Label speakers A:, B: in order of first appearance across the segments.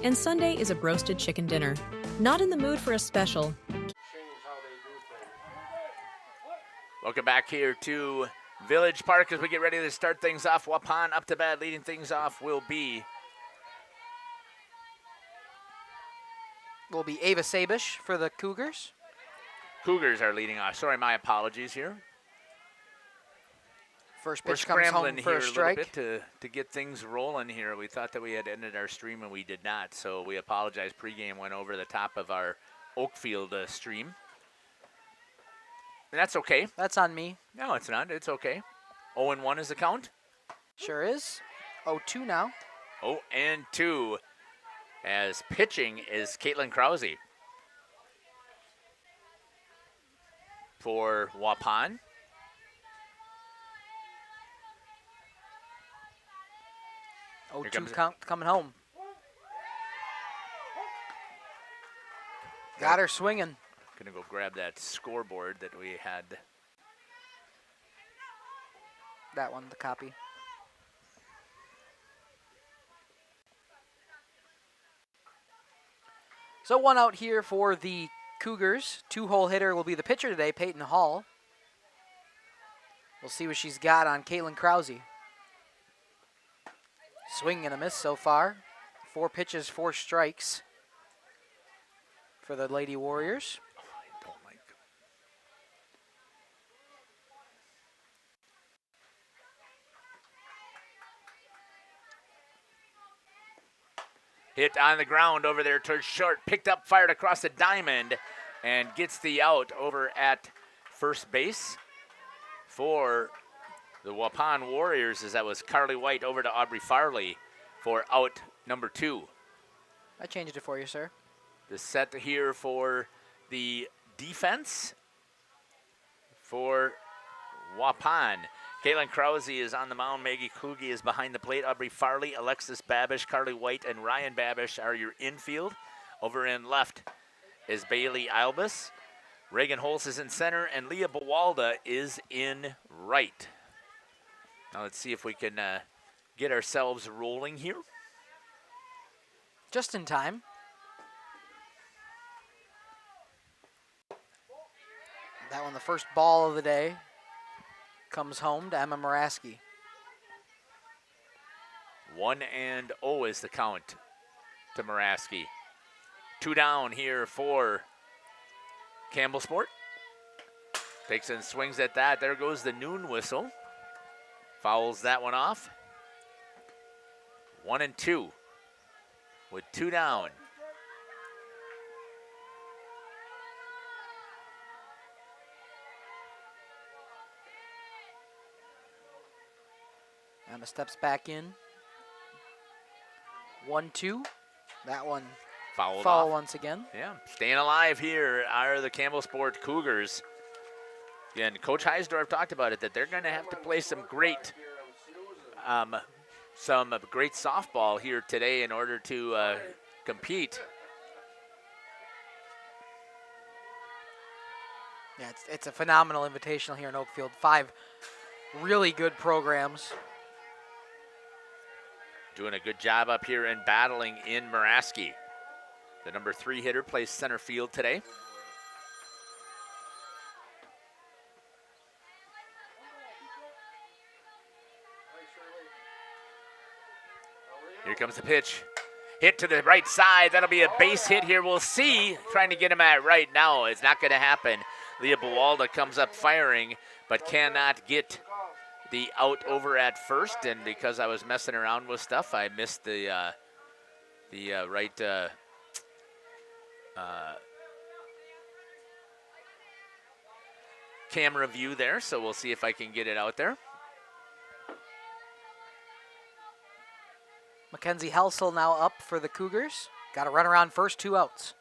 A: and Sunday is a broasted chicken dinner. Not in the mood for a special?
B: Welcome back here to Village Park as we get ready to start things off. Waupun up to bat. Leading things off will be
C: Ava Sabish for the Cougars.
B: Cougars are leading off. Sorry, my apologies here.
C: First
B: We're
C: pitch comes
B: scrambling
C: home for
B: here
C: a
B: a little
C: strike.
B: bit to get things rolling here. We thought that we had ended our stream and we did not, so we apologize. Pregame went over the top of our Oakfield stream. And that's okay.
C: That's on me.
B: No, it's not. It's okay. 0-1 is the count.
C: Sure is. 0-2 now.
B: 0-2 as pitching is Caitlin Krause for Waupun.
C: Here 0-2 count coming home. Got her swinging.
B: Gonna go grab that scoreboard that we had.
C: That one, the copy. So 1 out here for the Cougars. 2-hole hitter will be the pitcher today, Peyton Hall. We'll see what she's got on Caitlin Krause. Swing and a miss so far. 4 pitches, 4 strikes for the Lady Warriors.
B: I don't like. Hit on the ground over there towards short. Picked up, fired across the diamond, and gets the out over at first base for the Waupun Warriors, as that was Carly White over to Aubrey Farley for out number 2.
C: I changed it for you, sir.
B: The set here for the defense for Waupun. Caitlin Krause is on the mound. Maggie Kluge is behind the plate. Aubrey Farley, Alexis Babish, Carly White, and Ryan Babish are your infield. Over in left is Bailey Albus. Reagan Holz is in center, and Leah Bawalda is in right. Now let's see if we can get ourselves rolling here.
C: Just in time. That one, the first ball of the day, comes home to Emma Moraski.
B: 1-0 is the count to Moraski. 2 down here for Campbellsport. Takes and swings at that. There goes the noon whistle. Fouls that one off. 1-2 with 2 down.
C: Emma steps back in. 1-2. That one
B: Foul
C: foul
B: off.
C: once again.
B: Yeah, staying alive here are the Campbellsport Cougars. And Coach Heisdorf talked about it, that they're going to have to play some great softball here today in order to compete.
C: Yeah, it's a phenomenal invitational here in Oakfield. 5 really good programs.
B: Doing a good job up here and battling in Moraski. The number 3 hitter plays center field today. Here comes the pitch. Hit to the right side. That'll be a base hit here. We'll see. Trying to get him at right now. It's not going to happen. Leah Bawalda comes up firing, but cannot get the out over at first. And because I was messing around with stuff, I missed the right camera view there. So we'll see if I can get it out there.
C: Mackenzie Helsel now up for the Cougars. Got to run around first, 2 outs.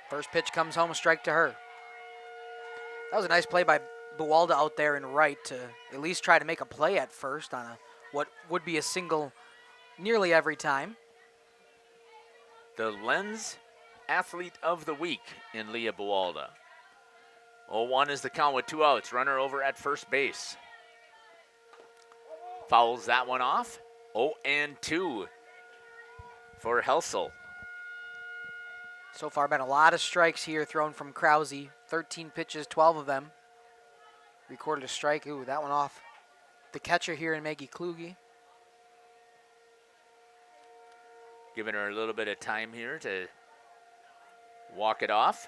C: First pitch comes home, a strike to her. That was a nice play by Bawalda out there in right to at least try to make a play at first on what would be a single nearly every time.
B: The Lens Athlete of the Week in Leah Bawalda. 0-1 is the count with 2 outs. Runner over at first base. Fouls that one off. 0-2 for Helsel.
C: So far been a lot of strikes here thrown from Krause. 13 pitches, 12 of them. Recorded a strike. Ooh, that one off the catcher here in Maggie Kluge.
B: Giving her a little bit of time here to walk it off.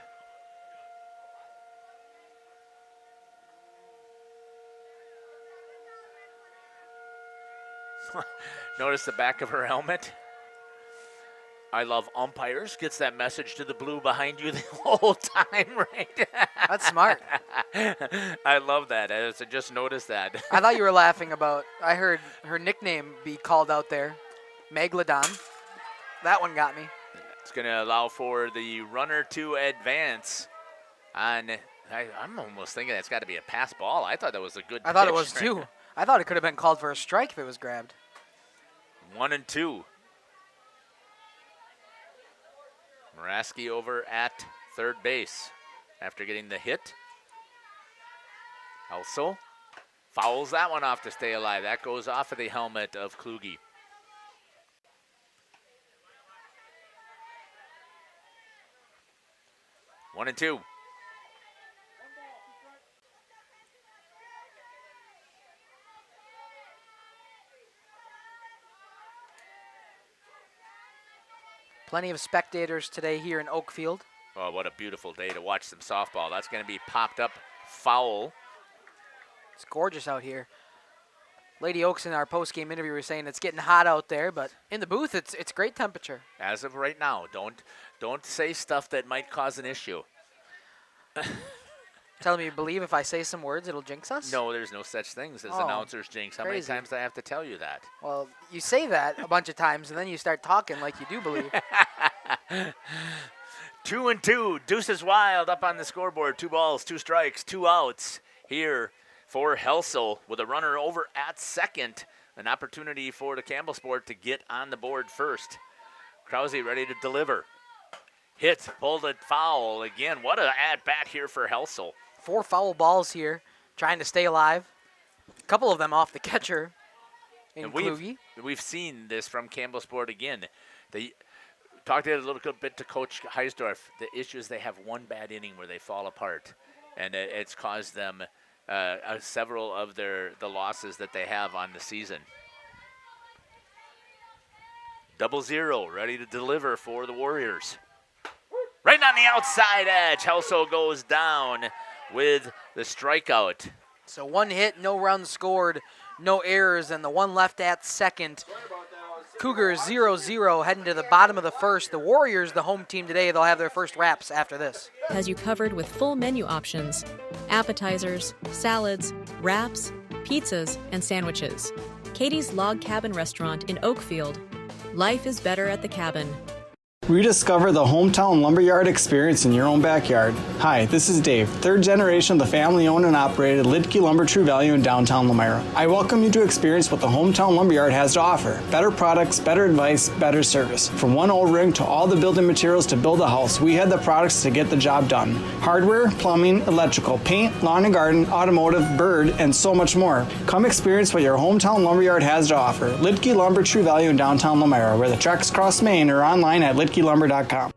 B: Notice the back of her helmet. I love umpires. Gets that message to the blue behind you the whole time, right?
C: That's smart.
B: I love that. I just noticed that.
C: I thought you were laughing about, I heard her nickname be called out there, Megalodon. That one got me.
B: It's going to allow for the runner to advance on, I'm almost thinking that's got to be a pass ball. I thought that was a good
C: I thought it
B: pitch
C: was
B: right
C: too.
B: there.
C: I thought it could have been called for a strike if it was grabbed.
B: 1-2. Moraski over at third base after getting the hit. Helsel fouls that one off to stay alive. That goes off of the helmet of Kluge. One and two.
C: Plenty of spectators today here in Oakfield.
B: Oh, what a beautiful day to watch some softball. That's going to be popped up foul.
C: It's gorgeous out here. Lady Oaks in our post-game interview were saying it's getting hot out there, but in the booth it's great temperature.
B: As of right now, don't say stuff that might cause an issue.
C: Telling me you believe if I say some words it'll jinx us?
B: No, there's no such things as
C: Oh,
B: announcers jinx. How many
C: crazy.
B: times do I have to tell you that?
C: Well, you say that a bunch of times and then you start talking like you do believe.
B: 2-2. Deuces Wild up on the scoreboard. 2 balls, 2 strikes, 2 outs here for Helsel with a runner over at second. An opportunity for the Campbellsport to get on the board first. Krause ready to deliver. Hit, pulled it foul again. What an at-bat here for Helsel.
C: 4 foul balls here, trying to stay alive. A couple of them off the catcher in
B: And
C: Kluge.
B: we've seen this from Campbellsport again. They talked a little bit to Coach Heisdorf. The issue is they have one bad inning where they fall apart, and it's caused them several of the losses that they have on the season. 0-0, ready to deliver for the Warriors. Right on the outside edge, Helsel goes down with the strikeout.
C: So 1 hit, no runs scored, no errors, and the 1 left at second. Cougars 0-0 heading to the bottom of the first. The Warriors, the home team today, they'll have their first wraps after this.
A: Has you covered with full menu options, appetizers, salads, wraps, pizzas, and sandwiches. Katie's Log Cabin Restaurant in Oakfield. Life is better at the cabin.
D: Rediscover the hometown lumberyard experience in your own backyard. Hi, this is Dave, 3rd generation of the family-owned and operated Lidke Lumber True Value in downtown Lamira. I welcome you to experience what the hometown lumberyard has to offer. Better products, better advice, better service. From one O-ring to all the building materials to build a house, we had the products to get the job done. Hardware, plumbing, electrical, paint, lawn and garden, automotive, bird, and so much more. Come experience what your hometown lumberyard has to offer. Lidke Lumber True Value in downtown Lamira, where the tracks cross Main, or online at lidkelumber.com.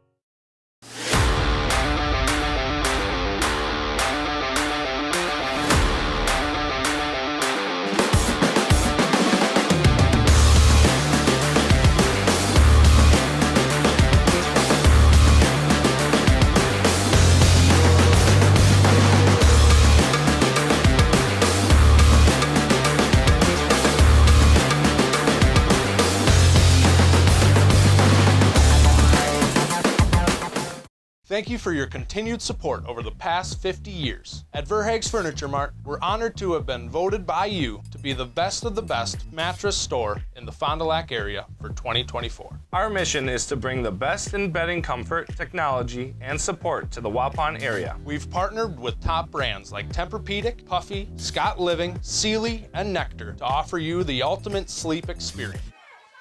E: Thank you for your continued support over the past 50 years. At Verhaeg's Furniture Mart, we're honored to have been voted by you to be the best of the best mattress store in the Fond du Lac area for 2024.
F: Our mission is to bring the best in bedding comfort, technology, and support to the Waupun area.
E: We've partnered with top brands like Tempur-Pedic, Puffy, Scott Living, Sealy, and Nectar to offer you the ultimate sleep experience.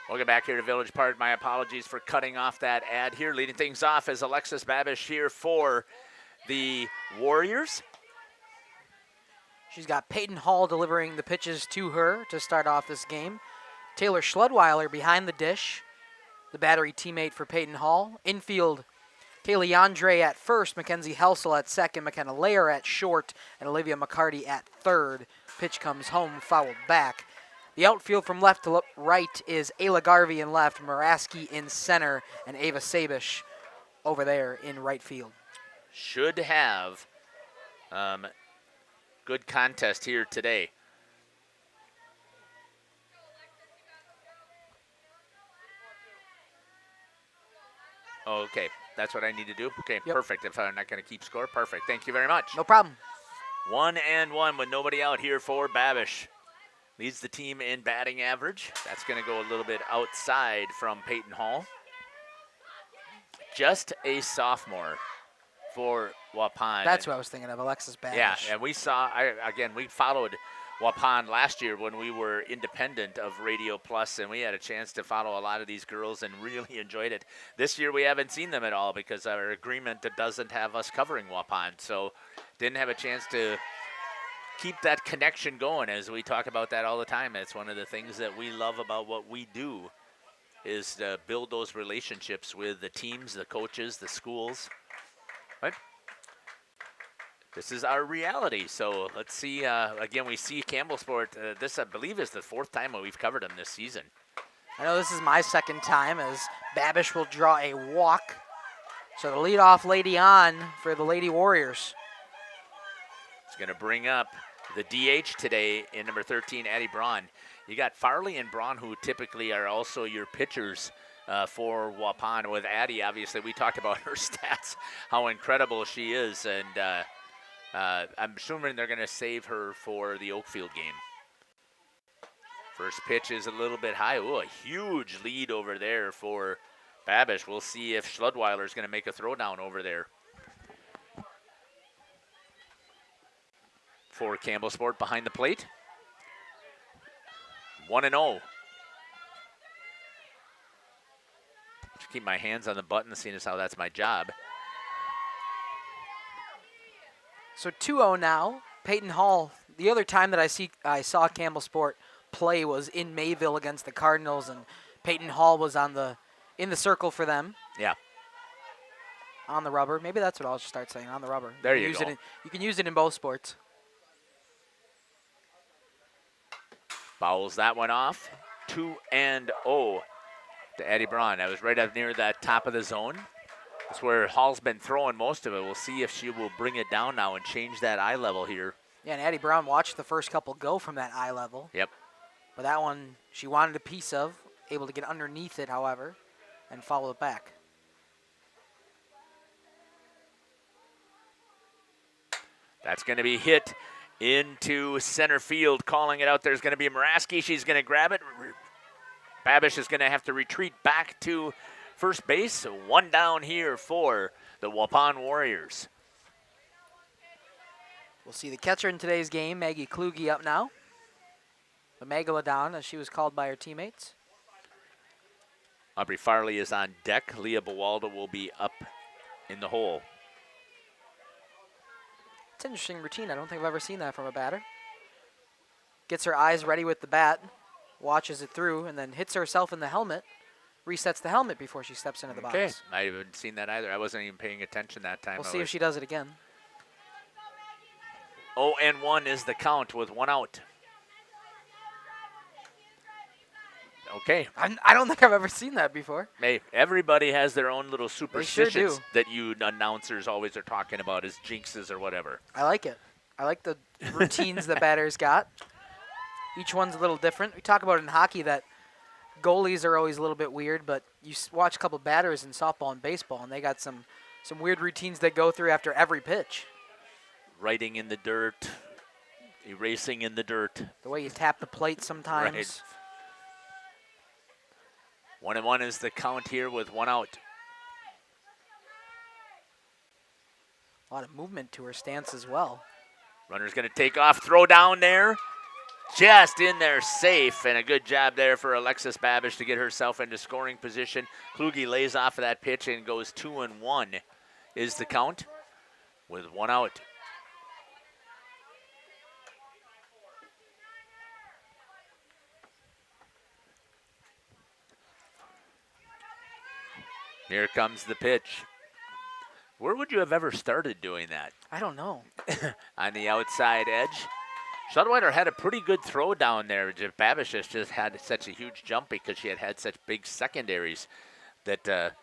B: Welcome back here to Village Park. My apologies for cutting off that ad here. Leading things off is Alexis Babish here for the Warriors.
C: She's got Peyton Hall delivering the pitches to her to start off this game. Taylor Schludweiler behind the dish. the battery teammate for Peyton Hall. Infield, Kaylee Andre at first, Mackenzie Helsel at second, McKenna Layer at short, and Olivia McCarty at third. Pitch comes home, fouled back. The outfield from left to right is Ayla Garvey in left, Muraski in center, and Ava Sabish over there in right field.
B: Should have good contest here today. Oh, okay, that's what I need to do? Okay,
C: Yep.
B: Perfect. If I'm not going to keep score, perfect. Thank you very much.
C: No problem.
B: 1-1 with nobody out here for Babish. Leads the team in batting average. That's going to go a little bit outside from Peyton Hall. Just a sophomore for Waupun.
C: That's what I was thinking of, Alexis Babish.
B: Yeah, and we saw, we followed Waupun last year when we were independent of Radio Plus, and we had a chance to follow a lot of these girls and really enjoyed it. This year we haven't seen them at all because our agreement doesn't have us covering Waupun, so didn't have a chance to keep that connection going, as we talk about that all the time. It's one of the things that we love about what we do, is to build those relationships with the teams, the coaches, the schools. But this is our reality. So let's see. Again, we see Campbellsport. This, I believe, is the fourth time that we've covered them this season.
C: I know this is my second time, as Babish will draw a walk. So the leadoff lady on for the Lady Warriors.
B: It's going to bring up the DH today in number 13, Addie Braun. You got Farley and Braun, who typically are also your pitchers for Waupun. With Addie, obviously, we talked about her stats, how incredible she is, and I'm assuming they're going to save her for the Oakfield game. First pitch is a little bit high. Ooh, a huge lead over there for Babish. We'll see if Schludweiler is going to make a throwdown over there. For Campbellsport behind the plate. 1-0. Keep my hands on the button, seeing as how that's my job.
C: So 2-0 now. Peyton Hall. The other time that I saw Campbellsport play was in Mayville against the Cardinals, and Peyton Hall was in the circle for them.
B: Yeah.
C: On the rubber. Maybe that's what I'll just start saying, on the rubber.
B: There you go.
C: You can use it in both sports.
B: Fouls that one off. 2-0 to Addie Braun. That was right up near that top of the zone. That's where Hall's been throwing most of it. We'll see if she will bring it down now and change that eye level here.
C: Yeah, and Addie Braun watched the first couple go from that eye level.
B: Yep.
C: But that one she wanted a piece of, able to get underneath it, however, and follow it back.
B: That's going to be hit into center field. Calling it out, there's going to be Muraski. She's going to grab it. Babish is going to have to retreat back to first base. So one down here for the Waupun Warriors.
C: We'll see the catcher in today's game, Maggie Kluge, up now. The Megalodon, as she was called by her teammates.
B: Aubrey Farley is on deck. Leah Bawalda will be up in the hole.
C: It's an interesting routine. I don't think I've ever seen that from a batter. Gets her eyes ready with the bat, watches it through, and then hits herself in the helmet, resets the helmet before she steps into the box.
B: I haven't seen that either. I wasn't even paying attention that time.
C: We'll see if she does it again.
B: 0-1 is the count with one out. Okay.
C: I don't think I've ever seen that before.
B: Hey, everybody has their own little superstitions
C: do.
B: that you announcers always are talking about as jinxes or whatever.
C: I like it. I like the routines the batters got. Each one's a little different. We talk about in hockey that goalies are always a little bit weird, but you watch a couple batters in softball and baseball, and they got some weird routines they go through after every pitch.
B: Writing in the dirt, erasing in the dirt.
C: The way you tap the plate sometimes.
B: Right. 1-1 is the count here with one out.
C: A lot of movement to her stance as well.
B: Runner's going to take off, throw down there. Just in there safe, and a good job there for Alexis Babish to get herself into scoring position. Kluge lays off of that pitch and goes 2-1 is the count with one out. Here comes the pitch. Where would you have ever started doing that?
C: I don't know.
B: On the outside edge. Schudweiler had a pretty good throw down there. Babish just had such a huge jump because she had such big secondaries that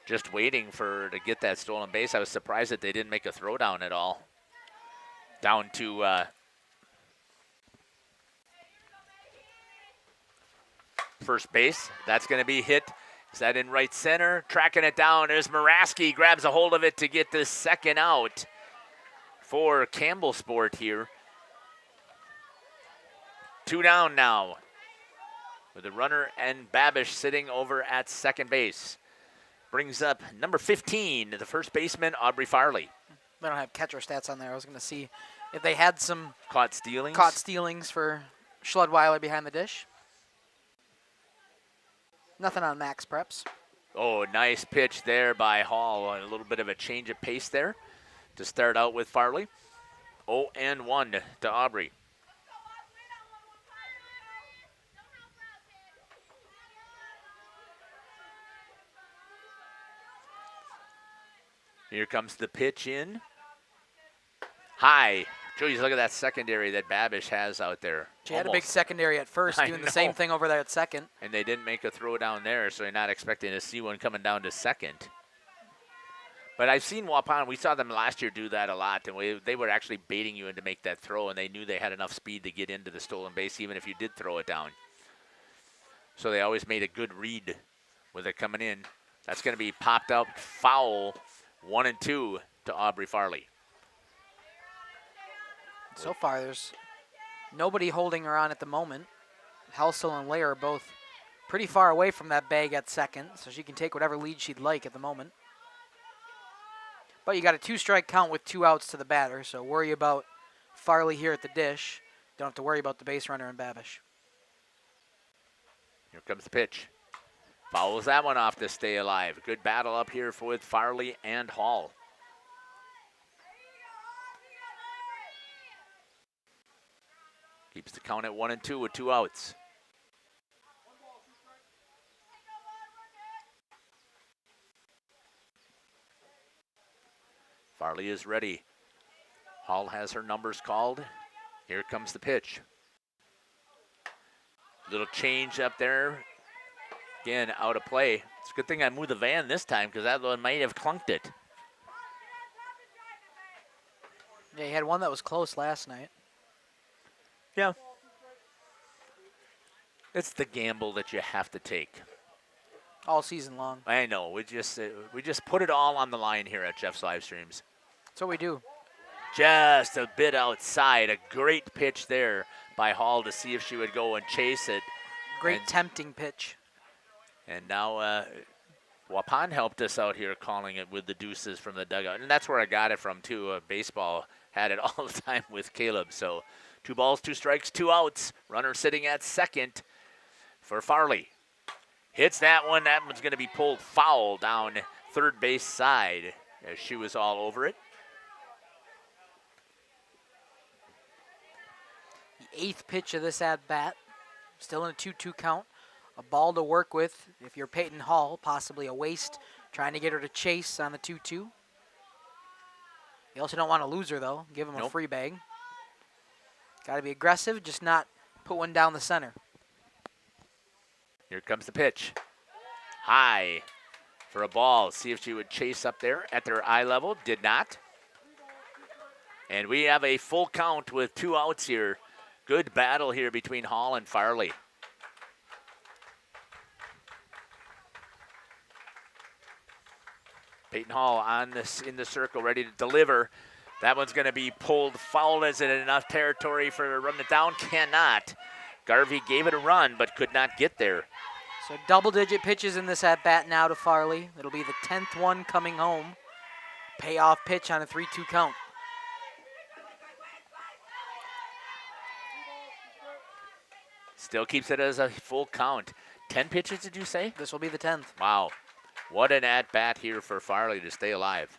B: just waiting for her to get that stolen base. I was surprised that they didn't make a throw down at all. Down to first base. That's going to be hit. Is that in right center? Tracking it down. There's Muraski. Grabs a hold of it to get the second out for Campbellsport here. 2 down now with the runner and Babish sitting over at second base. Brings up number 15, the first baseman, Aubrey Farley.
C: They don't have catcher stats on there. I was going to see if they had some
B: caught stealings
C: for Schudweiler behind the dish. Nothing on Max Preps.
B: Oh, nice pitch there by Hall. A little bit of a change of pace there to start out with Farley. 0-1 to Aubrey. Here comes the pitch in. High. Geez, look at that secondary that Babish has out there.
C: She had a big secondary at first, doing the same thing over there at second.
B: And they didn't make a throw down there, so you're not expecting to see one coming down to second. But I've seen Waupun. We saw them last year do that a lot, and they were actually baiting you in to make that throw, and they knew they had enough speed to get into the stolen base, even if you did throw it down. So they always made a good read with it coming in. That's going to be popped up foul, 1-2 to Aubrey Farley.
C: So far, there's nobody holding her on at the moment. Helsel and Leah are both pretty far away from that bag at second, so she can take whatever lead she'd like at the moment. But you got a 2-strike count with 2 outs to the batter, so worry about Farley here at the dish. Don't have to worry about the base runner and Babish.
B: Here comes the pitch. Fouls that one off to stay alive. Good battle up here with Farley and Hall. Keeps the count at 1-2 with 2 outs. Farley is ready. Hall has her numbers called. Here comes the pitch. Little change up there. Again, out of play. It's a good thing I moved the van this time because that one might have clunked it.
C: Yeah, you had one that was close last night.
B: Yeah. It's the gamble that you have to take.
C: All season long.
B: I know. We just put it all on the line here at Jeff's Livestreams.
C: That's what we do.
B: Just a bit outside. A great pitch there by Hall to see if she would go and chase it.
C: Great tempting pitch.
B: And now Waupun helped us out here calling it with the deuces from the dugout. And that's where I got it from, too. Baseball had it all the time with Caleb. So 2 balls, 2 strikes, 2 outs. Runner sitting at second for Farley. Hits that one. That one's going to be pulled foul down third base side as she was all over it.
C: The 8th pitch of this at-bat. Still in a 2-2 count. A ball to work with if you're Peyton Hall. Possibly a waste. Trying to get her to chase on the 2-2. You also don't want to lose her, though. Give him a free bag. Got to be aggressive, just not put one down the center.
B: Here comes the pitch. High for a ball. See if she would chase up there at their eye level. Did not. And we have a full count with 2 outs here. Good battle here between Hall and Farley. Peyton Hall on this in the circle, ready to deliver. That one's going to be pulled foul. Is it enough territory for her to run it down? Cannot. Garvey gave it a run, but could not get there.
C: So double-digit pitches in this at-bat now to Farley. It'll be the 10th one coming home. Payoff pitch on a 3-2 count.
B: Still keeps it as a full count. 10 pitches, did you say?
C: This will be the 10th.
B: Wow. What an at-bat here for Farley to stay alive.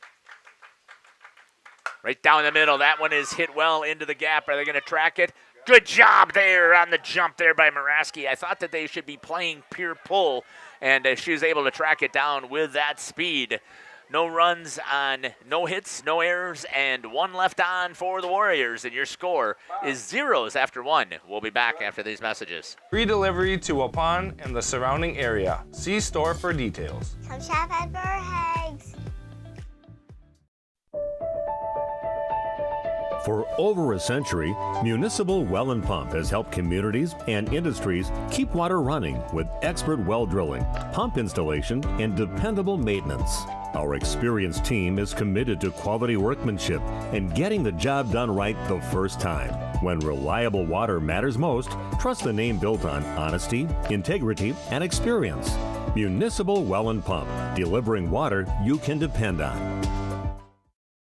B: Right down the middle. That one is hit well into the gap. Are they going to track it? Good job there on the jump there by Muraski. I thought that they should be playing pure pull and she was able to track it down with that speed. No runs on no hits, no errors, and 1 left on for the Warriors, and your score is 0s after 1. We'll be back after these messages.
F: Free delivery to Waupun and the surrounding area. See store for details.
G: Come shop at Verhaeg's.
H: For over a century, Municipal Well and Pump has helped communities and industries keep water running with expert well drilling, pump installation, and dependable maintenance. Our experienced team is committed to quality workmanship and getting the job done right the first time. When reliable water matters most, trust the name built on honesty, integrity, and experience. Municipal Well and Pump, delivering water you can depend on.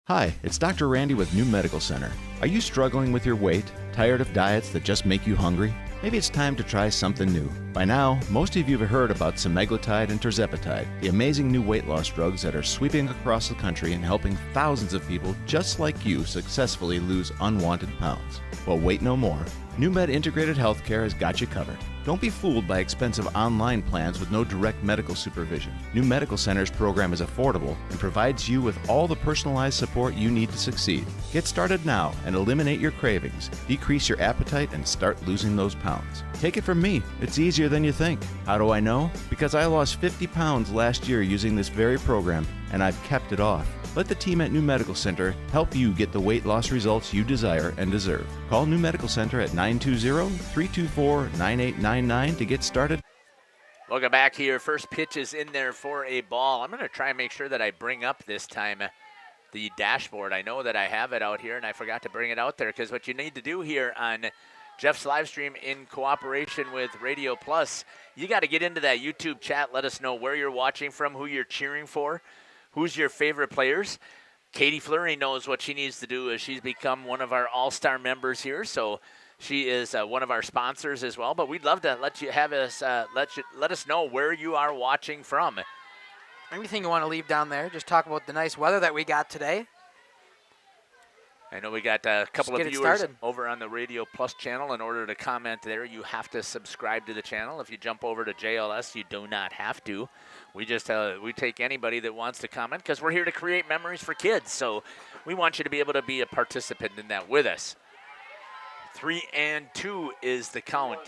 I: Hi, it's Dr. Randy with New Medical Center. Are you struggling with your weight? Tired of diets that just make you hungry? Maybe it's time to try something new. By now, most of you have heard about semaglutide and tirzepatide, the amazing new weight loss drugs that are sweeping across the country and helping thousands of people just like you successfully lose unwanted pounds. Well, wait no more. NewMed Integrated Healthcare has got you covered. Don't be fooled by expensive online plans with no direct medical supervision. New Medical Center's program is affordable and provides you with all the personalized support you need to succeed. Get started now and eliminate your cravings, decrease your appetite, and start losing those pounds. Take it from me, it's easier than you think. How do I know? Because I lost 50 pounds last year using this very program, and I've kept it off. Let the team at New Medical Center help you get the weight loss results you desire and deserve. Call New Medical Center at 920-324-9899 to get started.
B: Welcome back here. First pitch is in there for a ball. I'm going to try and make sure that I bring up this time the dashboard. I know that I have it out here, and I forgot to bring it out there because what you need to do here on Jeff's live stream in cooperation with Radio Plus, you got to get into that YouTube chat. Let us know where you're watching from, who you're cheering for. Who's your favorite players? Katie Fleury knows what she needs to do as she's become one of our all-star members here. So she is one of our sponsors as well. But we'd love to let you have us let us know where you are watching from.
C: Anything you want to leave down there? Just talk about the nice weather that we got today.
B: I know we got a couple of viewers
C: started
B: over on the Radio Plus channel. In order to comment there, you have to subscribe to the channel. If you jump over to JLS, you do not have to. We just we take anybody that wants to comment because we're here to create memories for kids. So we want you to be able to be a participant in that with us. 3-2 is the count.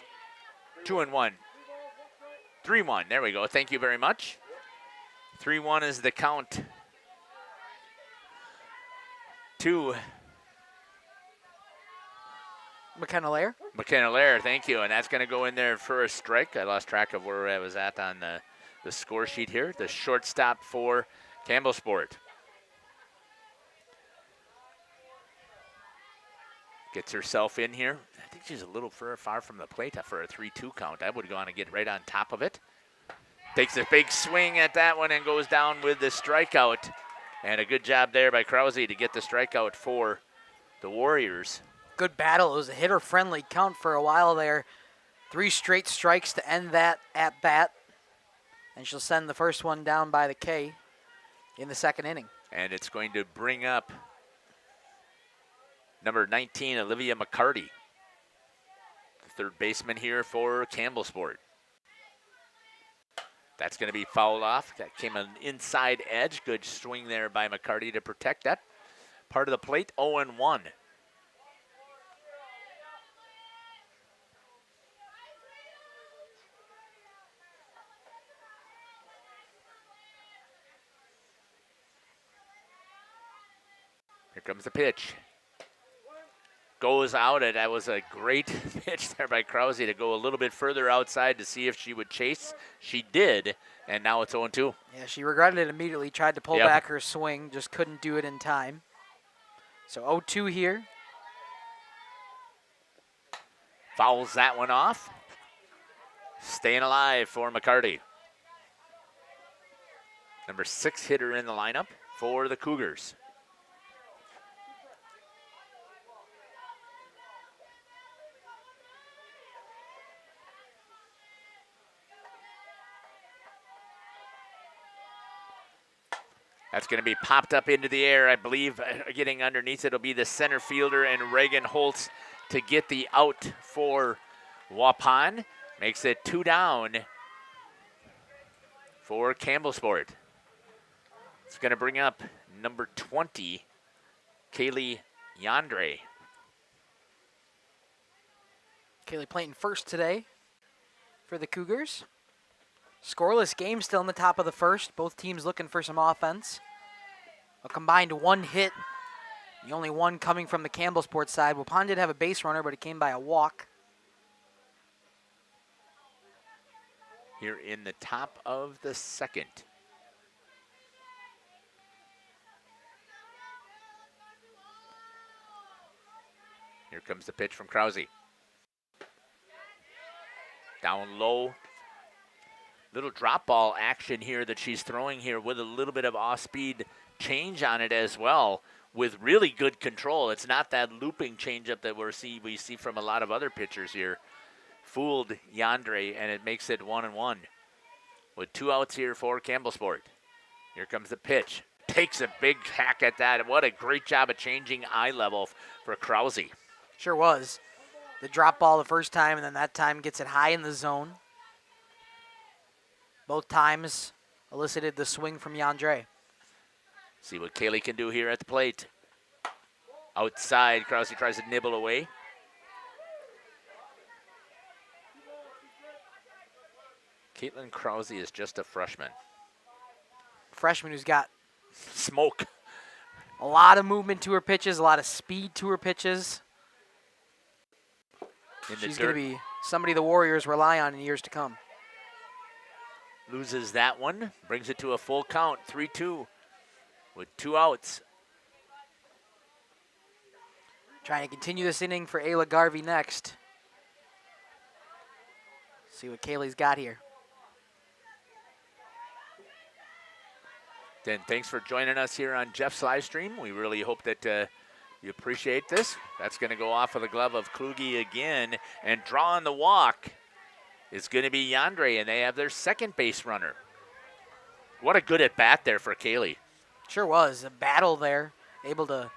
B: 2-1. 3-1. There we go. Thank you very much. 3-1 is the count. 2.
C: McKenna-Lair.
B: McKenna-Lair, thank you. And that's going to go in there for a strike. I lost track of where I was at on the score sheet here. The shortstop for Campbellsport. Gets herself in here. I think she's a little far from the plate for a 3-2 count. I would go on and get right on top of it. Takes a big swing at that one and goes down with the strikeout. And a good job there by Krause to get the strikeout for the Warriors.
C: Good battle. It was a hitter-friendly count for a while there. 3 straight strikes to end that at-bat. And she'll send the first one down by the K in the second inning.
B: And it's going to bring up number 19, Olivia McCarty, the third baseman here for Campbellsport. That's going to be fouled off. That came an inside edge. Good swing there by McCarty to protect that part of the plate. 0-1. Here comes the pitch. Goes out. That was a great pitch there by Krause to go a little bit further outside to see if she would chase. She did, and now it's 0-2.
C: Yeah, she regretted it immediately. Tried to pull back her swing, just couldn't do it in time. So 0-2 here.
B: Fouls that one off. Staying alive for McCarty. Number 6 hitter in the lineup for the Cougars. That's going to be popped up into the air. I believe getting underneath it will be the center fielder and Reagan Holtz to get the out for Waupun. Makes it 2 down. for Campbellsport. It's going to bring up number 20, Kaylee Yandre.
C: Kaylee playing first today for the Cougars. Scoreless game still in the top of the first. Both teams looking for some offense. A combined 1 hit. The only one coming from the Campbellsport side. Waupun did have a base runner, but it came by a walk.
B: Here in the top of the second. Here comes the pitch from Krause. Down low. Little drop ball action here that she's throwing here with a little bit of off-speed change on it as well, with really good control. It's not that looping changeup that we see from a lot of other pitchers here. Fooled Yandre, and it makes it 1-1. With 2 outs here for Campbellsport. Here comes the pitch. Takes a big hack at that. What a great job of changing eye level for Krause.
C: Sure was. The drop ball the first time, and then that time gets it high in the zone. Both times elicited the swing from Yandre.
B: See what Kaylee can do here at the plate. Outside, Krause tries to nibble away. Caitlin Krause is just a freshman.
C: Freshman who's got
B: smoke.
C: A lot of movement to her pitches, a lot of speed to her pitches. She's going to be somebody the Warriors rely on in years to come.
B: Loses that one, brings it to a full count, 3-2 with 2 outs.
C: Trying to continue this inning for Ayla Garvey next. See what Kaylee's got here.
B: Dan, thanks for joining us here on Jeff's live stream. We really hope that you appreciate this. That's going to go off of the glove of Kluge again, and drawing the walk is going to be Yandre, and they have their second base runner. What a good at-bat there for Kaylee.
C: Sure was. A battle there. Able to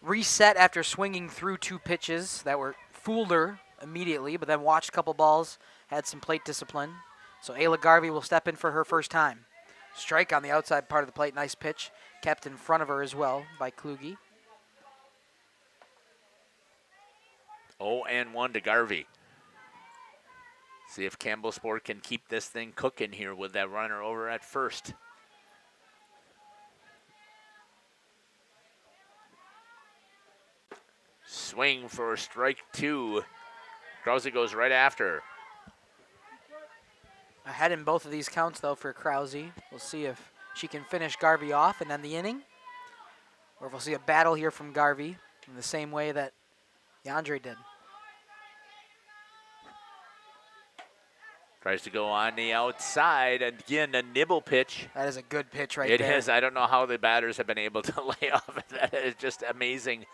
C: reset after swinging through 2 pitches that were fooled her immediately, but then watched a couple balls, had some plate discipline. So Ayla Garvey will step in for her first time. Strike on the outside part of the plate. Nice pitch. Kept in front of her as well by Kluge.
B: 0-1 to Garvey. See if Campbellsport can keep this thing cooking here with that runner over at first. Swing for strike 2. Krause goes right after her.
C: Ahead in both of these counts, though, for Krause. We'll see if she can finish Garvey off and end the inning, or if we'll see a battle here from Garvey in the same way that Yandre did.
B: Tries to go on the outside, and again, a nibble pitch.
C: That is a good pitch right
B: there.
C: there.
B: It is. I don't know how the batters have been able to lay off of that. Is just amazing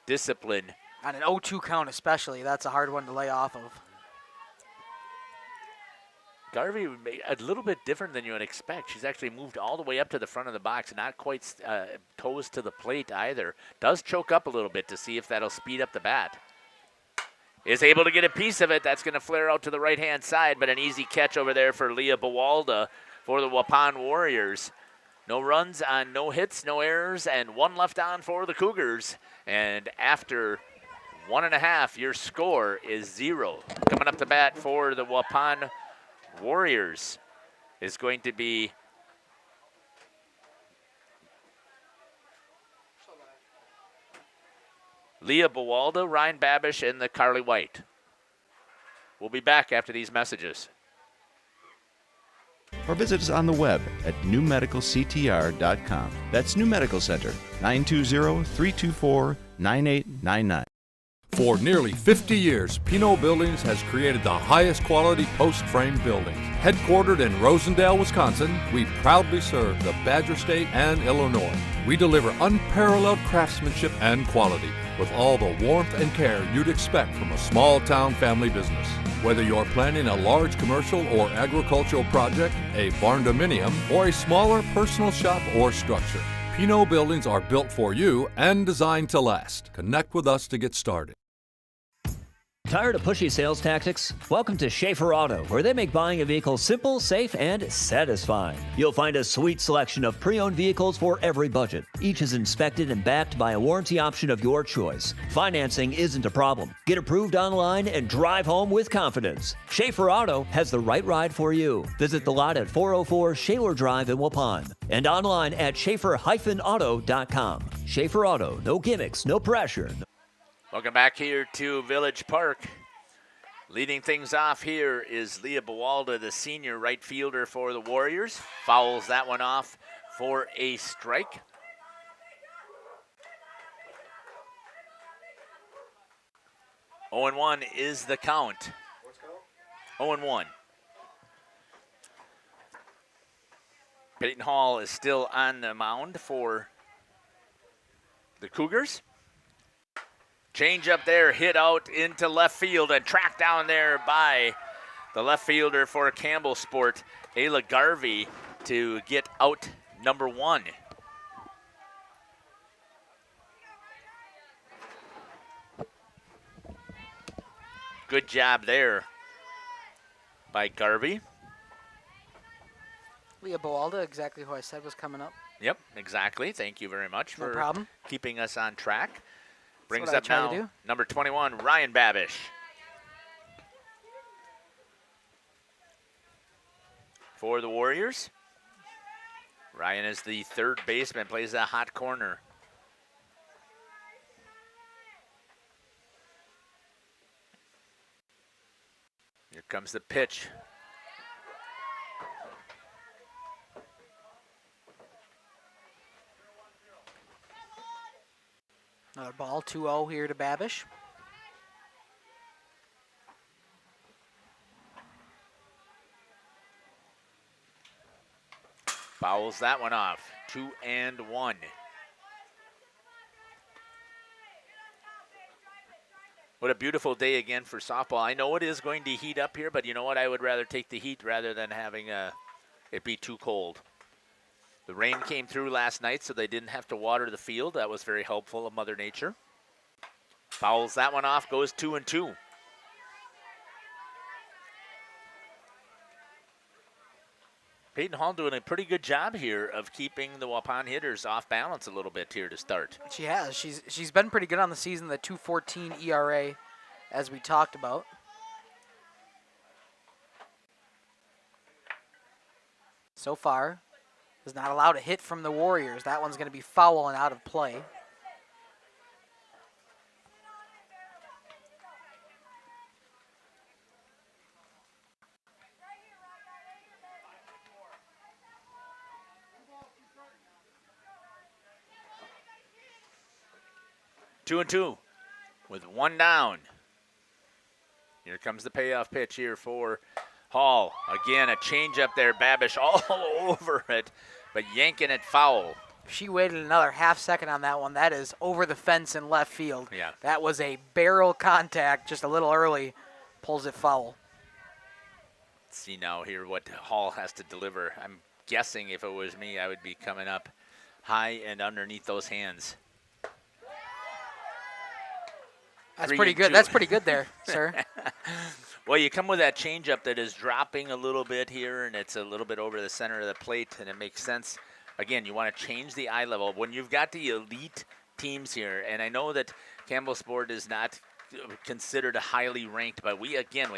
B: discipline.
C: On an 0-2 count especially, that's a hard one to lay off of.
B: Garvey would make a little bit different than you would expect. She's actually moved all the way up to the front of the box, not quite toes to the plate either. Does choke up a little bit to see if that'll speed up the bat. Is able to get a piece of it. That's going to flare out to the right-hand side, but an easy catch over there for Leah Bawalda for the Waupun Warriors. No runs on no hits, no errors, and 1 left on for the Cougars. And after 1.5, your score is 0. Coming up to bat for the Waupun Warriors is going to be Leah Bawalda, Ryan Babish, and the Carly White. We'll be back after these messages.
I: Or visit us on the web at newmedicalctr.com. That's New Medical Center, 920-324-9899.
J: For nearly 50 years, Pinot Buildings has created the highest quality post-frame buildings. Headquartered in Rosendale, Wisconsin, we proudly serve the Badger State and Illinois. We deliver unparalleled craftsmanship and quality with all the warmth and care you'd expect from a small-town family business. Whether you're planning a large commercial or agricultural project, a barn-dominium, or a smaller personal shop or structure, Pinot Buildings are built for you and designed to last. Connect with us to get started.
K: Tired of pushy sales tactics? Welcome to Schaefer Auto, where they make buying a vehicle simple, safe, and satisfying. You'll find a sweet selection of pre-owned vehicles for every budget. Each is inspected and backed by a warranty option of your choice. Financing isn't a problem. Get approved online and drive home with confidence. Schaefer Auto has the right ride for you. Visit the lot at 404 Shaler Drive in Waupun and online at schaefer-auto.com. Schaefer Auto, no gimmicks, no pressure.
B: Welcome back here to Village Park. Leading things off here is Leah Bawalda, the senior right fielder for the Warriors. Fouls that one off for a strike. Oh and 1 is the count. 0-1. Peyton Hall is still on the mound for the Cougars. Change up there, hit out into left field and tracked down there by the left fielder for Campbellsport, Ayla Garvey, to get out number 1. Good job there by Garvey.
C: Leah Bawalda, exactly who I said was coming up.
B: Yep, exactly. Thank you very much
C: No
B: for
C: problem.
B: keeping us on track. Brings
C: what I
B: up
C: try to
B: now
C: do.
B: number 21, Ryan Babish. For the Warriors. Ryan is the third baseman, plays a hot corner. Here comes the pitch.
C: Another ball, 2-0 here to Babish.
B: Fouls that one off. 2-1. What a beautiful day again for softball. I know it is going to heat up here, but you know what? I would rather take the heat rather than having it be too cold. The rain came through last night, so they didn't have to water the field. That was very helpful of Mother Nature. Fouls that one off, goes 2-2. Peyton Hall doing a pretty good job here of keeping the Waupun hitters off balance a little bit here to start.
C: She has. She's been pretty good on the season, the 2.14 ERA, as we talked about. So far, is not allowed a hit from the Warriors. That one's going to be foul and out of play.
B: Two and two with one down. Here comes the payoff pitch here for Hall. Again, a changeup there. Babish all over it, but yanking it foul.
C: She waited another half second on that one. That is over the fence in left field.
B: Yeah.
C: That was a barrel contact just a little early. Pulls it foul.
B: Let's see now here what Hall has to deliver. I'm guessing if it was me, I would be coming up high and underneath those hands.
C: That's pretty good. That's pretty good there, sir.
B: Well, you come with that changeup that is dropping a little bit here, and it's a little bit over the center of the plate, and it makes sense. Again, you want to change the eye level. When you've got the elite teams here, and I know that Campbellsport is not considered highly ranked, but we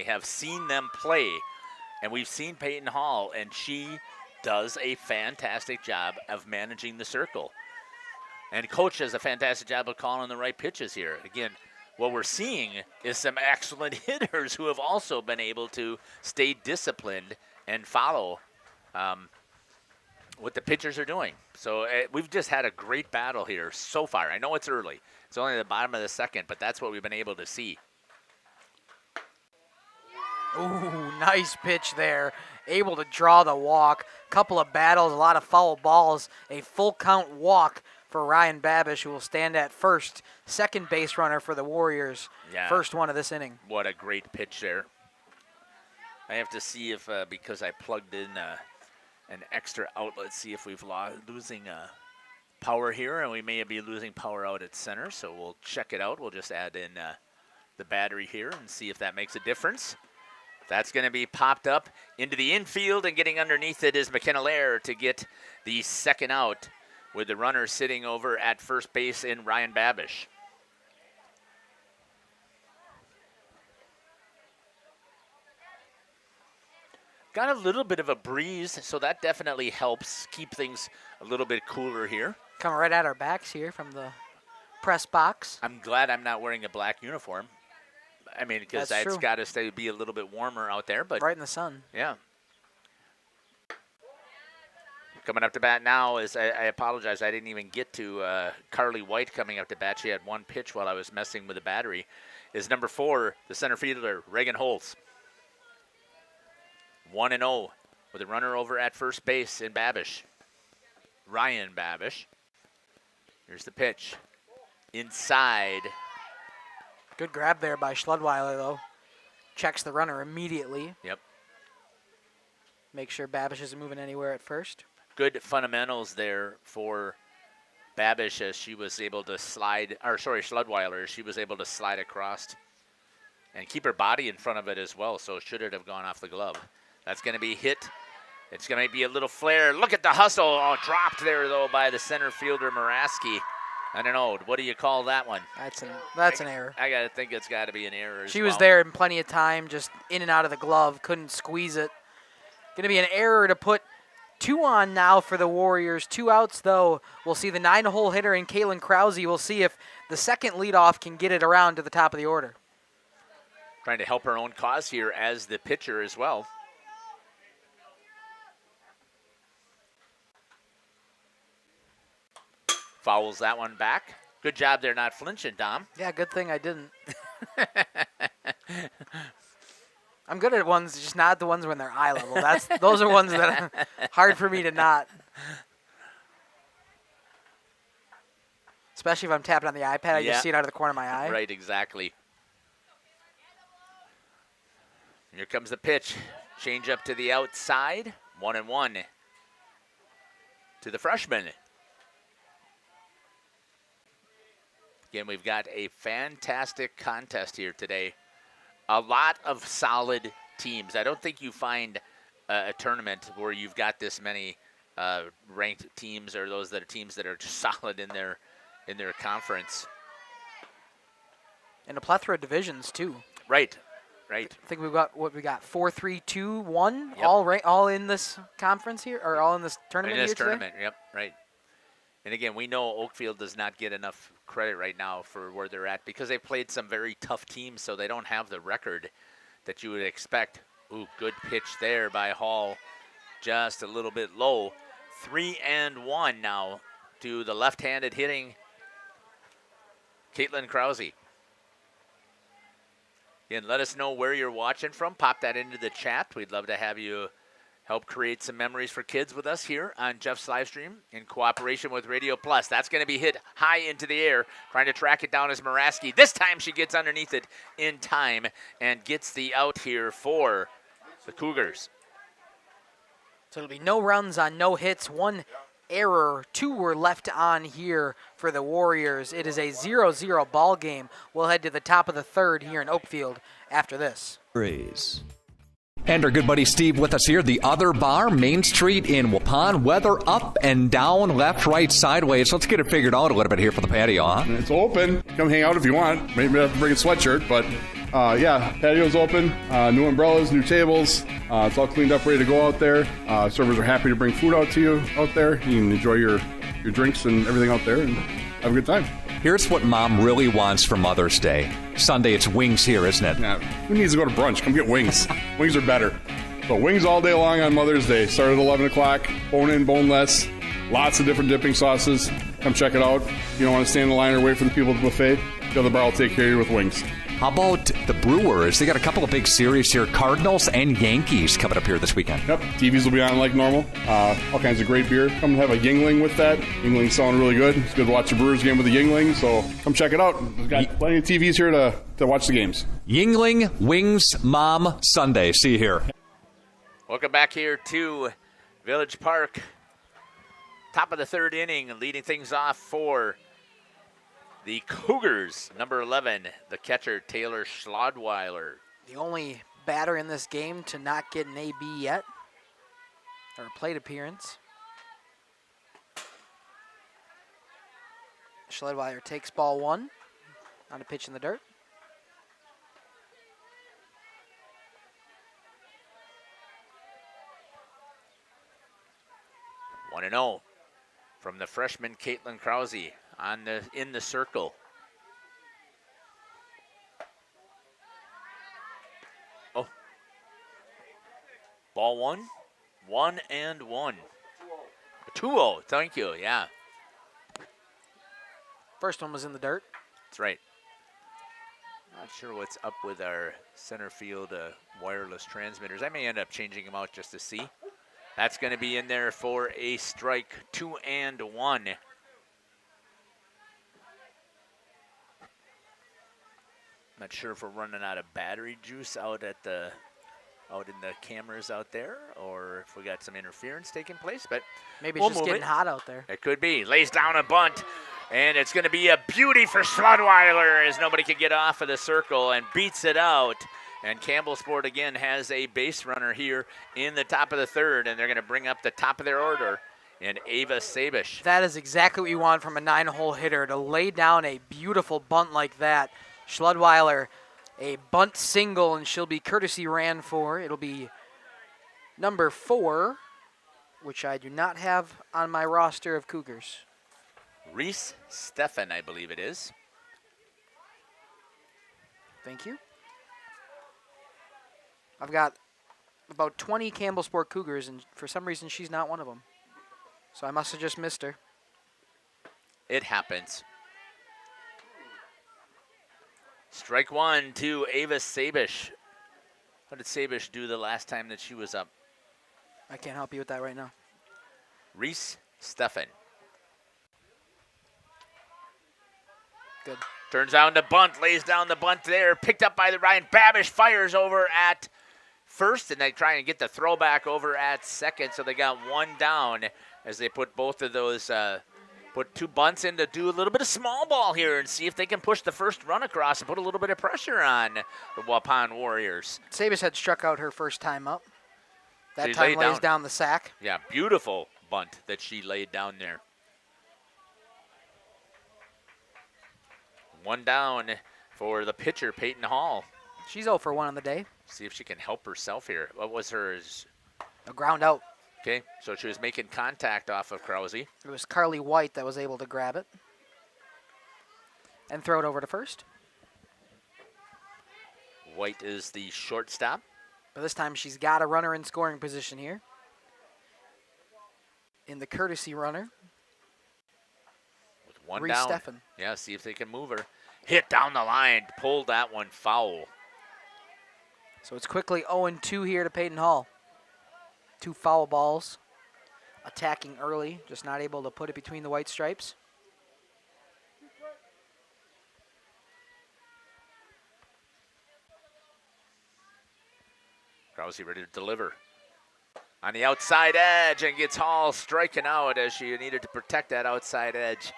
B: have seen them play, and we've seen Peyton Hall, and she does a fantastic job of managing the circle. And Coach does a fantastic job of calling the right pitches here. Again, what we're seeing is some excellent hitters who have also been able to stay disciplined and follow what the pitchers are doing. So we've just had a great battle here so far. I know it's early. It's only the bottom of the second, but that's what we've been able to see.
C: Ooh, nice pitch there. Able to draw the walk. Couple of battles, a lot of foul balls. A full count walk for Ryan Babish, who will stand at first. Second base runner for the Warriors.
B: Yeah.
C: First one of this inning.
B: What a great pitch there. I have to see if, because I plugged in an extra outlet, see if we've losing power here, and we may be losing power out at center, so we'll check it out. We'll just add in the battery here and see if that makes a difference. That's going to be popped up into the infield, and getting underneath it is McKenna Lair to get the second out, with the runner sitting over at first base in Ryan Babish. Got a little bit of a breeze, so that definitely helps keep things a little bit cooler here.
C: Coming right at our backs here from the press box.
B: I'm glad I'm not wearing a black uniform. I mean, because it's got to be a little bit warmer out there. But
C: right in the sun.
B: Yeah. Coming up to bat now is, I apologize, I didn't even get to Carly White coming up to bat. She had one pitch while I was messing with the battery. Is number 4, the center fielder, Reagan Holtz. 1-0 with a runner over at first base in Babish. Ryan Babish. Here's the pitch. Inside.
C: Good grab there by Schludweiler, though. Checks the runner immediately.
B: Yep.
C: Make sure Babish isn't moving anywhere at first.
B: Good fundamentals there for Babish as she was able to slide, or sorry, Schludweiler, she was able to slide across and keep her body in front of it as well, so should it have gone off the glove. That's going to be hit. It's going to be a little flare. Look at the hustle. Oh, dropped there, though, by the center fielder, Muraski. I don't know. What do you call that one?
C: That's an error.
B: I got to think it's got to be an error.
C: She was there in plenty of time, just in and out of the glove. Couldn't squeeze it. Going to be an error to put 2 on now for the Warriors. 2 outs, though. We'll see the 9-hole hitter in Caitlin Krause. We'll see if the second leadoff can get it around to the top of the order.
B: Trying to help her own cause here as the pitcher as well. Fouls that one back. Good job there not flinching, Dom.
C: Yeah, good thing I didn't. I'm good at ones, just not the ones when they're eye level. Those are ones that are hard for me to not. Especially if I'm tapping on the iPad, I just see it out of the corner of my eye.
B: Right, exactly. Here comes the pitch. Change up to the outside. 1-1 to the freshman. Again, we've got a fantastic contest here today. A lot of solid teams. I don't think you find a tournament where you've got this many ranked teams, or those that are teams that are just solid in their conference.
C: And a plethora of divisions too.
B: Right.
C: I think we've got 4, 3, 2, 1,
B: yep.
C: all in this conference here, or all in this tournament
B: in this
C: here
B: tournament,
C: today?
B: Yep, right. And again, we know Oakfield does not get enough credit right now for where they're at because they've played some very tough teams, so they don't have the record that you would expect. Ooh, good pitch there by Hall. Just a little bit low. 3-1 now to the left-handed hitting Caitlin Krause. Again, let us know where you're watching from. Pop that into the chat. We'd love to have you help create some memories for kids with us here on Jeff's Livestream in cooperation with Radio Plus. That's going to be hit high into the air. Trying to track it down is Muraski. This time she gets underneath it in time and gets the out here for the Cougars.
C: So it'll be no runs on no hits, 1 error, 2 were left on here for the Warriors. It is a 0-0 ball game. We'll head to the top of the 3rd here in Oakfield after this.
K: Breeze.
L: And our good buddy Steve with us here. The Other Bar, Main Street in Waupun. Weather up and down, left, right, sideways. Let's get it figured out a little bit here for the patio, huh?
M: It's open. Come hang out if you want. Maybe have to bring a sweatshirt, but patio's open. New umbrellas, new tables. It's all cleaned up, ready to go out there. Servers are happy to bring food out to you out there. You can enjoy your drinks and everything out there and have a good time.
L: Here's what Mom really wants for Mother's Day. Sunday, it's wings here, isn't it?
M: Yeah, who needs to go to brunch? Come get wings. Wings are better. So wings all day long on Mother's Day. Start at 11 o'clock, bone in, boneless. Lots of different dipping sauces. Come check it out. You don't want to stand in line or wait for the people at the buffet. The Other Bar will take care of you with wings.
L: How about the Brewers? They got a couple of big series here. Cardinals and Yankees coming up here this weekend.
M: Yep, TVs will be on like normal. All kinds of great beer. Come have a Yingling with that. Yingling's sound really good. It's good to watch the Brewers game with the Yingling, so come check it out. We've got plenty of TVs here to watch the games.
L: Yingling, Wings, Mom, Sunday. See you here.
B: Welcome back here to Village Park. Top of the 3rd inning, leading things off for the Cougars, number 11, the catcher, Taylor Schlodweiler.
C: The only batter in this game to not get an AB yet, or a plate appearance. Schlodweiler takes ball 1 on a pitch in the dirt.
B: One and 0 from the freshman Caitlin Krause in the circle. Oh, ball 1, 1-1. 2-0. Thank you. Yeah,
C: First one was in the dirt.
B: that's right. Not sure what's up with our center field wireless transmitters. I may end up changing them out just to see. That's going to be in there for a strike, 2-1. Not sure if we're running out of battery juice out in the cameras out there, or if we got some interference taking place. But
C: Maybe
B: we'll
C: it's just
B: move
C: getting
B: it.
C: hot out there.
B: It could be. Lays down a bunt, and it's going to be a beauty for Schlodweiler as nobody can get off of the circle and beats it out. And Campbellsport again has a base runner here in the top of the third, and they're going to bring up the top of their order in Ava Sabish.
C: That is exactly what you want from a 9-hole hitter, to lay down a beautiful bunt like that. Schlodweiler, a bunt single, and she'll be courtesy ran for. It'll be number 4, which I do not have on my roster of Cougars.
B: Reese Steffen, I believe it is.
C: Thank you. I've got about 20 Campbellsport Cougars, and for some reason she's not one of them. So I must have just missed her.
B: It happens. Strike 1 to Ava Sabish. What did Sabish do the last time that she was up?
C: I can't help you with that right now.
B: Reese Steffen.
C: Good.
B: Turns down the bunt, lays down the bunt there. Picked up by the Ryan. Babish fires over at first, and they try and get the throwback over at second. So they got one down as they put both of those, put 2 bunts in to do a little bit of small ball here and see if they can push the first run across and put a little bit of pressure on the Waupun Warriors.
C: Sabish had struck out her first time up. That
B: She
C: time
B: laid
C: lays down the sack.
B: Yeah, beautiful bunt that she laid down there. 1 down for the pitcher, Peyton Hall.
C: She's 0 for 1 on the day.
B: See if she can help herself here. What was hers?
C: A ground out.
B: Okay, so she was making contact off of Krause.
C: It was Carly White that was able to grab it and throw it over to first.
B: White is the shortstop.
C: But this time she's got a runner in scoring position here. In the courtesy runner.
B: With 1
C: Reese
B: down.
C: Steffen.
B: Yeah, see if they can move her. Hit down the line, pulled that one foul.
C: So it's quickly 0-2 here to Peyton Hall. 2 foul balls. Attacking early, just not able to put it between the white stripes.
B: Krause ready to deliver. On the outside edge, and gets Hall striking out as she needed to protect that outside edge.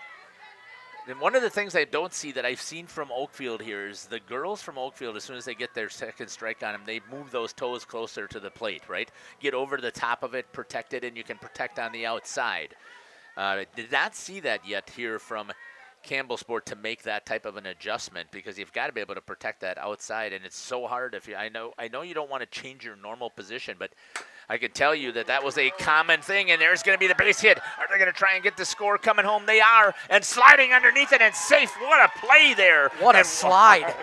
B: And one of the things I don't see that I've seen from Oakfield here is the girls from Oakfield, as soon as they get their second strike on them, they move those toes closer to the plate, right? Get over the top of it, protect it, and you can protect on the outside. Did not see that yet here from Campbellsport to make that type of an adjustment, because you've got to be able to protect that outside, and it's so hard. If you, I know you don't want to change your normal position, but I can tell you that that was a common thing, and there's going to be the base hit. Are they going to try and get the score coming home? They are, and sliding underneath it and safe. What a play there.
C: What a slide.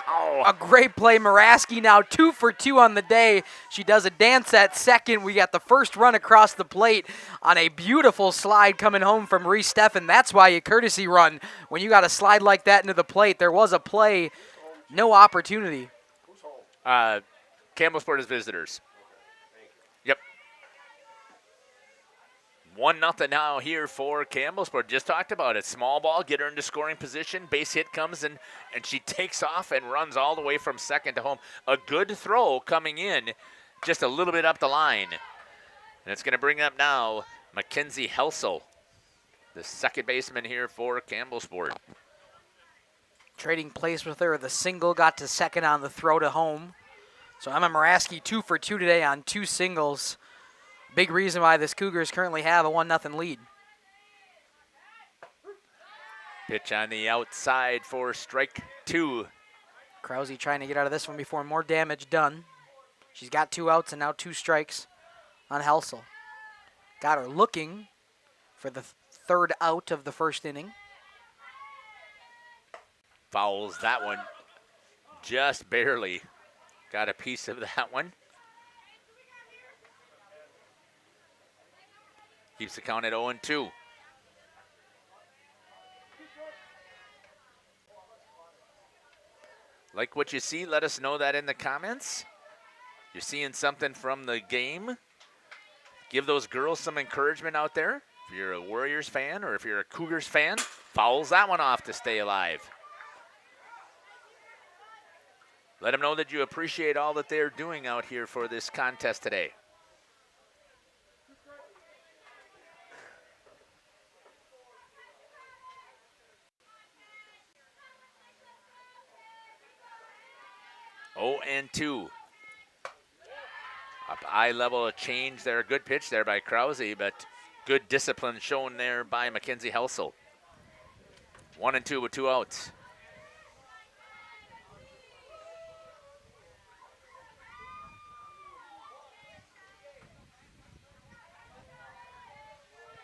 B: Wow.
C: A great play. Muraski now 2 for 2 on the day. She does a dance at second. We got the first run across the plate on a beautiful slide coming home from Reese Steffen. That's why you courtesy run when you got a slide like that into the plate. There was a play, no opportunity.
B: Campbellsport is visitors. Yep. 1-0 now here for Campbellsport. Just talked about it. Small ball, get her into scoring position. Base hit comes and she takes off and runs all the way from second to home. A good throw coming in, just a little bit up the line. And it's going to bring up now Mackenzie Helsel, the second baseman here for Campbellsport.
C: Trading place with her. The single got to second on the throw to home. So Emma Muraski 2 for 2 today on 2 singles. Big reason why this Cougars currently have a 1-0 lead.
B: Pitch on the outside for strike 2.
C: Krause trying to get out of this one before more damage done. She's got 2 outs and now 2 strikes on Helsel. Got her looking for the third out of the first inning.
B: Fouls that one just barely. Got a piece of that one. Keeps the count at 0-2. Like what you see, let us know that in the comments. You're seeing something from the game. Give those girls some encouragement out there. If you're a Warriors fan or if you're a Cougars fan, fouls that one off to stay alive. Let them know that you appreciate all that they're doing out here for this contest today. Oh, and 2. Up eye level, a change there. Good pitch there by Krause, but good discipline shown there by Mackenzie Helsel. 1-2 with 2 outs.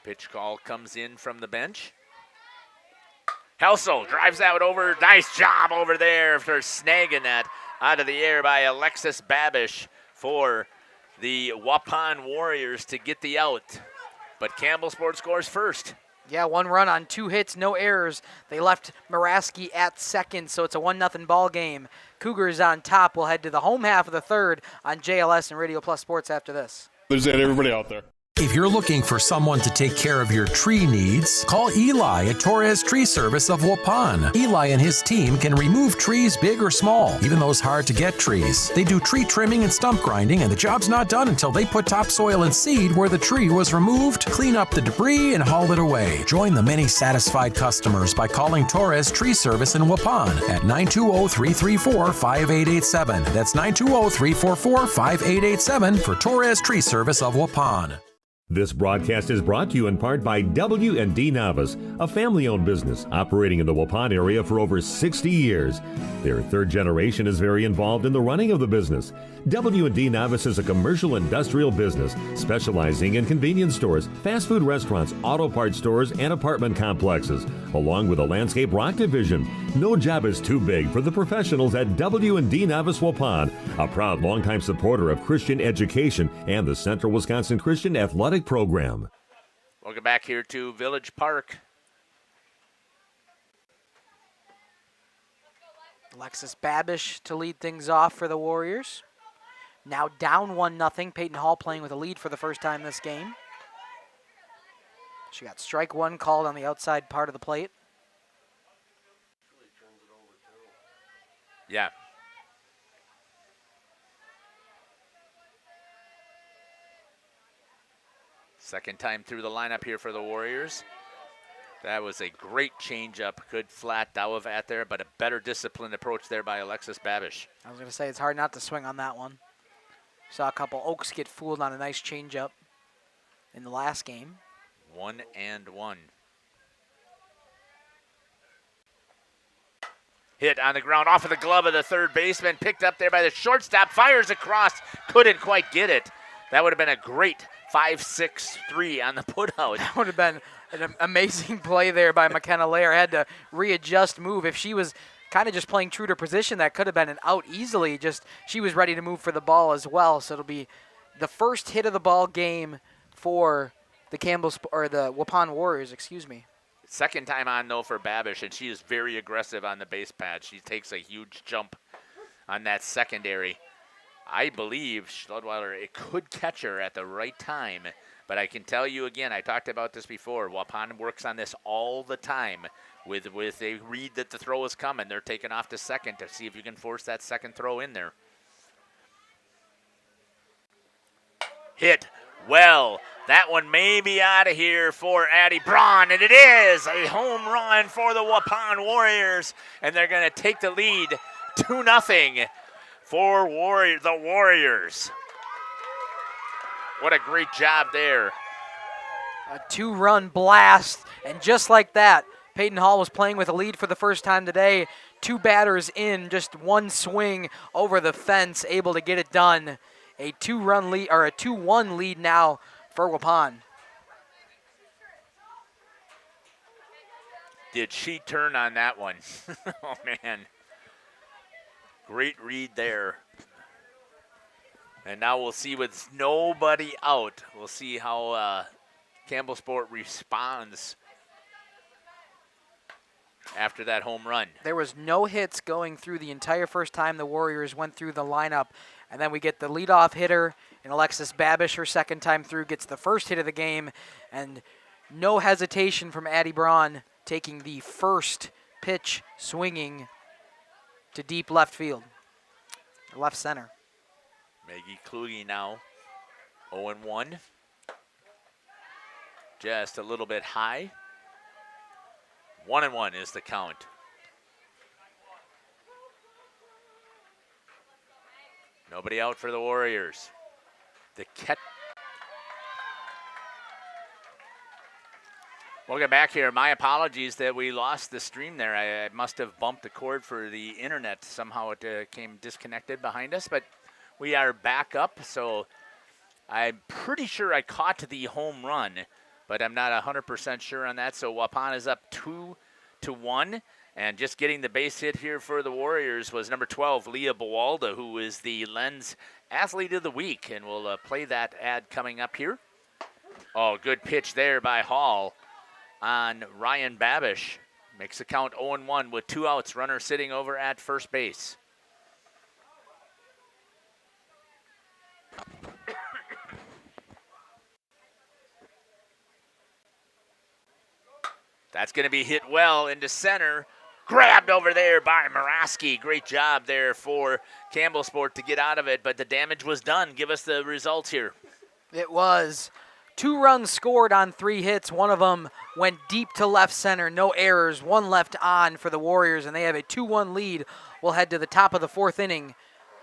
B: Pitch call comes in from the bench. Helsel drives that over. Nice job over there for snagging that out of the air by Alexis Babish for the Waupun Warriors to get the out. But Campbellsport scores first.
C: Yeah, 1 run on 2 hits, no errors. They left Muraski at second, so it's a 1-0 ball game. Cougars on top. We'll head to the home half of the third on JLS and Radio Plus Sports after this.
M: There's everybody out there.
N: If you're looking for someone to take care of your tree needs, call Eli at Torres Tree Service of Waupun. Eli and his team can remove trees big or small, even those hard-to-get trees. They do tree trimming and stump grinding, and the job's not done until they put topsoil and seed where the tree was removed, clean up the debris, and haul it away. Join the many satisfied customers by calling Torres Tree Service in Waupun at 920-334-5887. That's 920-344-5887 for Torres Tree Service of Waupun.
H: This broadcast is brought to you in part by W&D Navas, a family-owned business operating in the Waupun area for over 60 years. Their third generation is very involved in the running of the business. W&D Navas is a commercial industrial business specializing in convenience stores, fast food restaurants, auto parts stores, and apartment complexes, along with a landscape rock division. No job is too big for the professionals at W&D Navas Waupun, a proud longtime supporter of Christian education and the Central Wisconsin Christian Athletic Program.
B: Welcome back here to Village Park.
C: Alexis Babish to lead things off for the Warriors. Now down 1-0. Peyton Hall playing with a lead for the first time this game. She got strike 1 called on the outside part of the plate.
B: Yeah. Second time through the lineup here for the Warriors. That was a great changeup. Good flat Dowave at there, but a better disciplined approach there by Alexis Babish.
C: I was going to say it's hard not to swing on that one. Saw a couple Oaks get fooled on a nice changeup in the last game.
B: 1-1. Hit on the ground off of the glove of the third baseman. Picked up there by the shortstop. Fires across. Couldn't quite get it. That would have been a great 5-6-3 on the putout.
C: That would have been an amazing play there by McKenna Lair. Had to readjust move. If she was kind of just playing true to position, that could have been an out easily. Just she was ready to move for the ball as well. So it'll be the first hit of the ball game for the the Waupun Warriors, excuse me.
B: Second time on though for Babish, and she is very aggressive on the base pad. She takes a huge jump on that secondary. I believe Schludweiler, it could catch her at the right time, but I can tell you again, I talked about this before, Waupun works on this all the time. With they read that the throw is coming, they're taking off to second to see if you can force that second throw in there. Hit well That one may be out of here for Addie Braun, and it is a home run for the Waupun Warriors, and they're going to take the lead 2-0 for the Warriors. What a great job there.
C: A 2-run blast, and just like that, Peyton Hall was playing with a lead for the first time today. 2 batters in, just 1 swing over the fence, able to get it done. A 2-run lead, or a 2-1 lead now for Waupun.
B: Did she turn on that one? Oh, man. Great read there. And now we'll see with nobody out. We'll see how Campbellsport responds after that home run.
C: There was no hits going through the entire first time the Warriors went through the lineup. And then we get the leadoff hitter in Alexis Babish, her second time through, gets the first hit of the game. And no hesitation from Addie Braun taking the first pitch, swinging to deep left field, left center.
B: Maggie Kluge now 0-1. Just a little bit high. 1-1 is the count. Nobody out for the Warriors. The catch. We'll get back here. My apologies that we lost the stream there. I must have bumped the cord for the internet. Somehow it came disconnected behind us, but we are back up. So I'm pretty sure I caught the home run, but I'm not 100% sure on that. So Waupun is up 2-1. And just getting the base hit here for the Warriors was number 12, Leah Bawalda, who is the Lens Athlete of the Week. And we'll play that ad coming up here. Oh, good pitch there by Hall on Ryan Babish. Makes the count 0-1 with 2 outs. Runner sitting over at first base. That's going to be hit well into center. Grabbed over there by Maraski. Great job there for Campbellsport to get out of it, but the damage was done. Give us the results here.
C: It was 2 runs scored on 3 hits. One of them went deep to left center. No errors. 1 left on for the Warriors, and they have a 2-1 lead. We'll head to the top of the 4th inning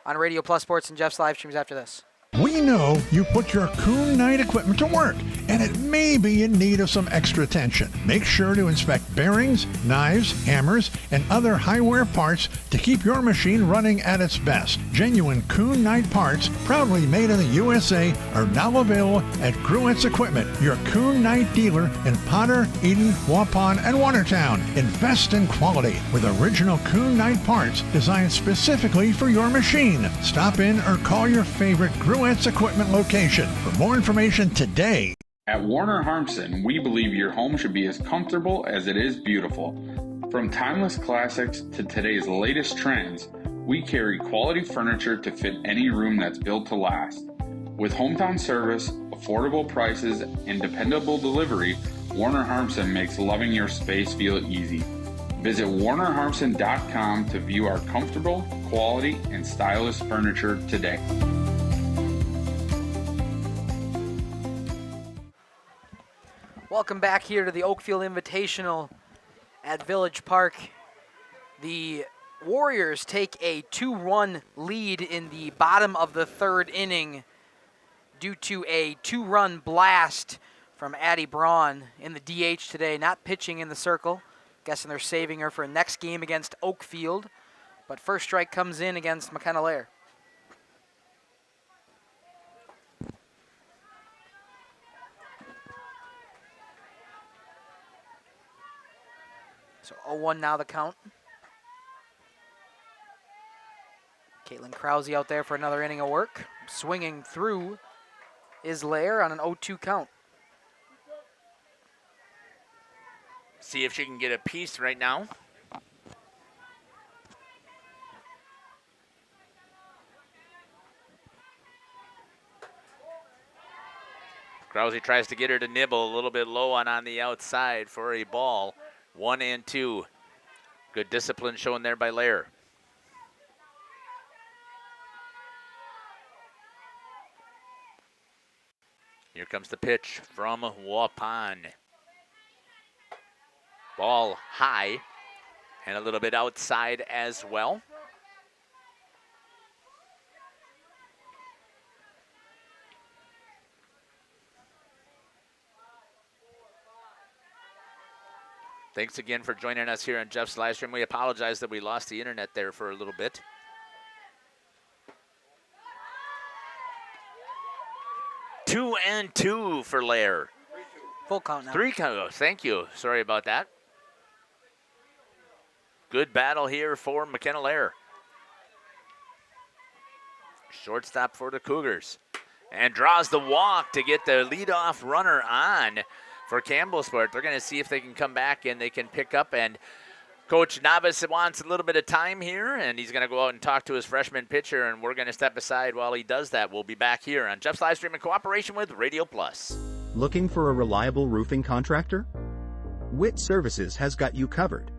C: on Radio Plus Sports and Jeff's live streams after this.
O: We know you put your Kuhn Knight equipment to work, and it may be in need of some extra attention. Make sure to inspect bearings, knives, hammers, and other high-wear parts to keep your machine running at its best. Genuine Kuhn Knight parts, proudly made in the USA, are now available at Gruett's Equipment, your Kuhn Knight dealer in Potter, Eden, Waupun, and Watertown. Invest in quality with original Kuhn Knight parts designed specifically for your machine. Stop in or call your favorite Gruett's Equipment location for more information today.
P: At Warner Harmson, we believe your home should be as comfortable as it is beautiful. From timeless classics to today's latest trends, we carry quality furniture to fit any room that's built to last. With hometown service, affordable prices, and dependable delivery, Warner Harmson makes loving your space feel easy. Visit WarnerHarmson.com to view our comfortable, quality, and stylish furniture today.
C: Welcome back here to the Oakfield Invitational at Village Park. The Warriors take a 2-1 lead in the bottom of the 3rd inning due to a 2-run blast from Addie Braun in the DH today, not pitching in the circle. Guessing they're saving her for next game against Oakfield. But first strike comes in against McKenna Lair. So 0-1 now the count. Caitlin Krause out there for another inning of work. Swinging through is Lair on an 0-2 count.
B: See if she can get a piece right now. Krause tries to get her to nibble a little bit low on the outside for a ball. 1-2. Good discipline shown there by Lair. Here comes the pitch from Waupun. Ball high and a little bit outside as well. Thanks again for joining us here on Jeff's live stream. We apologize that we lost the internet there for a little bit. Two and two for Lair.
C: Full count now.
B: 3 count. Thank you. Sorry about that. Good battle here for McKenna Lair. Shortstop for the Cougars. And draws the walk to get the leadoff runner on for Campbellsport. They're going to see if they can come back and they can pick up. And Coach Navas wants a little bit of time here, and he's going to go out and talk to his freshman pitcher, and we're going to step aside while he does that. We'll be back here on Jeff's live stream in cooperation with Radio Plus.
Q: Looking for a reliable roofing contractor? Witt Services has got you covered.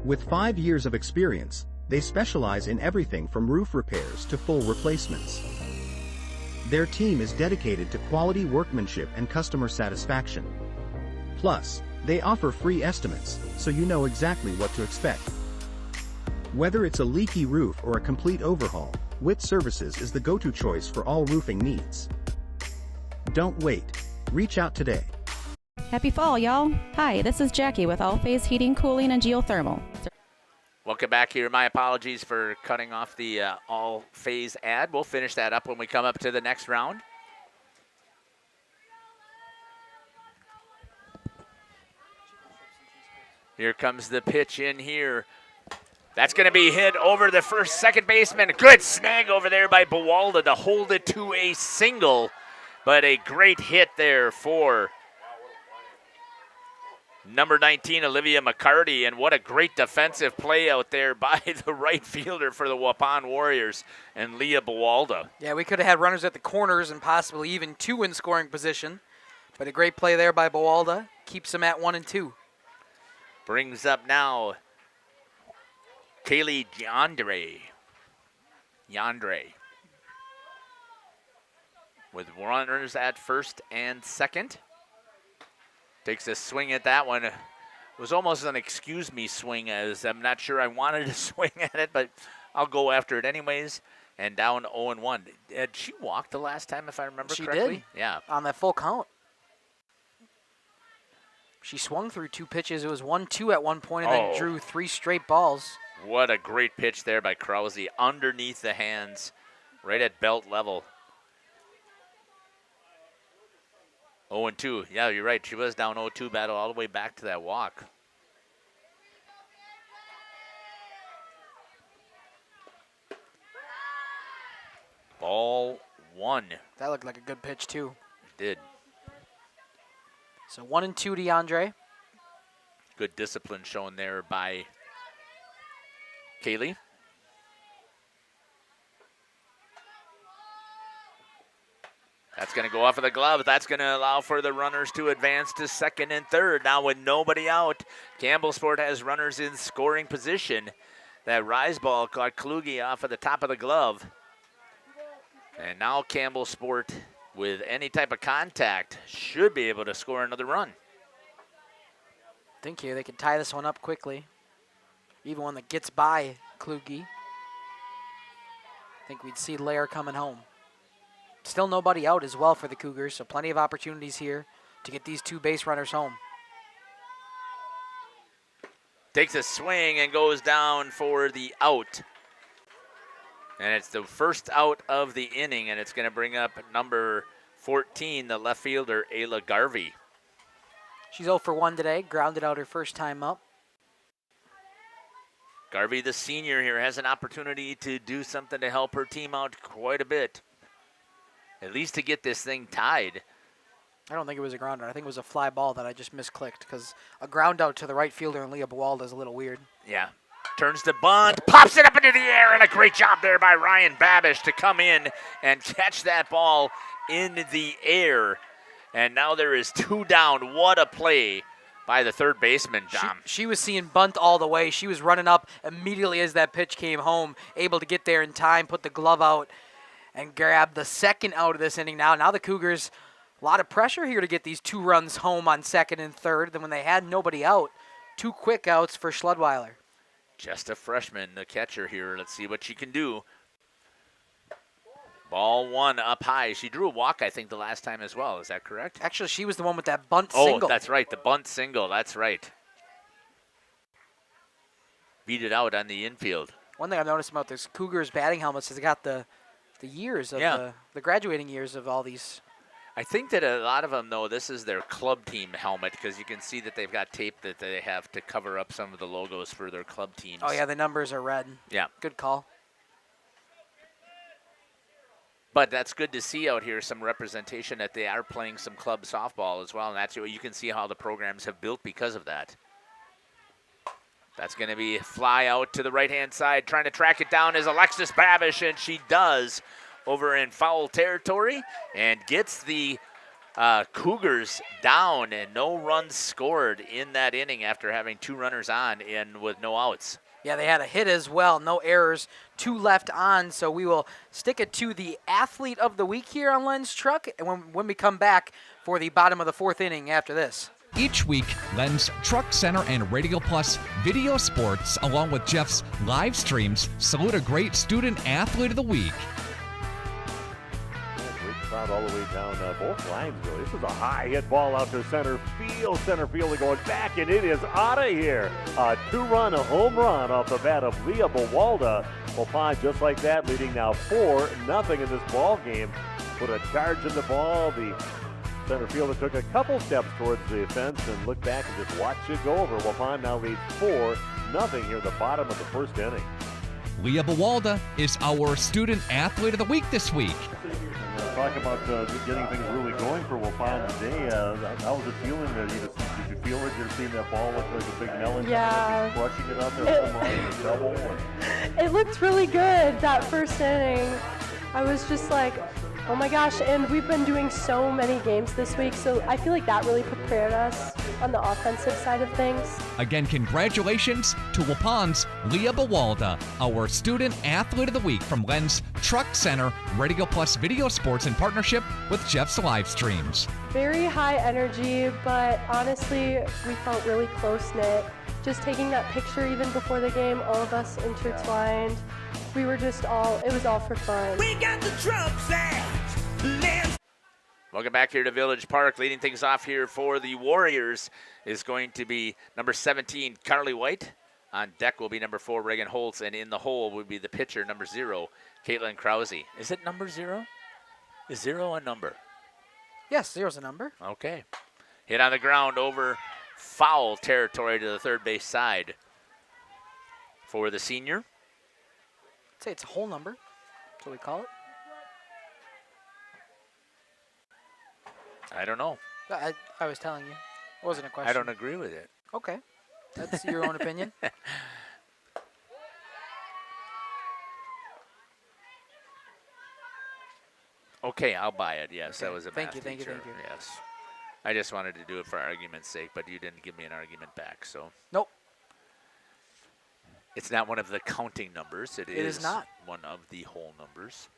Q: With 5 years of experience, they specialize in everything from roof repairs to full replacements. Their team is dedicated to quality workmanship and customer satisfaction. Plus, they offer free estimates, so you know exactly what to expect. Whether it's a leaky roof or a complete overhaul, Witt Services is the go-to choice for all roofing needs. Don't wait. Reach out today.
R: Happy fall, y'all. Hi, this is Jackie with All Phase Heating, Cooling, and Geothermal.
B: Welcome back here. My apologies for cutting off the all-phase ad. We'll finish that up when we come up to the next round. Here comes the pitch in here. That's going to be hit over the second baseman. Good snag over there by Buwalda to hold it to a single, but a great hit there for number 19, Olivia McCarty, and what a great defensive play out there by the right fielder for the Waupun Warriors and Leah Buwalda.
C: Yeah, we could have had runners at the corners and possibly even 2 in scoring position, but a great play there by Buwalda keeps them at 1 and 2.
B: Brings up now Kaylee Yandre with runners at first and second. Takes a swing at that one. It was almost an excuse me swing, as I'm not sure I wanted to swing at it, but I'll go after it anyways. And down 0-1. Did she walk the last time, if I remember correctly?
C: She did.
B: Yeah.
C: On that full count. She swung through 2 pitches. It was 1-2 at one point, and then drew 3 straight balls.
B: What a great pitch there by Krause, underneath the hands, right at belt level. 0-2. Yeah, you're right. She was down 0-2 battle all the way back to that walk. Ball 1.
C: That looked like a good pitch, too.
B: It did.
C: So 1 and 2 to Yandre.
B: Good discipline shown there by Kaylee. That's going to go off of the glove. That's going to allow for the runners to advance to second and third. Now with nobody out, Campbellsport has runners in scoring position. That rise ball caught Kluge off of the top of the glove. And now Campbellsport, with any type of contact, should be able to score another run.
C: I think here they can tie this one up quickly. Even one that gets by Kluge. I think we'd see Lair coming home. Still nobody out as well for the Cougars, so plenty of opportunities here to get these 2 base runners home.
B: Takes a swing and goes down for the out. And it's the first out of the inning, and it's going to bring up number 14, the left fielder, Ayla Garvey.
C: She's 0 for 1 today, grounded out her first time up.
B: Garvey, the senior here, has an opportunity to do something to help her team out quite a bit. At least to get this thing tied.
C: I don't think it was a ground out. I think it was a fly ball that I just misclicked, because a ground out to the right fielder and Leah Buwalda is a little weird.
B: Yeah. Turns to bunt, pops it up into the air, and a great job there by Ryan Babish to come in and catch that ball in the air. And now there is 2 down. What a play by the third baseman, Dom.
C: She was seeing bunt all the way. She was running up immediately as that pitch came home, able to get there in time, put the glove out, and grab the second out of this inning now. Now the Cougars A lot of pressure here to get these 2 runs home on second and third. Then when they had nobody out, 2 quick outs for Schludweiler.
B: Just a freshman, the catcher here. Let's see what she can do. Ball 1 up high. She drew a walk, I think, the last time as well. Is that correct?
C: Actually, she was the one with that bunt single.
B: Oh, that's right. The bunt single. That's right. Beat it out on the infield.
C: One thing I've noticed about this Cougars batting helmets is they got the years of the graduating years of all these.
B: I think that a lot of them, though, this is their club team helmet because you can see that they've got tape that they have to cover up some of the logos for their club teams.
C: Oh, yeah, the numbers are red.
B: Yeah.
C: Good call.
B: But that's good to see out here, some representation that they are playing some club softball as well. And that's you can see how the programs have built because of that. That's going to be a fly out to the right-hand side. Trying to track it down is Alexis Babish, and she does over in foul territory and gets the Cougars down, and no runs scored in that inning after having 2 runners on and with no outs.
C: Yeah, they had a hit as well. No errors. 2 left on, so we will stick it to the athlete of the week here on Len's Truck, and when we come back for the bottom of the 4th inning after this.
L: Each week, Len's Truck Center and Radio Plus Video Sports, along with Jeff's live streams, salute a great student athlete of the week.
H: Great crowd all the way down both lines, really. This is a high hit ball out to center field. Center field going back, and it is out of here. A 2-run home run off the bat of Leah Bawalda. Waupun just like that, leading now 4-0 in this ball game. Put a charge in the ball. The center fielder took a couple steps towards the fence and looked back and just watched it go over. Waupun now leads 4-0 here at the bottom of the 1st inning.
L: Leah Bawalda is our student athlete of the week this week.
H: Talk about getting things really going for Waupun today. How was it feeling? Did you feel it? You're seeing that ball look like a big melon?
S: Yeah.
H: Crushing it out there, home run and a double.
S: It looked really good that first inning. I was just like, oh my gosh, and we've been doing so many games this week, so I feel like that really prepared us on the offensive side of things.
L: Again, congratulations to Waupun's Leah Bawalda, our student athlete of the week from Len's Truck Center, Radio Plus Video Sports in partnership with Jeff's live streams.
S: Very high energy, but honestly, we felt really close-knit. Just taking that picture even before the game, all of us intertwined. We were just it was all for fun.
T: We got the trucks out.
B: Welcome back here to Village Park. Leading things off here for the Warriors is going to be number 17, Carly White. On deck will be number 4, Reagan Holtz. And in the hole will be the pitcher, number 0, Caitlin Krause. Is it number 0? Is 0 a number?
C: Yes, 0's a number.
B: Okay. Hit on the ground over foul territory to the third base side for the senior.
C: I'd say it's a whole number. That's what we call it.
B: I don't know.
C: I was telling you. It wasn't a question.
B: I don't agree with it.
C: Okay. That's your own opinion.
B: Okay, I'll buy it. Yes,
C: Okay.
B: That was a
C: Thank
B: math
C: you, thank you,
B: teacher.
C: thank you.
B: Yes. I just wanted to do it for argument's sake, but you didn't give me an argument back, so.
C: Nope.
B: It's not one of the counting numbers. It
C: is not
B: one of the whole numbers.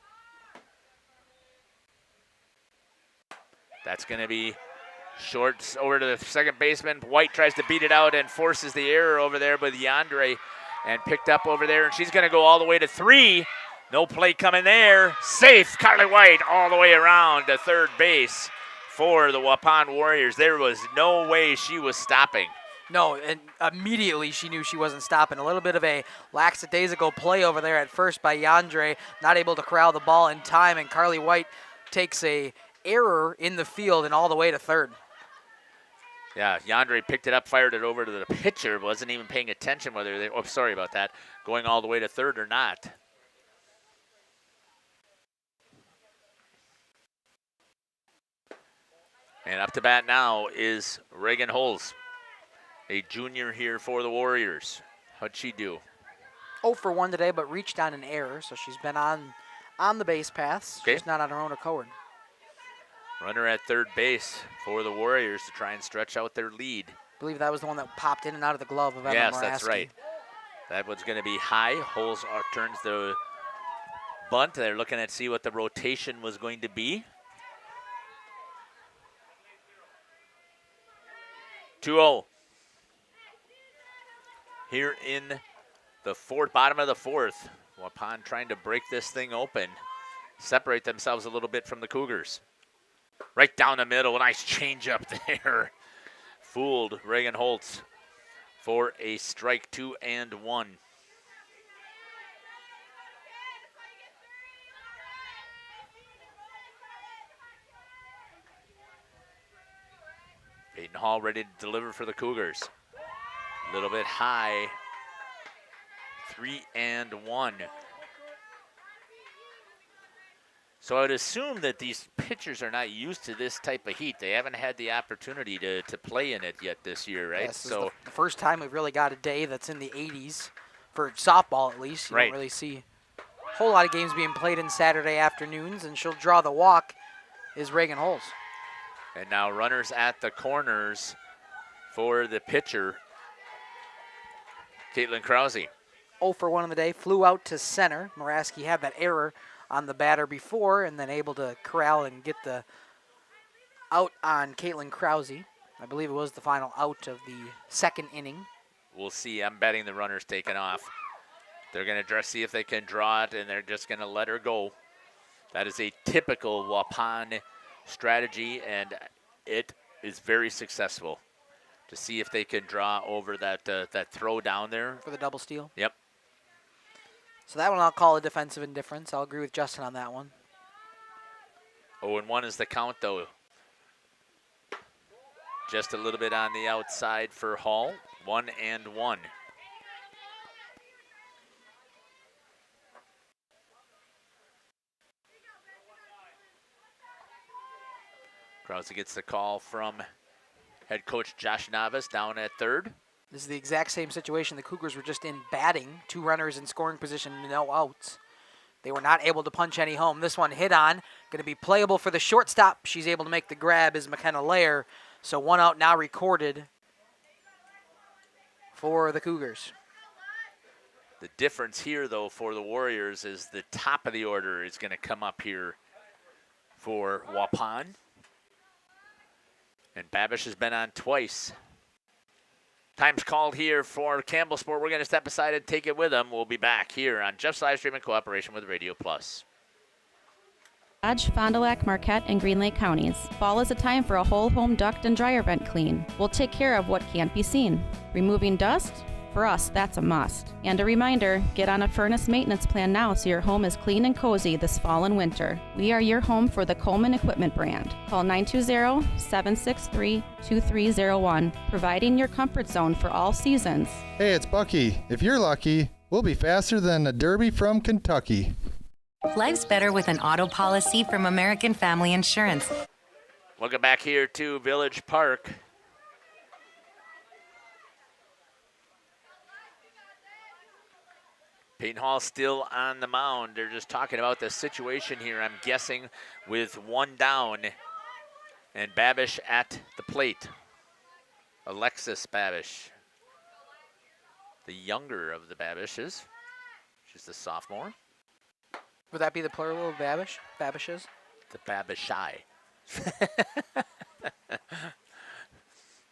B: That's going to be short over to the second baseman. White tries to beat it out and forces the error over there with Yandre and picked up over there. And she's going to go all the way to 3. No play coming there. Safe. Carly White all the way around to third base for the Waupun Warriors. There was no way she was stopping.
C: No, and immediately she knew she wasn't stopping. A little bit of a lackadaisical play over there at first by Yandre, not able to corral the ball in time, and Carly White takes a error in the field and all the way to third.
B: Yeah, Yandre picked it up, fired it over to the pitcher, wasn't even paying attention whether they, oh, sorry about that, going all the way to third or not. And up to bat now is Reagan Holz, a junior here for the Warriors. How'd she do?
C: 0 for 1 today, but reached on an error, so she's been on the base paths.
B: Okay.
C: She's not on her own accord.
B: Runner at third base for the Warriors to try and stretch out their lead.
C: I believe that was the one that popped in and out of the glove of Emma
B: Yes,
C: Moraski.
B: that's right. That one's going to be high. Holz turns the bunt. They're looking at see what the rotation was going to be. 2-0. Here in the bottom of the fourth. Waupun trying to break this thing open, separate themselves a little bit from the Cougars. Right down the middle, a nice change up there. Fooled Reagan Holtz for a strike, 2-1. Peyton Hall ready to deliver for the Cougars. A little bit high. 3-1. So I would assume that these pitchers are not used to this type of heat. They haven't had the opportunity to play in it yet this year, right?
C: Yes, so the first time we've really got a day that's in the 80s, for softball at least. You don't really see a whole lot of games being played in Saturday afternoons, and she'll draw the walk is Reagan Holes.
B: And now runners at the corners for the pitcher, Caitlin Krause.
C: 0 for 1 on the day, flew out to center. Moraski had that error on the batter before and then able to corral and get the out on Caitlin Krause. I believe it was the final out of the second inning.
B: We'll see. I'm betting the runner's taken off. They're going to see if they can draw it, and they're just going to let her go. That is a typical Waupun strategy, and it is very successful to see if they can draw over that throw down there.
C: For the double steal?
B: Yep.
C: So that one I'll call a defensive indifference. I'll agree with Justin on that one.
B: 0-1 is the count, though. Just a little bit on the outside for Hall. 1-1. Krause gets the call from head coach Josh Navas down at third.
C: This is the exact same situation. The Cougars were just in batting, 2 runners in scoring position, no outs. They were not able to punch any home. This one hit on, going to be playable for the shortstop. She's able to make the grab is McKenna Lair. So 1 out now recorded for the Cougars.
B: The difference here, though, for the Warriors is the top of the order is going to come up here for Waupun. And Babish has been on twice. Time's called here for Campbellsport. We're going to step aside and take it with them. We'll be back here on Jeff's Livestream in cooperation with Radio Plus.
R: Dodge, Fond du Lac, Marquette, and Green Lake counties. Fall is a time for a whole home duct and dryer vent clean. We'll take care of what can't be seen. Removing dust? For us, that's a must. And a reminder, get on a furnace maintenance plan now so your home is clean and cozy this fall and winter. We are your home for the Coleman Equipment brand. Call 920-763-2301, providing your comfort zone for all seasons.
T: Hey, it's Bucky. If you're lucky, we'll be faster than a Derby from Kentucky.
U: Life's better with an auto policy from American Family Insurance.
B: Welcome back here to Village Park. Peyton Hall still on the mound. They're just talking about the situation here, I'm guessing, with 1 down. And Babish at the plate. Alexis Babish. The younger of the Babishes. She's the sophomore.
C: Would that be the plural of Babish? Babishes?
B: The Babishai.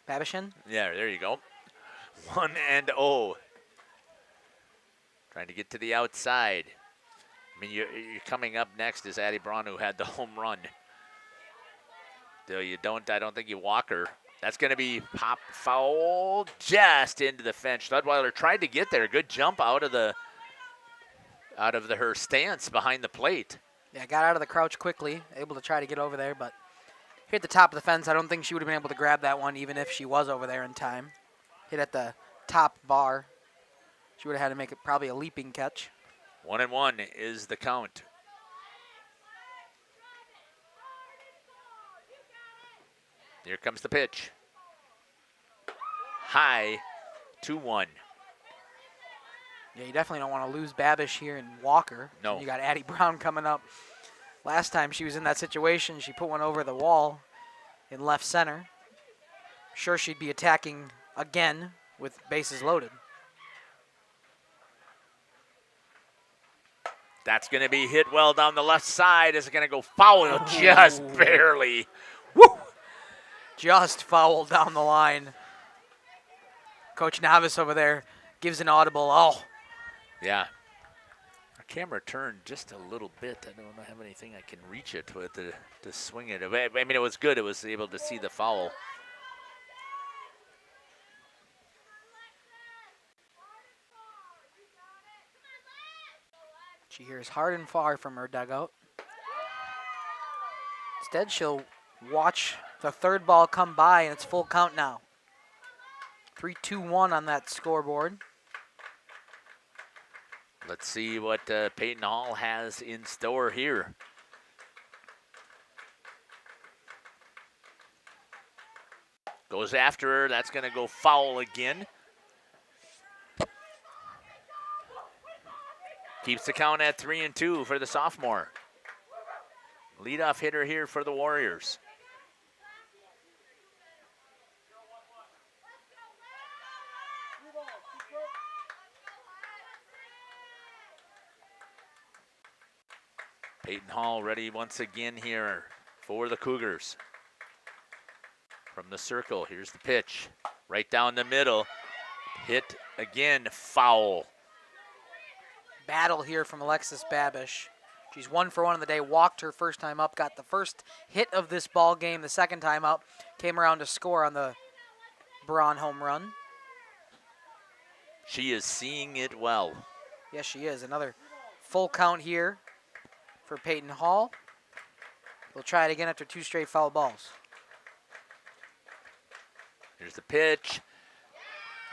C: Babishin?
B: Yeah, there you go. 1-0. Trying to get to the outside. I mean, you're coming up next is Addie Braun, who had the home run. Though I don't think you walk her. That's going to be pop foul just into the fence. Studweiler tried to get there. Good jump out of her stance behind the plate.
C: Yeah, got out of the crouch quickly, able to try to get over there, but hit the top of the fence. I don't think she would have been able to grab that one even if she was over there in time. Hit at the top bar. She would have had to make it probably a leaping catch.
B: 1-1 is the count. Here comes the pitch. High, 2-1.
C: Yeah, you definitely don't want to lose Babish here and Walker.
B: No.
C: You got Addie Brown coming up. Last time she was in that situation, she put one over the wall in left center. Sure, she'd be attacking again with bases loaded.
B: That's going to be hit well down the left side. Is it going to go foul? Just barely. Woo!
C: Just foul down the line. Coach Novice over there gives an audible, oh.
B: Yeah. Our camera turned just a little bit. I don't have anything I can reach it with to swing it. I mean, it was good. It was able to see the foul.
C: She hears hard and far from her dugout. Instead, she'll watch the third ball come by, and it's full count now. 3-2-1 on that scoreboard.
B: Let's see what Peyton Hall has in store here. Goes after her. That's going to go foul again. Keeps the count at 3-2 for the sophomore. Leadoff hitter here for the Warriors. Peyton Hall ready once again here for the Cougars. From the circle, here's the pitch. Right down the middle. Hit again, foul.
C: Battle here from Alexis Babish. She's 1 for 1 on the day, walked her first time up, got the first hit of this ball game the second time up, came around to score on the Braun home run.
B: She is seeing it well.
C: Yes, she is. Another full count here for Peyton Hall. We'll try it again after 2 straight foul balls.
B: Here's the pitch.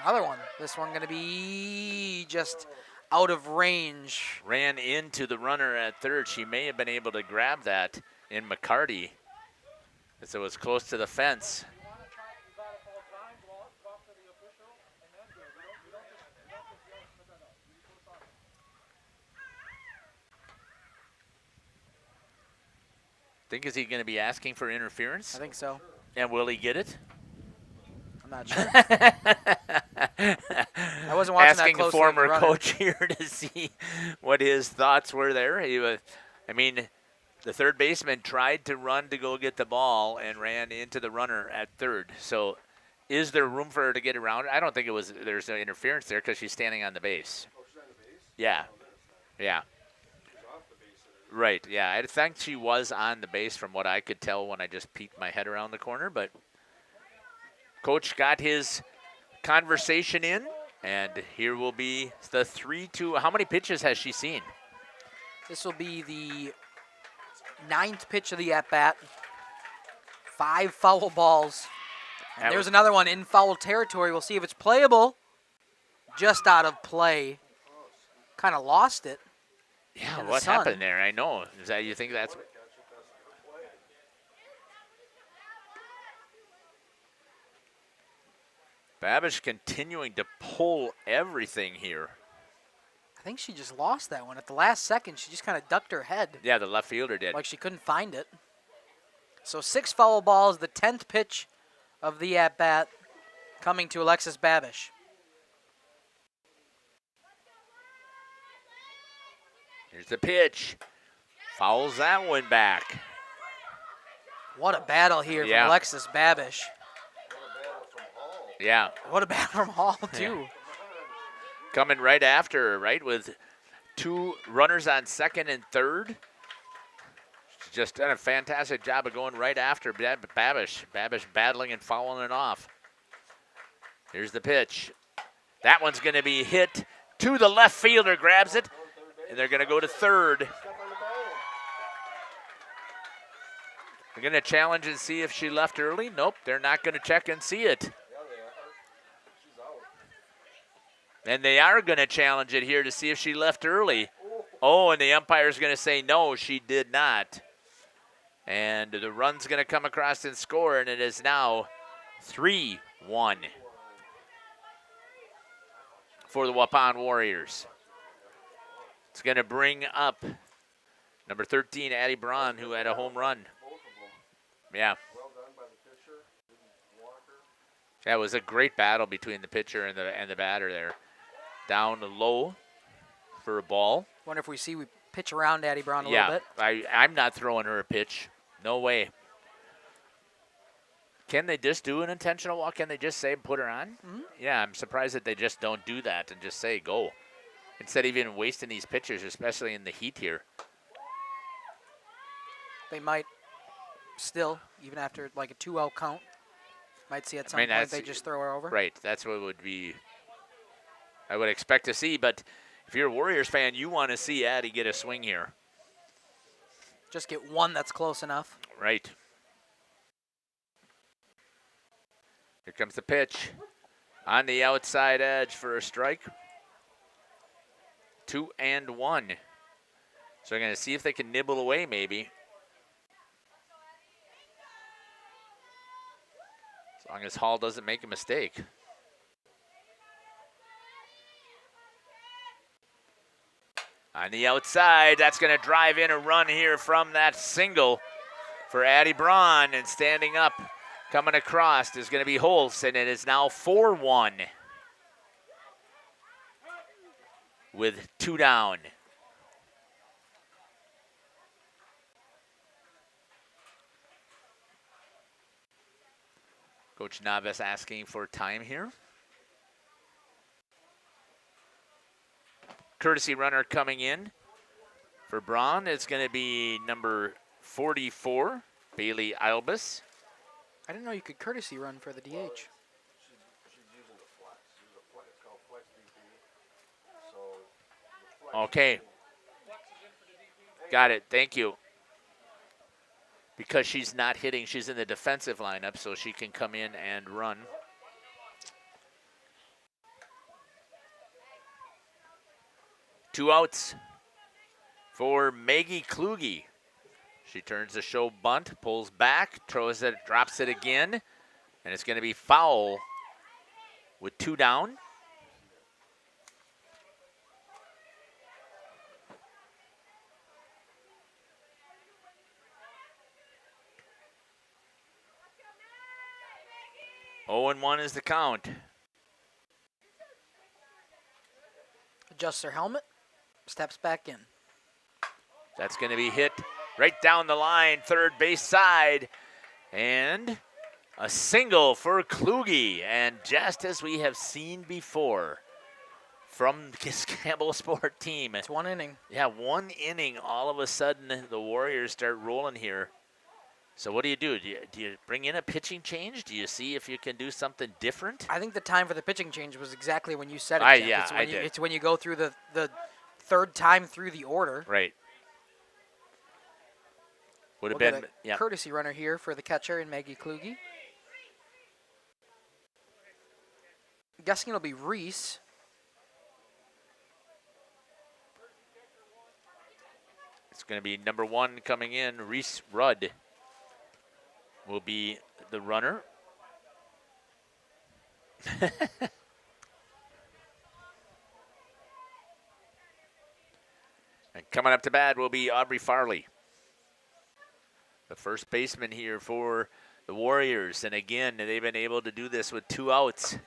C: Another one. This one going to be just out of range.
B: Ran into the runner at third. She may have been able to grab that in McCarty as it was close to the fence. Is he going to be asking for interference?
C: I think so.
B: And will he get it?
C: I'm not sure. I wasn't watching
B: asking
C: that closely.
B: The former coach here to see what his thoughts were there. He was, I mean, the third baseman tried to run to go get the ball and ran into the runner at third. So is there room for her to get around? I don't think there's no interference there because she's standing on the base. Yeah. Yeah. Right, yeah. I think she was on the base from what I could tell when I just peeked my head around the corner. But coach got his conversation in, and here will be the 3-2. How many pitches has she seen?
C: This will be the 9th pitch of the at-bat. 5 foul balls. And there's another one in foul territory. We'll see if it's playable. Just out of play. Kind of lost it.
B: Yeah, what happened there? I know. Is that you think that's... Babish continuing to pull everything here.
C: I think she just lost that one. At the last second, she just kind of ducked her head.
B: Yeah, the left fielder did.
C: Like she couldn't find it. So 6 foul balls, the 10th pitch of the at-bat coming to Alexis Babish.
B: Here's the pitch. Fouls that one back.
C: What a battle here from Alexis Babish.
B: Yeah.
C: What a battle from Hall, too.
B: Yeah. Coming right after her, right, with 2 runners on second and third. She's just done a fantastic job of going right after Babish. Babish battling and fouling it off. Here's the pitch. That one's going to be hit to the left fielder, grabs it. And they're going to go to third. They're going to challenge and see if she left early. Nope, they're not going to check and see it. And they are going to challenge it here to see if she left early. Oh, and the umpire's going to say no, she did not. And the run's going to come across and score, and it is now 3-1 for the Waupun Warriors. It's going to bring up number 13, Addie Braun, who had a home run. Yeah. That was a great battle between the pitcher and the batter there. Down low for a ball.
C: Wonder if we pitch around Addie Braun a little bit.
B: I'm not throwing her a pitch. No way. Can they just do an intentional walk? Can they just say, put her on?
C: Mhm.
B: Yeah, I'm surprised that they just don't do that and just say, go. Instead of even wasting these pitchers, especially in the heat here.
C: They might still, even after like a 2-0 count, might see at some point
B: that's-
C: they just throw her over.
B: Right, that's what would be, I would expect to see. But if you're a Warriors fan, you want to see Addie get a swing here.
C: Just get one that's close enough.
B: Right. Here comes the pitch. On the outside edge for a strike. 2-1. So they're going to see if they can nibble away maybe. As long as Hall doesn't make a mistake. On the outside, that's going to drive in a run here from that single for Addie Braun. And standing up, coming across is going to be Holtz, and it is now 4-1 with 2 down. Coach Navas asking for time here. Courtesy runner coming in for Braun is going to be number 44, Bailey Albus.
C: I didn't know you could courtesy run for the DH.
B: Okay. Got it. Thank you. Because she's not hitting, she's in the defensive lineup, so she can come in and run. Two outs for Maggie Kluge. She turns the show bunt, pulls back, throws it, drops it again, and it's going to be foul with 2 down. Oh, and 1 is the count.
C: Adjusts her helmet, steps back in.
B: That's going to be hit right down the line, third base side. And a single for Kluge. And just as we have seen before from this Campbellsport team.
C: It's 1 inning.
B: Yeah, 1 inning. All of a sudden, the Warriors start rolling here. So what do? Do you bring in a pitching change? Do you see if you can do something different?
C: I think the time for the pitching change was exactly when you said it, Jeff.
B: Yeah,
C: I did. It's when you go through the third time through the order.
B: Right. Would have
C: We'll
B: been
C: get a courtesy runner here for the catcher and Maggie Kluge. I'm guessing it'll be Reese.
B: It's going to be number 1 coming in, Reese Rudd will be the runner. And coming up to bat will be Aubrey Farley, the first baseman here for the Warriors. And again, they've been able to do this with 2 outs.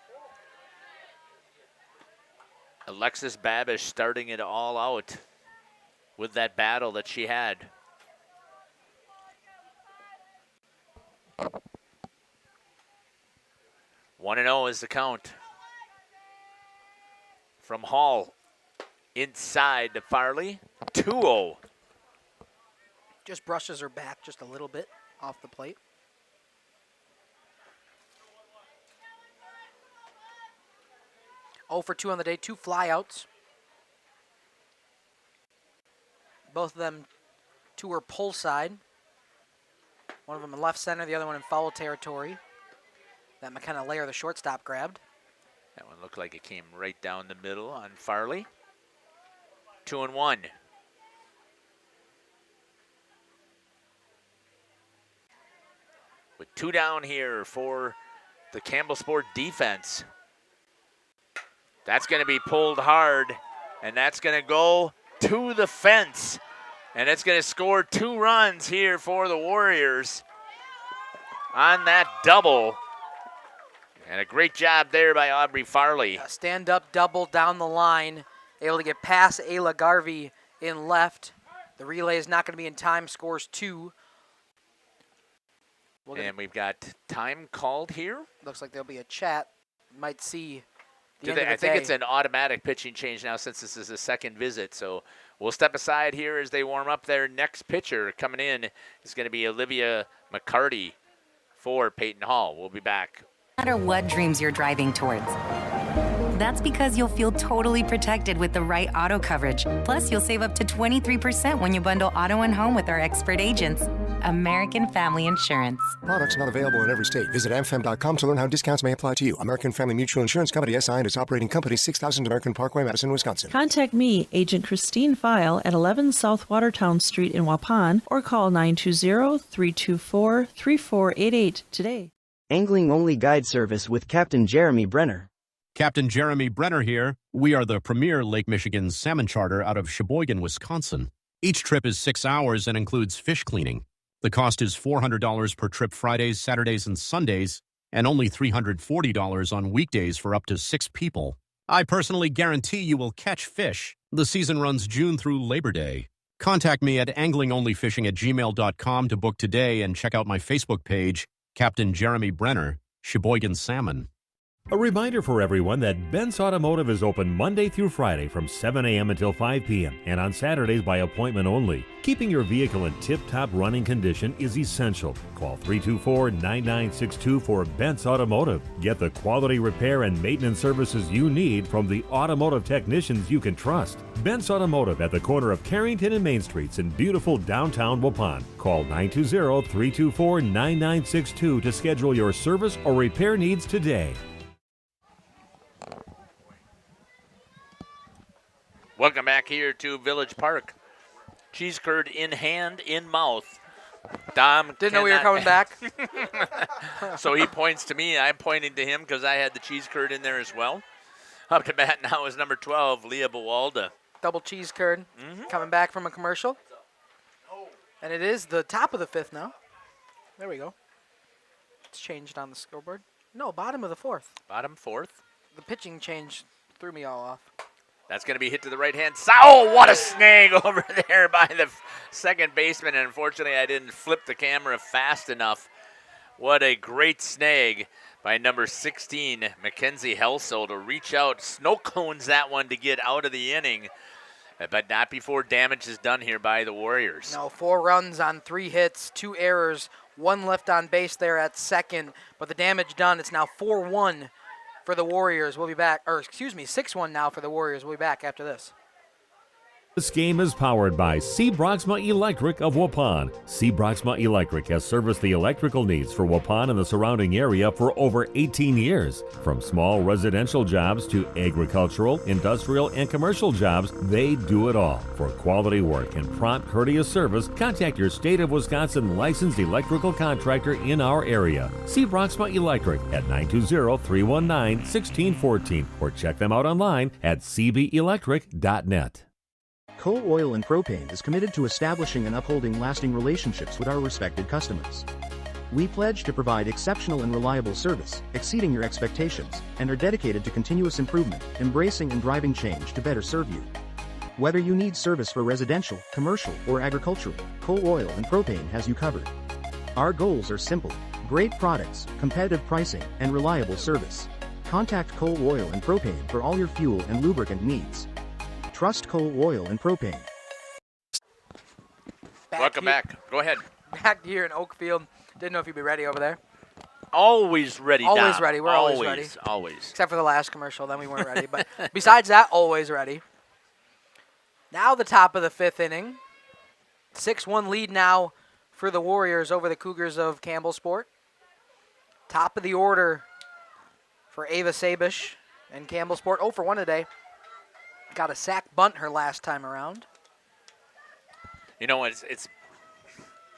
B: Alexis Babish starting it all out with that battle that she had. One and 0 is the count. From Hall inside to Farley, 2-0.
C: Just brushes her back just a little bit off the plate. Oh for 2 on the day, 2 flyouts. Both of them to her pull side. One of them in left center, the other one in foul territory. That McKenna Layer, the shortstop, grabbed.
B: That one looked like it came right down the middle on Farley. 2-1. With 2 down here for the Campbellsport defense. That's going to be pulled hard, and that's going to go to the fence. And it's going to score 2 runs here for the Warriors on that double. And a great job there by Aubrey Farley.
C: A stand-up double down the line. Able to get past Ayla Garvey in left. The relay is not going to be in time, scores 2.
B: And we've got time called here.
C: Looks like there'll be a chat. Might see
B: I think it's an automatic pitching change now since this is a second visit. So we'll step aside here as they warm up. Their next pitcher coming in is going to be Olivia McCarty for Peyton Hall. We'll be back.
U: No matter what dreams you're driving towards. That's because you'll feel totally protected with the right auto coverage. Plus, you'll save up to 23% when you bundle auto and home with our expert agents. American Family Insurance.
A: Products not available in every state. Visit amfam.com to learn how discounts may apply to you. American Family Mutual Insurance Company, SI, and its operating company, 6000 American Parkway, Madison, Wisconsin.
V: Contact me, Agent Christine File, at 11 South Watertown Street in Waupun, or call 920-324-3488 today.
W: Angling-only guide service with Captain Jeremy Brenner.
X: Captain Jeremy Brenner here. We are the premier Lake Michigan salmon charter out of Sheboygan, Wisconsin. Each trip is 6 hours and includes fish cleaning. The cost is $400 per trip Fridays, Saturdays, and Sundays, and only $340 on weekdays for up to 6 people. I personally guarantee you will catch fish. The season runs June through Labor Day. Contact me at anglingonlyfishing@gmail.com to book today and check out my Facebook page, Captain Jeremy Brenner, Sheboygan Salmon.
H: A reminder for everyone that Bent's Automotive is open Monday through Friday from 7 a.m. until 5 p.m. and on Saturdays by appointment only. Keeping your vehicle in tip-top running condition is essential. Call 324-9962 for Bent's Automotive. Get the quality repair and maintenance services you need from the automotive technicians you can trust. Bent's Automotive at the corner of Carrington and Main Streets in beautiful downtown Waupun. Call 920-324-9962 to schedule your service or repair needs today.
B: Welcome back here to Village Park. Cheese curd in hand, in mouth. Dom
C: didn't know we were coming back.
B: So he points to me. I'm pointing to him because I had the cheese curd in there as well. Up to bat now is number 12, Leah Bawalda.
C: Double cheese curd coming back from a commercial. And it is the top of the 5th now. There we go. It's changed on the scoreboard. No, bottom of the 4th.
B: Bottom 4th.
C: The pitching change threw me all off.
B: That's going to be hit to the right-hand side. Oh, what a snag over there by the second baseman. And unfortunately, I didn't flip the camera fast enough. What a great snag by number 16, Mackenzie Helso, to reach out. Snow cones that one to get out of the inning, but not before damage is done here by the Warriors.
C: No, 4 runs on 3 hits, 2 errors, 1 left on base there at second. But the damage done, it's now 4-1. For the Warriors, we'll be back, 6-1 now for the Warriors. We'll be back after this.
H: This game is powered by C. Broxma Electric of Waupun. C. Broxma Electric has serviced the electrical needs for Waupun and the surrounding area for over 18 years. From small residential jobs to agricultural, industrial, and commercial jobs, they do it all. For quality work and prompt, courteous service, contact your State of Wisconsin licensed electrical contractor in our area. C. Broxma Electric at 920-319-1614 or check them out online at cbelectric.net.
Q: Coal Oil and Propane is committed to establishing and upholding lasting relationships with our respected customers. We pledge to provide exceptional and reliable service, exceeding your expectations, and are dedicated to continuous improvement, embracing and driving change to better serve you. Whether you need service for residential, commercial, or agricultural, Coal Oil and Propane has you covered. Our goals are simple: great products, competitive pricing, and reliable service. Contact Coal Oil and Propane for all your fuel and lubricant needs. Trust Coal Oil and Propane.
B: Welcome back. Go ahead.
C: Back here in Oakfield. Didn't know if you'd be ready over there.
B: Always ready,
C: Always
B: Dom.
C: ready. We're always ready.
B: Always.
C: Except for the last commercial, then we weren't ready. But besides that, always ready. Now the top of the 5th inning. 6-1 lead now for the Warriors over the Cougars of Campbellsport. Top of the order for Ava Sabish and Campbellsport. 0 for 1 today. Got a sack bunt her last time around.
B: You know, it's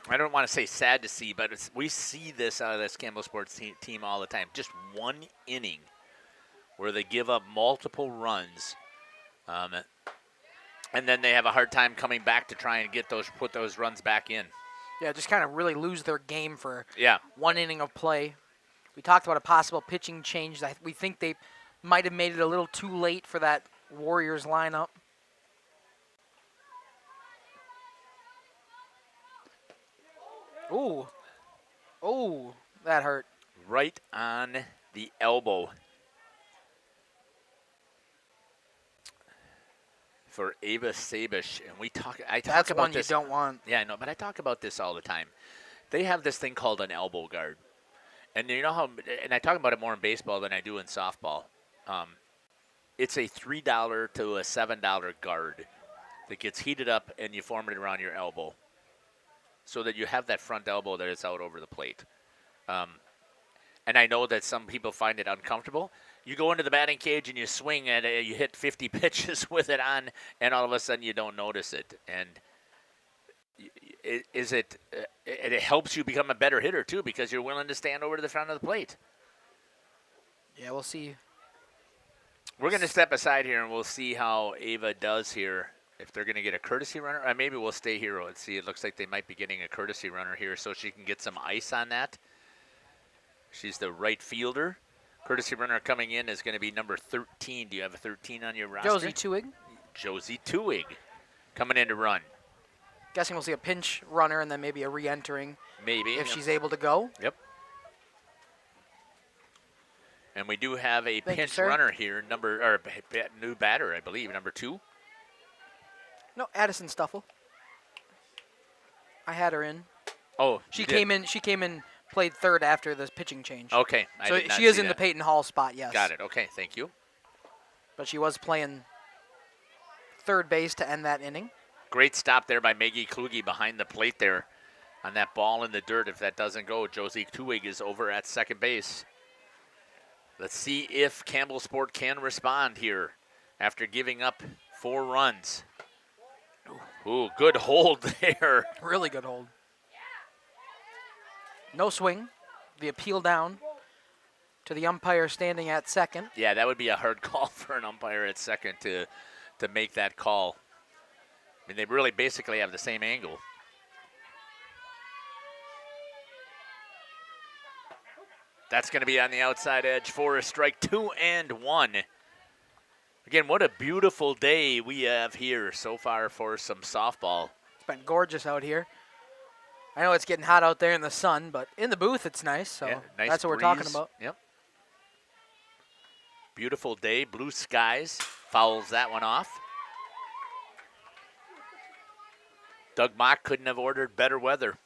B: I don't want to say sad to see, but we see this out of this Campbellsport team all the time. Just one inning where they give up multiple runs, and then they have a hard time coming back to try and put those runs back in.
C: Yeah, just kind of really lose their game for
B: 1
C: inning of play. We talked about a possible pitching change. We think they might have made it a little too late for that Warriors lineup. Ooh. Oh, that hurt.
B: Right on the elbow. For Ava Sabish, and I talk
C: That's
B: about
C: one
B: this.
C: you don't want.
B: Yeah, I know, but I talk about this all the time. They have this thing called an elbow guard, and you know how, and I talk about it more in baseball than I do in softball. It's a $3 to a $7 guard that gets heated up, and you form it around your elbow, so that you have that front elbow that is out over the plate. And I know that some people find it uncomfortable. You go into the batting cage and you swing and you hit 50 pitches with it on, and all of a sudden you don't notice it. And it helps you become a better hitter too, because you're willing to stand over to the front of the plate.
C: Yeah, we'll see.
B: We're going to step aside here and we'll see how Ava does here. If they're going to get a courtesy runner, or maybe we'll stay here and see. It looks like they might be getting a courtesy runner here so she can get some ice on that. She's the right fielder. Courtesy runner coming in is going to be number 13. Do you have a 13 on your roster?
C: Josie Tuig.
B: Josie Tuig coming in to run.
C: Guessing we'll see a pinch runner and then maybe a re-entering.
B: Maybe.
C: If she's able to go.
B: Yep. And we do have a
C: Thank you,
B: pinch
C: sir.
B: runner here, new batter, I believe, number 2.
C: No, Addison Stuffle. I had her in.
B: Oh,
C: She
B: you did.
C: came in. She came in, played third after this pitching change.
B: Okay, I
C: So
B: did not
C: she is
B: see
C: in the
B: that.
C: Peyton Hall spot, yes.
B: Got it. Okay, thank you.
C: But she was playing third base to end that inning.
B: Great stop there by Maggie Kluge behind the plate there on that ball in the dirt. If that doesn't go, Josie Tuig is over at second base. Let's see if Campbellsport can respond here after giving up 4 runs. Ooh, good hold there.
C: Really good hold. No swing. The appeal down to the umpire standing at second.
B: Yeah, that would be a hard call for an umpire at second to make that call. I mean, they really basically have the same angle. That's going to be on the outside edge for a strike. 2-1. Again, what a beautiful day we have here so far for some softball.
C: It's been gorgeous out here. I know it's getting hot out there in the sun, but in the booth it's nice, so
B: Yeah, nice
C: that's what we're talking
B: breeze.
C: about.
B: Yep. Beautiful day, blue skies. Fouls that one off. Doug Mock couldn't have ordered better weather.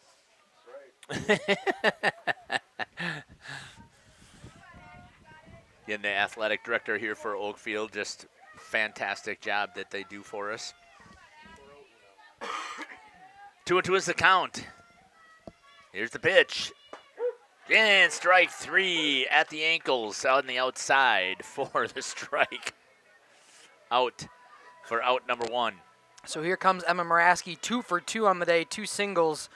B: Again, the athletic director here for Oakfield, just fantastic job that they do for us. 2-2 is the count. Here's the pitch. And strike 3 at the ankles on the outside for the strike. Out for out number 1.
C: So here comes Emma Muraski, 2 for 2 on the day, 2 singles.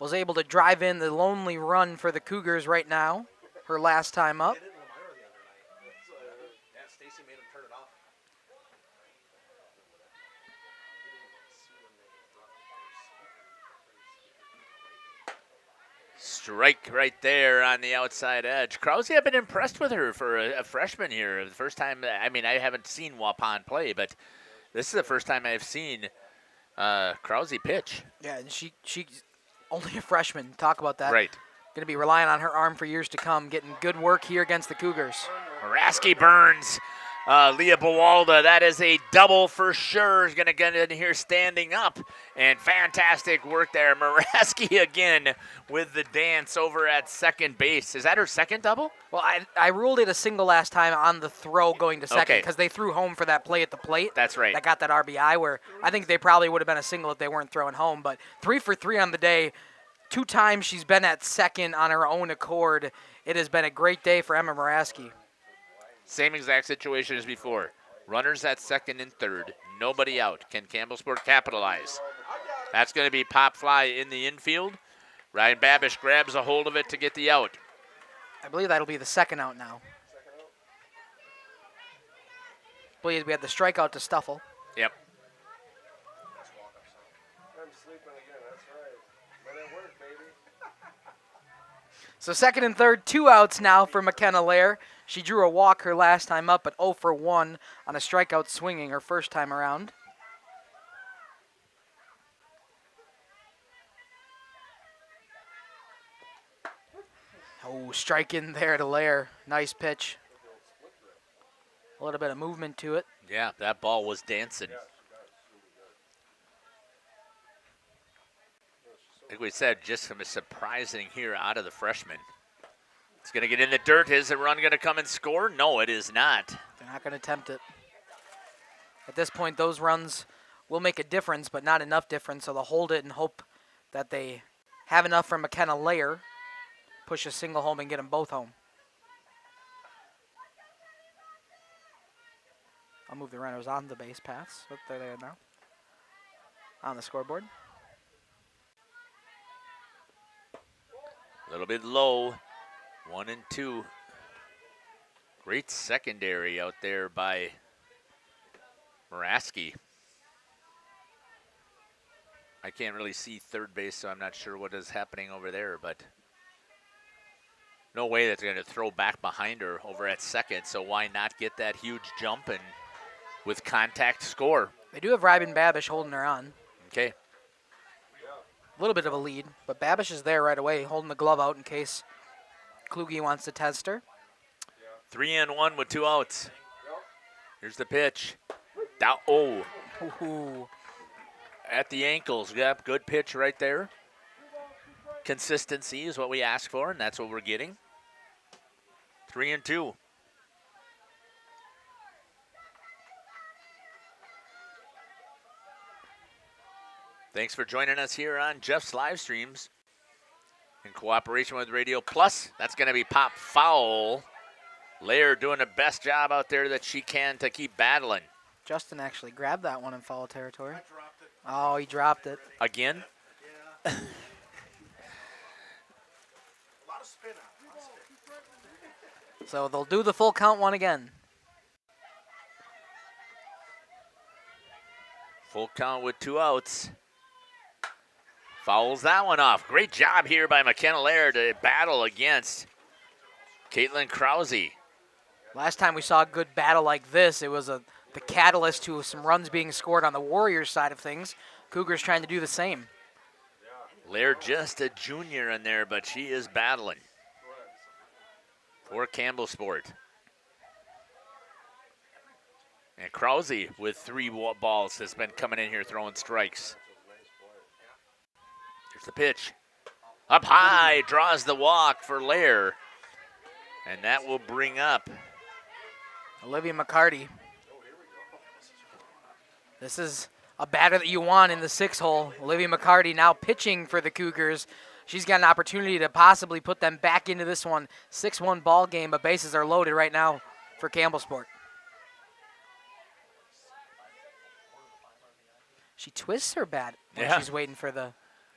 C: Was able to drive in the lonely run for the Cougars right now, her last time up.
B: Strike right there on the outside edge. Krause, I've been impressed with her for a freshman here. The first time, I mean, I haven't seen Waupun play, but this is the first time I've seen Krause pitch.
C: Yeah, and she's only a freshman. Talk about that.
B: Right.
C: Going to be relying on her arm for years to come, getting good work here against the Cougars.
B: Muraski burns Leah Bawalda. That is a double for sure. Is going to get in here standing up. And fantastic work there. Muraski again with the dance over at second base. Is that her second double?
C: Well, I ruled it a single last time on the throw going to second because they threw home for that play at the plate.
B: That's right.
C: That got that RBI where I think they probably would have been a single if they weren't throwing home. But 3 for 3 on the day. 2 times she's been at second on her own accord. It has been a great day for Emma Muraski.
B: Same exact situation as before. Runners at second and third. Nobody out. Can Campbellsport capitalize? That's going to be pop fly in the infield. Ryan Babish grabs a hold of it to get the out.
C: I believe that'll be the second out now. I believe we had the strikeout to Stuffle.
B: Yep.
C: So second and third, 2 outs now for McKenna Lair. She drew a walk her last time up, but 0 for 1 on a strikeout swinging her first time around. Oh, strike in there to Lair. Nice pitch. A little bit of movement to it.
B: Yeah, that ball was dancing. Like we said, just some surprising here out of the freshman. It's going to get in the dirt. Is the run going to come and score? No, it is not.
C: They're not going to attempt it. At this point, those runs will make a difference, but not enough difference, so they'll hold it and hope that they have enough from McKenna Lair, push a single home and get them both home. I'll move the runners on the base paths. Oh, they're there now. On the scoreboard.
B: A little bit low. 1 and 2. Great secondary out there by Muraski. I can't really see third base, so I'm not sure what is happening over there, but no way that's going to throw back behind her over at second, so why not get that huge jump and with contact score?
C: They do have Ryben Babish holding her on.
B: Okay.
C: A little bit of a lead, but Babish is there right away, holding the glove out in case Kluge wants to test her.
B: 3-1 with 2 outs. Here's the pitch. Down, oh.
C: Ooh.
B: At the ankles. Yep, good pitch right there. Consistency is what we ask for, and that's what we're getting. 3-2. Thanks for joining us here on Jeff's live streams in cooperation with Radio Plus. That's going to be pop foul. Lair doing the best job out there that she can to keep battling.
C: Justin actually grabbed that one in foul territory. Oh, he dropped it.
B: Again?
C: Yeah. So they'll do the full count one again.
B: Full count with 2 outs. Fouls that one off. Great job here by McKenna Lair to battle against Caitlin Krause.
C: Last time we saw a good battle like this, it was the catalyst to some runs being scored on the Warriors side of things. Cougars trying to do the same.
B: Lair just a junior in there, but she is battling for Campbellsport. And Krause with 3 balls has been coming in here throwing strikes. Here's the pitch. Up high, draws the walk for Lair. And that will bring up
C: Olivia McCarty. This is a batter that you want in the 6-hole. Olivia McCarty now pitching for the Cougars. She's got an opportunity to possibly put them back into this one. 6-1 ball game, but bases are loaded right now for Campbellsport. She twists her bat when she's waiting for the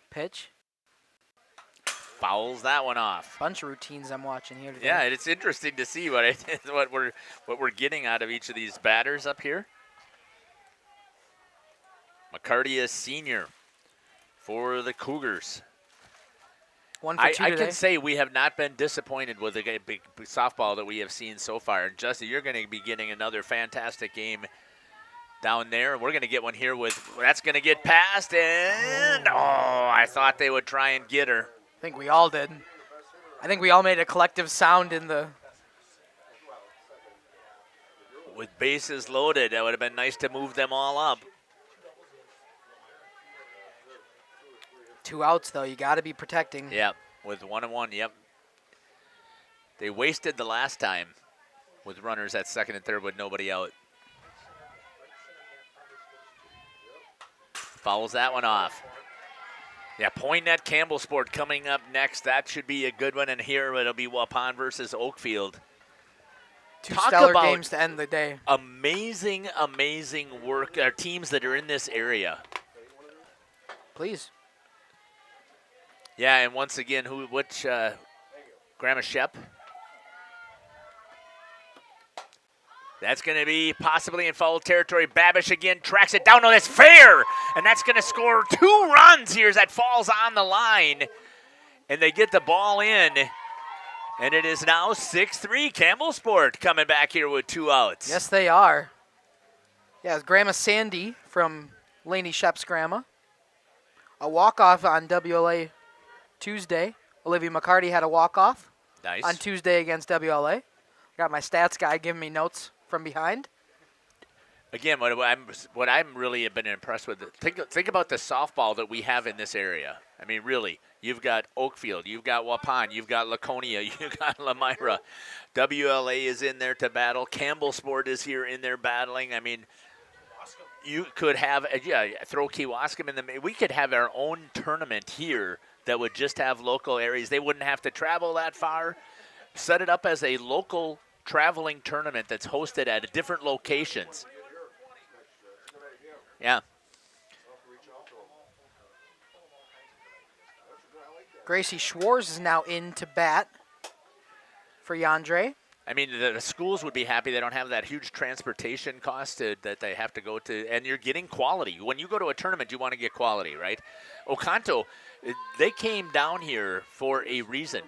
C: pitch.
B: Fouls that one off.
C: Bunch of routines I'm watching here today.
B: Yeah, it's interesting to see what we're getting out of each of these batters up here. McCarty is senior for the Cougars.
C: 1 for 2
B: I
C: today.
B: can say we have not been disappointed with the big softball that we have seen so far. And Justin, you're going to be getting another fantastic game down there. We're going to get one here that's going to get past, and I thought they would try and get her.
C: I think we all did. I think we all made a collective sound in the...
B: With bases loaded, that would have been nice to move them all up.
C: 2 outs, though. You got to be protecting.
B: Yep, with 1-1, yep. They wasted the last time with runners at second and third with nobody out. Fouls that one off. Yeah, point at Campbellsport coming up next. That should be a good one. And here it'll be Waupun versus Oakfield.
C: 2 stellar games to end the day.
B: Amazing, amazing work. Teams that are in this area.
C: Please.
B: Yeah, and once again, which Grandma Shep? That's going to be possibly in foul territory. Babish again tracks it down. No, that's fair. And that's going to score 2 runs here as that falls on the line. And they get the ball in. And it is now 6-3. Campbellsport coming back here with 2 outs.
C: Yes, they are. Yeah, it's Grandma Sandy from Laney Shep's grandma. A walk-off on WLA Tuesday. Olivia McCarty had a walk-off.
B: Nice.
C: on Tuesday against WLA. Got my stats guy giving me notes from behind.
B: Again, what I'm really been impressed with. Think about the softball that we have in this area. I mean, really, you've got Oakfield, you've got Waupun, you've got Laconia, you've got Lamira. WLA is in there to battle. Campbellsport is here in there battling. I mean, you could have throw Kewaskum in the. We could have our own tournament here that would just have local areas. They wouldn't have to travel that far. Set it up as a local traveling tournament that's hosted at different locations. Yeah.
C: Gracie Schwartz is now in to bat for Yandre.
B: I mean, the schools would be happy. They don't have that huge transportation cost that they have to go to, and you're getting quality. When you go to a tournament, you want to get quality, right? Oconto, they came down here for a reason.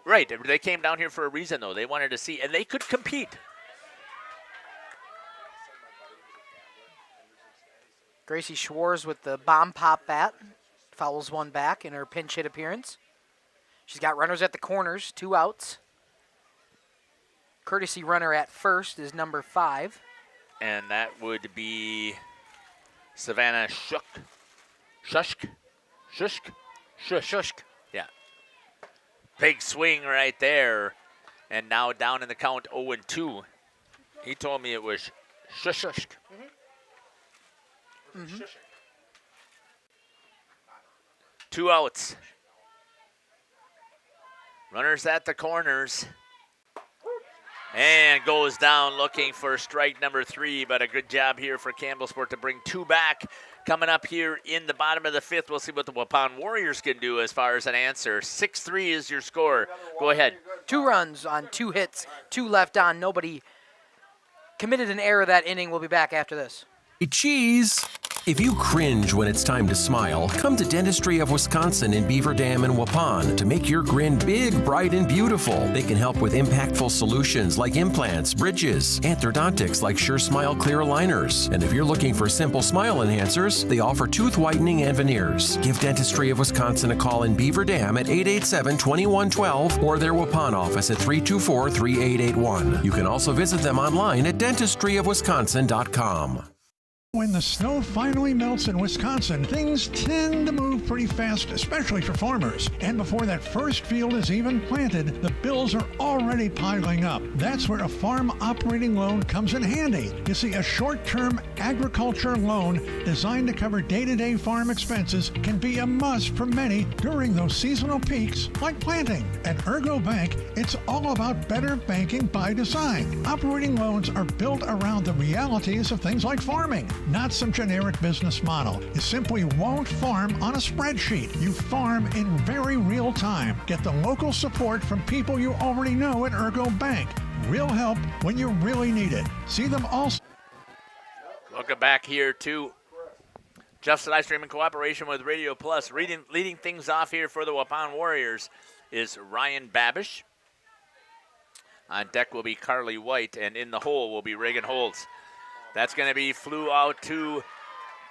B: Right, they came down here for a reason, though. They wanted to see, and they could compete.
C: Gracie Schwartz with the bomb pop bat. Fouls one back in her pinch hit appearance. She's got runners at the corners, 2 outs. Courtesy runner at first is number 5.
B: And that would be Savannah Shushk. Yeah. Big swing right there. And now down in the count 0-2. He told me it was Shushk.
C: Mm-hmm.
B: 2 outs. Runners at the corners. And goes down looking for strike number 3, but a good job here for Campbellsport to bring 2 back. Coming up here in the bottom of the 5th, we'll see what the Waupun Warriors can do as far as an answer. 6-3 is your score. Go ahead.
C: 2 runs on 2 hits, 2 left on. Nobody committed an error that inning. We'll be back after this.
N: Cheese! If you cringe when it's time to smile, come to Dentistry of Wisconsin in Beaver Dam and Waupun to make your grin big, bright, and beautiful. They can help with impactful solutions like implants, bridges, orthodontics like Sure Smile clear aligners. And if you're looking for simple smile enhancers, they offer tooth whitening and veneers. Give Dentistry of Wisconsin a call in Beaver Dam at 887-2112 or their Waupun office at 324-3881. You can also visit them online at dentistryofwisconsin.com.
O: When the snow finally melts in Wisconsin, things tend to move pretty fast, especially for farmers. And before that first field is even planted, the bills are already piling up. That's where a farm operating loan comes in handy. You see, a short-term agriculture loan designed to cover day-to-day farm expenses can be a must for many during those seasonal peaks like planting. At Ergo Bank, it's all about better banking by design. Operating loans are built around the realities of things like farming. Not some generic business model. You simply won't farm on a spreadsheet. You farm in very real time. Get the local support from people you already know at Ergo Bank. Real help when you really need it. See them also.
B: Welcome back here to Jeff's live stream in cooperation with Radio Plus. Leading things off here for the Waupun Warriors is Ryan Babish. On deck will be Carly White, and in the hole will be Reagan Holtz. That's going to be flew out to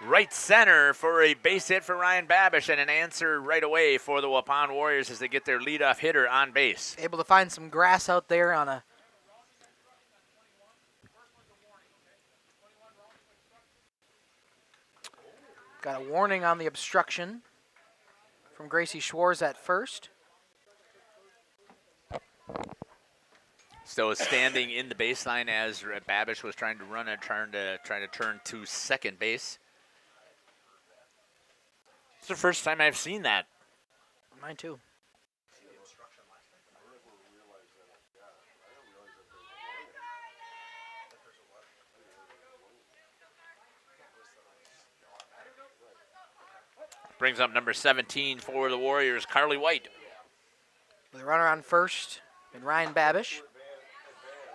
B: right center for a base hit for Ryan Babish and an answer right away for the Waupun Warriors as they get their leadoff hitter on base.
C: Able to find some grass out there on a got a warning on the obstruction from Gracie Schwartz at first.
B: So standing in the baseline as Babish was trying to run and trying to turn to second base. It's the first time I've seen that.
C: Mine too.
B: Brings up number 17 for the Warriors, Carly White.
C: With a runner on first and Ryan Babish.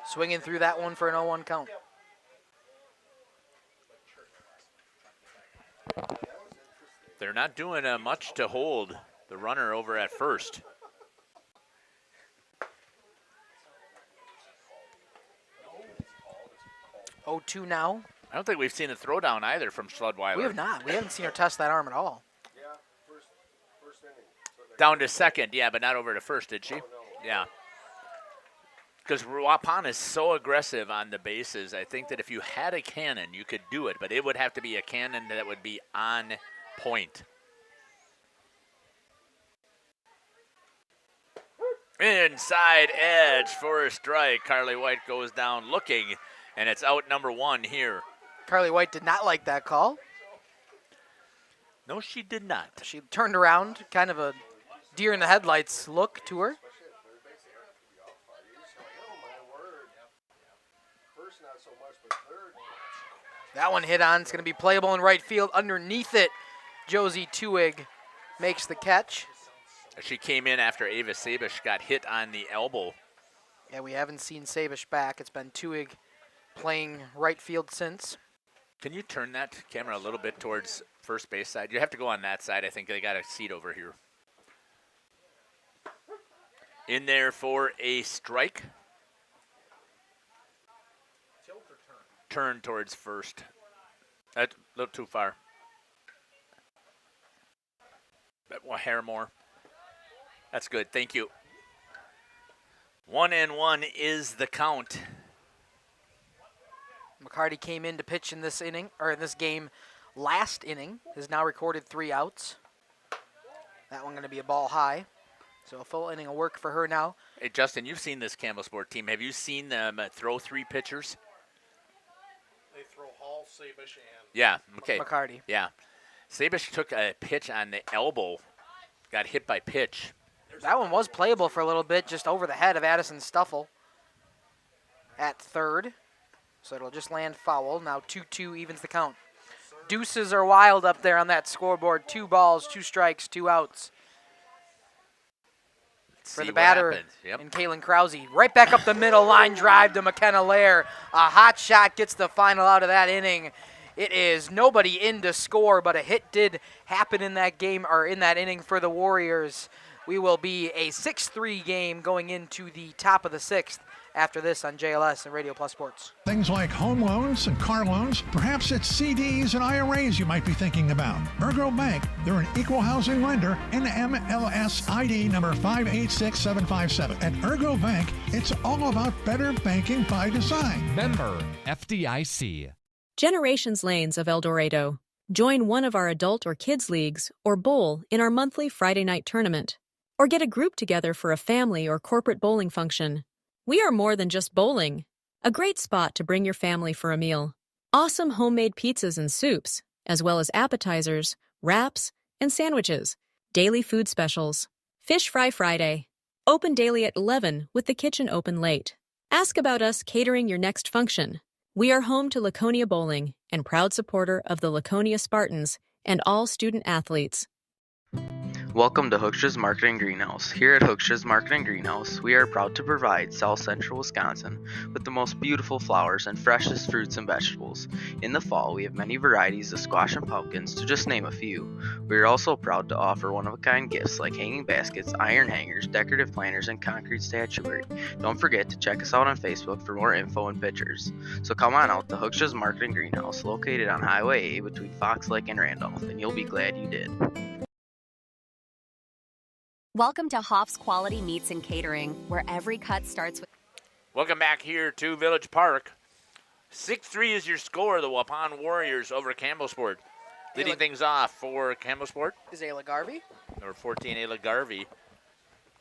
C: Swinging through that one for an 0-1 count.
B: They're not doing much to hold the runner over at first.
C: 0-2 now.
B: I don't think we've seen a throwdown either from Schludweiler.
C: We have not. We haven't seen her test that arm at all.
B: Down to second, yeah, but not over to first, did she? Yeah. Because Waupun is so aggressive on the bases. I think that if you had a cannon, you could do it, but it would have to be a cannon that would be on point. Inside edge for a strike. Carly White goes down looking, and it's out number 1 here.
C: Carly White did not like that call.
B: No, she did not.
C: She turned around, kind of a deer in the headlights look to her. That one hit on. It's going to be playable in right field. Underneath it, Josie Tuig makes the catch.
B: She came in after Ava Sabish got hit on the elbow.
C: Yeah, we haven't seen Sabish back. It's been Tuig playing right field since.
B: Can you turn that camera a little bit towards first base side? You have to go on that side. I think they got a seat over here. In there for a strike. Turn towards first. That's a little too far. Well, hair more. That's good. Thank you. 1-1 is the count.
C: McCarty came in to pitch in this inning, or in this game last inning. Has now recorded 3 outs. That one going to be a ball high. So a full inning of work for her now.
B: Hey, Justin, you've seen this Campbellsport team. Have you seen them throw 3 pitchers?
D: They throw Hall, Sabish, and
B: Yeah, okay.
C: McCarty.
B: Yeah. Sabish took a pitch on the elbow, got hit by pitch.
C: That one was playable for a little bit, just over the head of Addison Stuffle at third. So it'll just land foul. Now 2-2 evens the count. Deuces are wild up there on that scoreboard. 2 balls, 2 strikes, 2 outs. For the batter and Kaylin Krause. Right back up the middle, line drive to McKenna Lair. A hot shot gets the final out of that inning. It is nobody in to score, but a hit did happen in that game, or in that inning for the Warriors. We will be a 6-3 game going into the top of the 6th after this on JLS and Radio Plus Sports.
O: Things like home loans and car loans, perhaps it's CDs and IRAs you might be thinking about. Ergo Bank, they're an equal housing lender, NMLS ID number 586757. At Ergo Bank, it's all about better banking by design.
L: Member FDIC.
E: Generations Lanes of El Dorado. Join one of our adult or kids leagues or bowl in our monthly Friday night tournament. Or get a group together for a family or corporate bowling function. We are more than just bowling. A great spot to bring your family for a meal. Awesome homemade pizzas and soups, as well as appetizers, wraps, and sandwiches. Daily food specials. Fish Fry Friday. Open daily at 11 with the kitchen open late. Ask about us catering your next function. We are home to Laconia Bowling and proud supporter of the Laconia Spartans and all student athletes.
F: Welcome to Hookstra's Marketing Greenhouse. Here at Hookstra's Marketing Greenhouse, we are proud to provide South Central Wisconsin with the most beautiful flowers and freshest fruits and vegetables. In the fall, we have many varieties of squash and pumpkins, to just name a few. We are also proud to offer one-of-a-kind gifts like hanging baskets, iron hangers, decorative planters, and concrete statuary. Don't forget to check us out on Facebook for more info and pictures. So come on out to Hookstra's Marketing Greenhouse, located on Highway A between Fox Lake and Randolph, and you'll be glad you did.
G: Welcome to Hoff's Quality Meats and Catering, where every cut starts with...
B: Welcome back here to Village Park. 6-3 is your score, the Waupun Warriors over Campbellsport. Leading things off for Campbellsport
C: is Ayla Garvey.
B: Number 14, Ayla Garvey.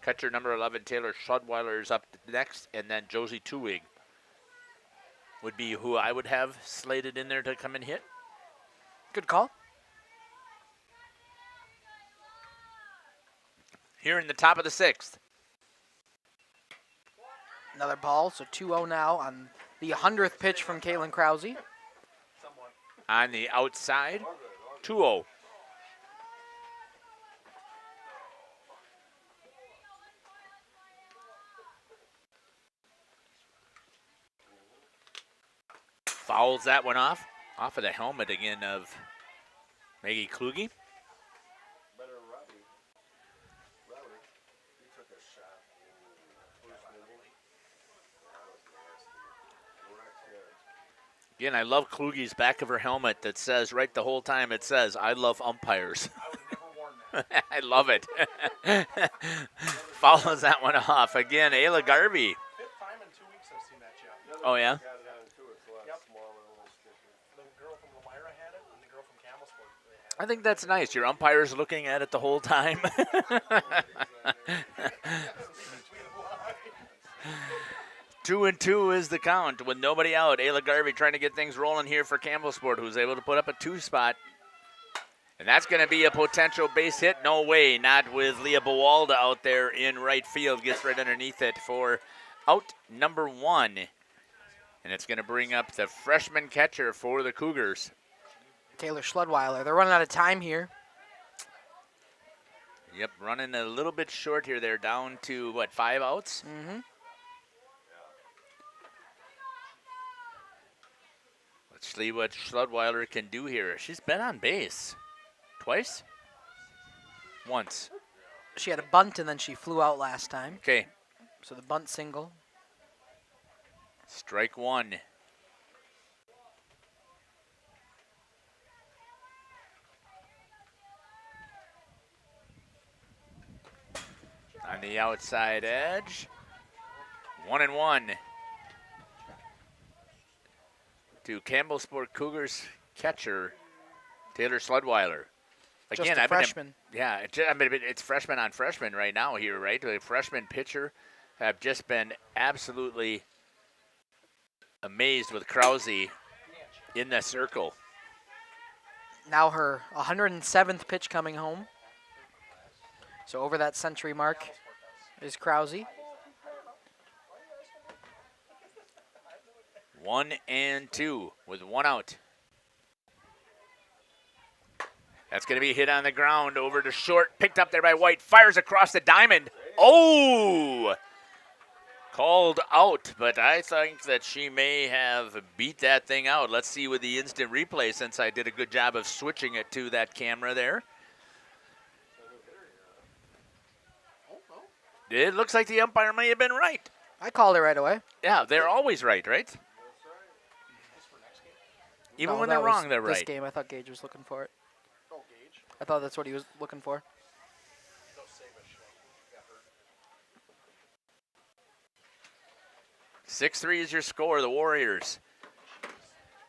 B: Catcher number 11, Taylor Schudweiler is up next, and then Josie Tuig would be who I would have slated in there to come and hit.
C: Good call.
B: Here in the top of the 6th.
C: Another ball, so 2-0 now on the 100th pitch from Kaylin Krause.
B: On the outside, 2-0. Fouls that one off of the helmet again of Maggie Kluge. Again, I love Kluge's back of her helmet that says, right the whole time, it says, I love umpires. I would never worn that. I love it. Follows that one off. Again, Ayla Garvey.
D: Fifth time in 2
B: Oh, yeah?
D: Yep. The girl from Elmira had it, and the girl from Campbellsport, they had it.
B: I think that's nice. Your umpire's looking at it the whole time. 2-2 is the count with nobody out. Ayla Garvey trying to get things rolling here for Campbellsport, who's able to put up a 2 spot. And that's going to be a potential base hit. No way, not with Leah Bawalda out there in right field. Gets right underneath it for out number 1. And it's going to bring up the freshman catcher for the Cougars.
C: Taylor Schludweiler. They're running out of time here.
B: Yep, running a little bit short here. They're down to, what, 5 outs?
C: Mm-hmm.
B: Let's see what Schludweiler can do here. She's been on base. Twice? Once.
C: She had a bunt and then she flew out last time.
B: Okay.
C: So the bunt single.
B: Strike 1. On the outside edge. 1-1. To Campbellsport Cougars catcher Taylor Schludweiler. Again,
C: Just a freshman.
B: It's freshman on freshman right now here, right? The freshman pitcher have just been absolutely amazed with Krause in the circle.
C: Now her 107th pitch coming home. So over that century mark is Krause.
B: 1-2 with 1 out. That's going to be hit on the ground over to short. Picked up there by White. Fires across the diamond. Oh! Called out, but I think that she may have beat that thing out. Let's see with the instant replay, since I did a good job of switching it to that camera there. It looks like the umpire may have been right.
C: I called it right away.
B: Yeah, they're always right, right? Even when they're wrong, they're right.
C: This game, I thought Gage was looking for it. I thought that's what he was looking for.
B: 6-3 is your score, the Warriors.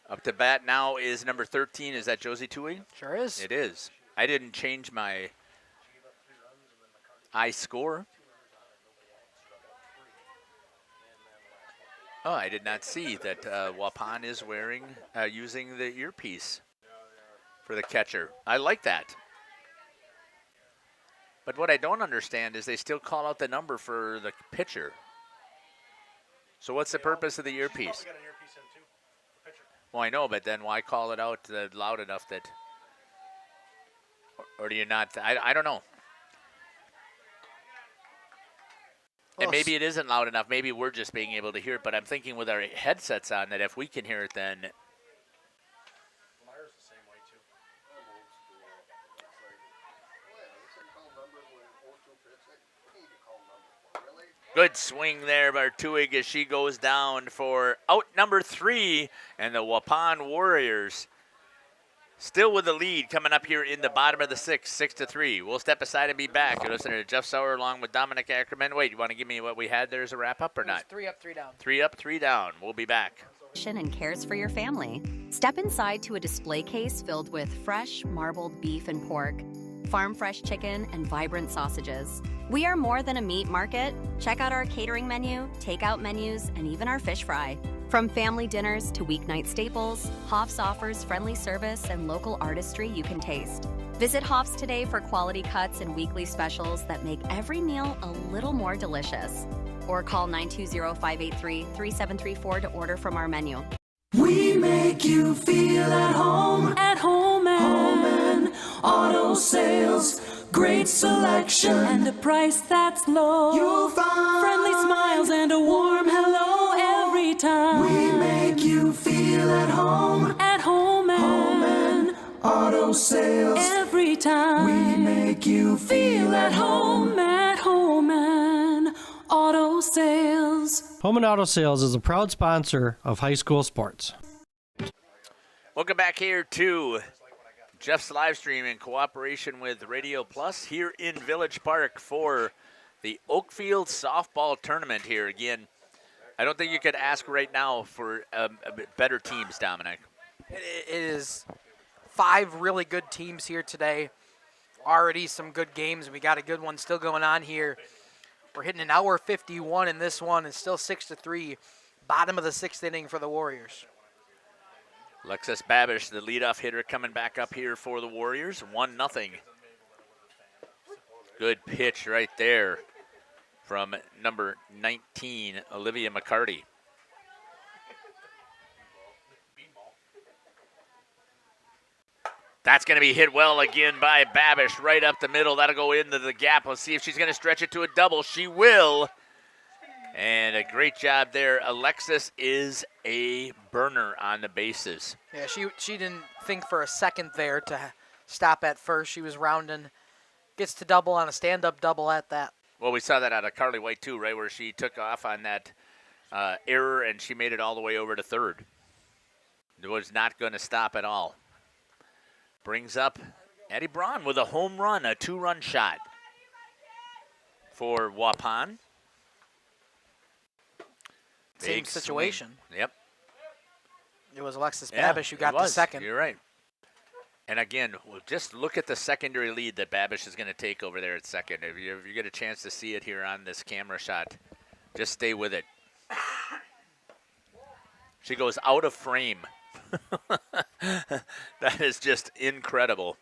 B: Up to bat now is number 13. Is that Josie Tui?
C: Sure is.
B: It is. I didn't change my score. Oh, I did not see that Waupun is using the earpiece for the catcher. I like that. But what I don't understand is they still call out the number for the pitcher. So what's the purpose of the earpiece? Well, I know, but then why call it out loud enough that, or do you not? I don't know. And maybe it isn't loud enough. Maybe we're just being able to hear it. But I'm thinking with our headsets on that if we can hear it, then. Good swing there by Tuig as she goes down for out number 3. And the Waupun Warriors still with the lead coming up here in the bottom of the 6th, 6-3. We'll step aside and be back. You're listening to Jeff Sauer along with Dominic Ackerman. Wait, you want to give me what we had there as a wrap-up or not?
C: 3 up, 3 down.
B: 3 up, 3 down. We'll be back.
G: And cares for your family. Step inside to a display case filled with fresh, marbled beef and pork, farm fresh chicken, and vibrant sausages. We are more than a meat market. Check out our catering menu, takeout menus, and even our fish fry. From family dinners to weeknight staples, Hoff's offers friendly service and local artistry you can taste. Visit Hoff's today for quality cuts and weekly specials that make every meal a little more delicious. Or call 920-583-3734 to order from our menu.
I: We make you feel at home and auto sales. Great selection and a price that's low. You'll find friendly smiles and a warm hello every time. We make you feel at home and auto sales. Every time we make you feel at home and auto sales.
J: Home and Auto Sales is a proud sponsor of high school sports.
B: Welcome back here to Jeff's live stream in cooperation with Radio Plus here in Village Park for the Oakfield softball tournament here. Again, I don't think you could ask right now for better teams, Dominic.
C: It is 5 really good teams here today. Already some good games. We got a good one still going on here. We're hitting an hour 51 in this one. It's still 6-3. Bottom of the 6th inning for the Warriors.
B: Alexis Babish, the leadoff hitter, coming back up here for the Warriors. 1-0. Good pitch right there from number 19, Olivia McCarty. That's going to be hit well again by Babish right up the middle. That'll go into the gap. Let's see if she's going to stretch it to a double. She will. And a great job there. Alexis is a burner on the bases.
C: Yeah, she didn't think for a second there to stop at first. She was rounding. Gets to double on a stand-up double at that.
B: Well, we saw that out of Carly White, too, right, where she took off on that error, and she made it all the way over to third. It was not going to stop at all. Brings up Addie Braun with a home run, a 2-run shot for Waupun.
C: Same situation.
B: Swing. Yep.
C: It was Alexis Babish who got the second.
B: You're right. And again, just look at the secondary lead that Babish is going to take over there at second. If you get a chance to see it here on this camera shot, just stay with it. She goes out of frame. That is just incredible.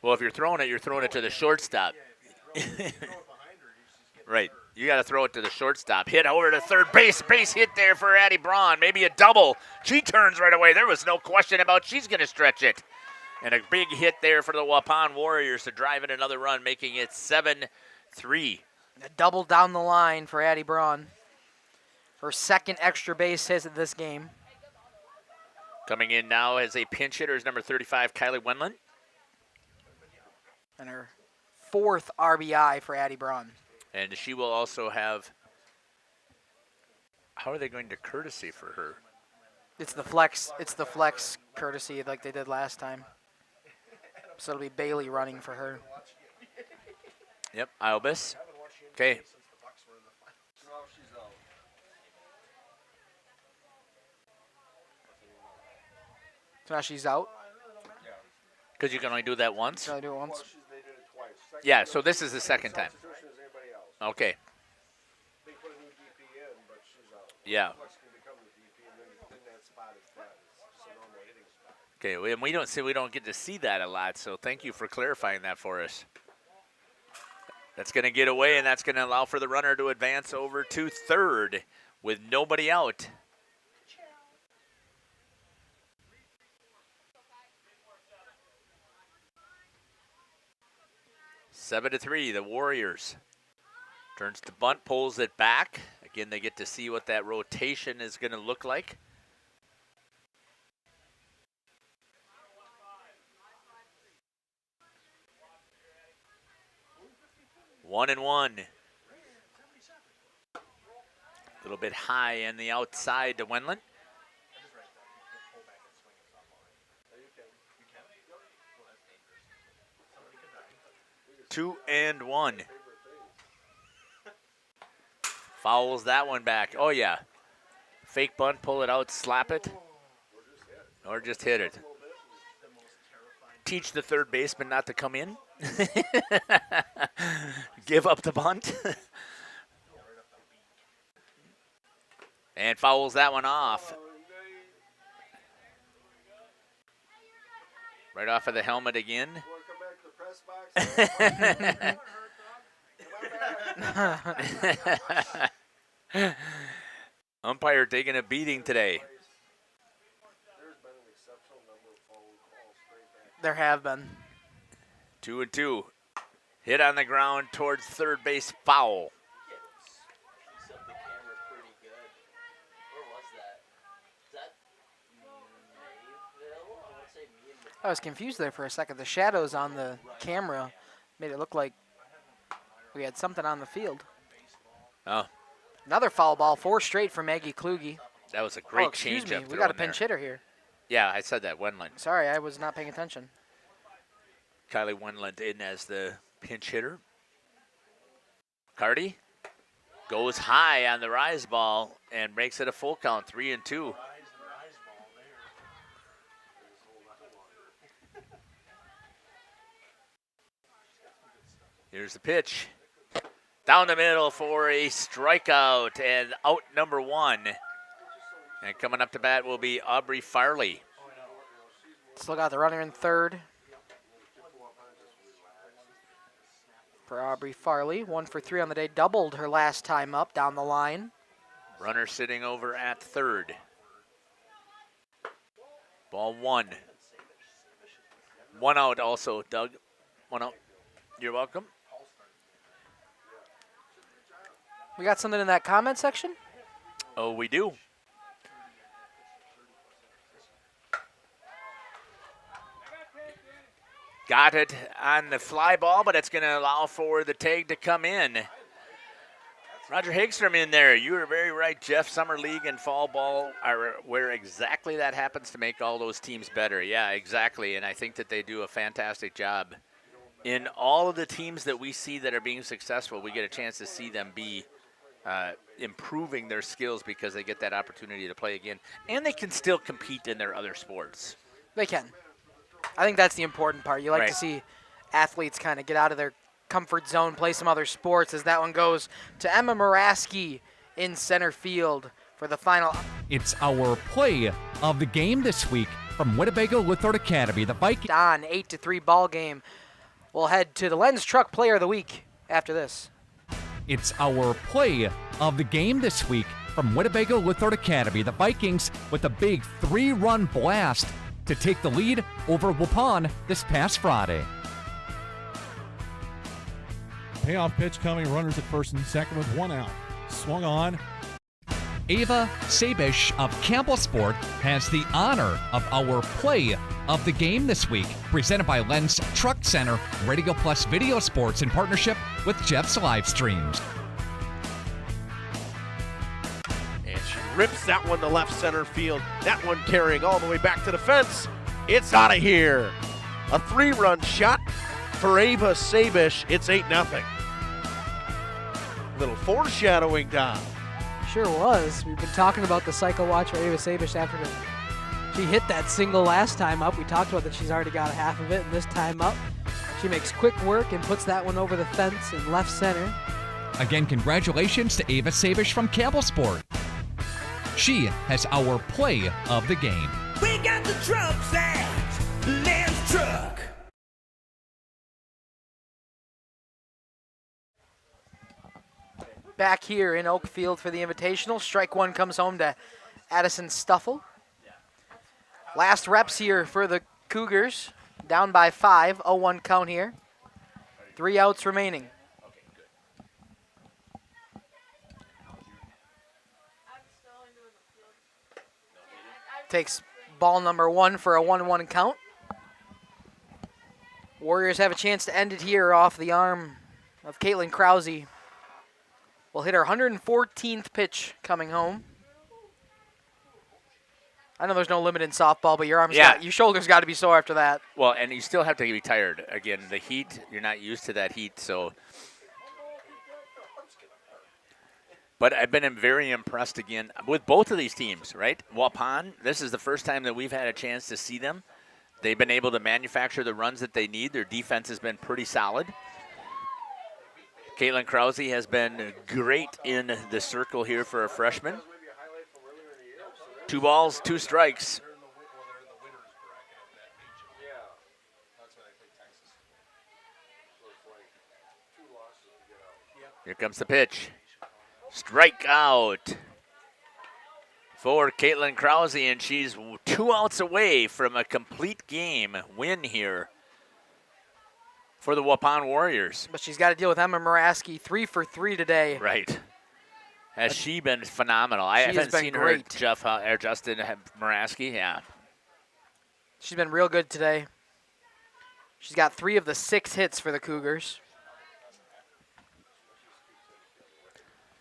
B: Well, if you're throwing it to the shortstop. Right. You got to throw it to the shortstop. Hit over to third base. Base hit there for Addie Braun. Maybe a double. She turns right away. There was no question about she's going to stretch it. And a big hit there for the Waupun Warriors to drive in another run, making it 7-3.
C: A double down the line for Addie Braun. Her second extra base hit of this game.
B: Coming in now as a pinch hitter is number 35, Kylie Wendland.
C: And her 4th RBI for Addie Braun.
B: And she will also have, how are they going to courtesy for her?
C: It's the flex courtesy like they did last time. So it'll be Bailey running for her.
B: Yep, Albus. Okay.
C: So now she's out?
B: Because you can only do that once?
C: Can I do it once?
B: Yeah, so this is the second time. Okay. Yeah. Okay, and we don't get to see that a lot, so thank you for clarifying that for us. That's going to get away, and that's going to allow for the runner to advance over to third with nobody out. Seven to 3, the Warriors. Turns to bunt, pulls it back. Again, they get to see what that rotation is going to look like. One and one. A little bit high on the outside to Wendland. 2-1. Fouls that one back. Oh, yeah. Fake bunt, pull it out, slap it. Or just hit it. Teach the third baseman not to come in. Give up the bunt. And fouls that one off. Right off of the helmet again. Umpire taking a beating today.
C: There have been.
B: 2-2. Hit on the ground towards third base, foul.
C: I was confused there for a second. The shadows on the camera made it look like we had something on the field.
B: Oh.
C: Another foul ball, 4 straight for Maggie Kluge.
B: That was a great change up.
C: We got a pinch hitter here.
B: Yeah, I said that, Wendland.
C: Sorry, I was not paying attention.
B: Kylie Wendland in as the pinch hitter. Carty goes high on the rise ball and makes it a full count, 3-2. Here's the pitch. Down the middle for a strikeout and out number 1. And coming up to bat will be Aubrey Farley.
C: Still got the runner in third for Aubrey Farley. 1 for 3 on the day. Doubled her last time up down the line.
B: Runner sitting over at third. Ball 1. 1 out also, Doug. 1 out. You're welcome.
C: We got something in that comment section?
B: Oh, we do. Got it on the fly ball, but it's going to allow for the tag to come in. Roger Hagstrom in there. You were very right, Jeff. Summer League and fall ball are where exactly that happens to make all those teams better. Yeah, exactly. And I think that they do a fantastic job. In all of the teams that we see that are being successful, we get a chance to see them be improving their skills because they get that opportunity to play again. And they can still compete in their other sports.
C: They can. I think that's the important part. You like to see athletes kind of get out of their comfort zone, play some other sports, as that one goes to Emma Muraski in center field for the final.
L: It's our play of the game this week from Winnebago Lutheran Academy. The Vikings
C: on 8-3 ball game. We'll head to the Lens Truck Player of the Week after this.
L: It's our play of the game this week from Winnebago Lutheran Academy. The Vikings with a big 3-run blast to take the lead over Waupun this past Friday.
K: Payoff pitch coming, runners at first and second with 1 out. Swung on.
L: Ava Sabish of Campbellsport has the honor of our play of the game this week, presented by Lens Truck Center, Radio Plus Video Sports in partnership with Jeff's Livestreams.
M: And she rips that one to left center field. That one carrying all the way back to the fence. It's out of here. A 3-run shot for Ava Sabish. It's 8-0. Little foreshadowing, Don.
C: Sure was. We've been talking about the cycle watch for Ava Sabish after she hit that single last time up. We talked about that she's already got half of it, and this time up, she makes quick work and puts that one over the fence in left center.
L: Again, congratulations to Ava Sabish from Campbellsport. She has our play of the game.
I: We got the trucks at Lens Truck.
C: Back here in Oakfield for the Invitational. Strike 1 comes home to Addison Stuffle. Last reps here for the Cougars. Down by 5, 0-1 count here. 3 outs remaining. Takes ball number 1 for a 1-1 count. Warriors have a chance to end it here off the arm of Caitlin Krause. Will hit her 114th pitch coming home. I know there's no limit in softball, but your your shoulders got to be sore after that.
B: Well, and you still have to be tired. Again, the heat, you're not used to that heat, so. But I've been very impressed again with both of these teams, right? Waupun, this is the first time that we've had a chance to see them. They've been able to manufacture the runs that they need. Their defense has been pretty solid. Caitlin Krause has been great in the circle here for a freshman. 2 balls, 2 strikes. Here comes the pitch. Strike out for Caitlin Krause, and she's 2 outs away from a complete game win here for the Waupun Warriors.
C: But she's got to deal with Emma Muraski, 3 for 3 today.
B: Right. Has she been phenomenal? I haven't seen her, Justin Muraski. Yeah.
C: She's been real good today. She's got 3 of the 6 hits for the Cougars.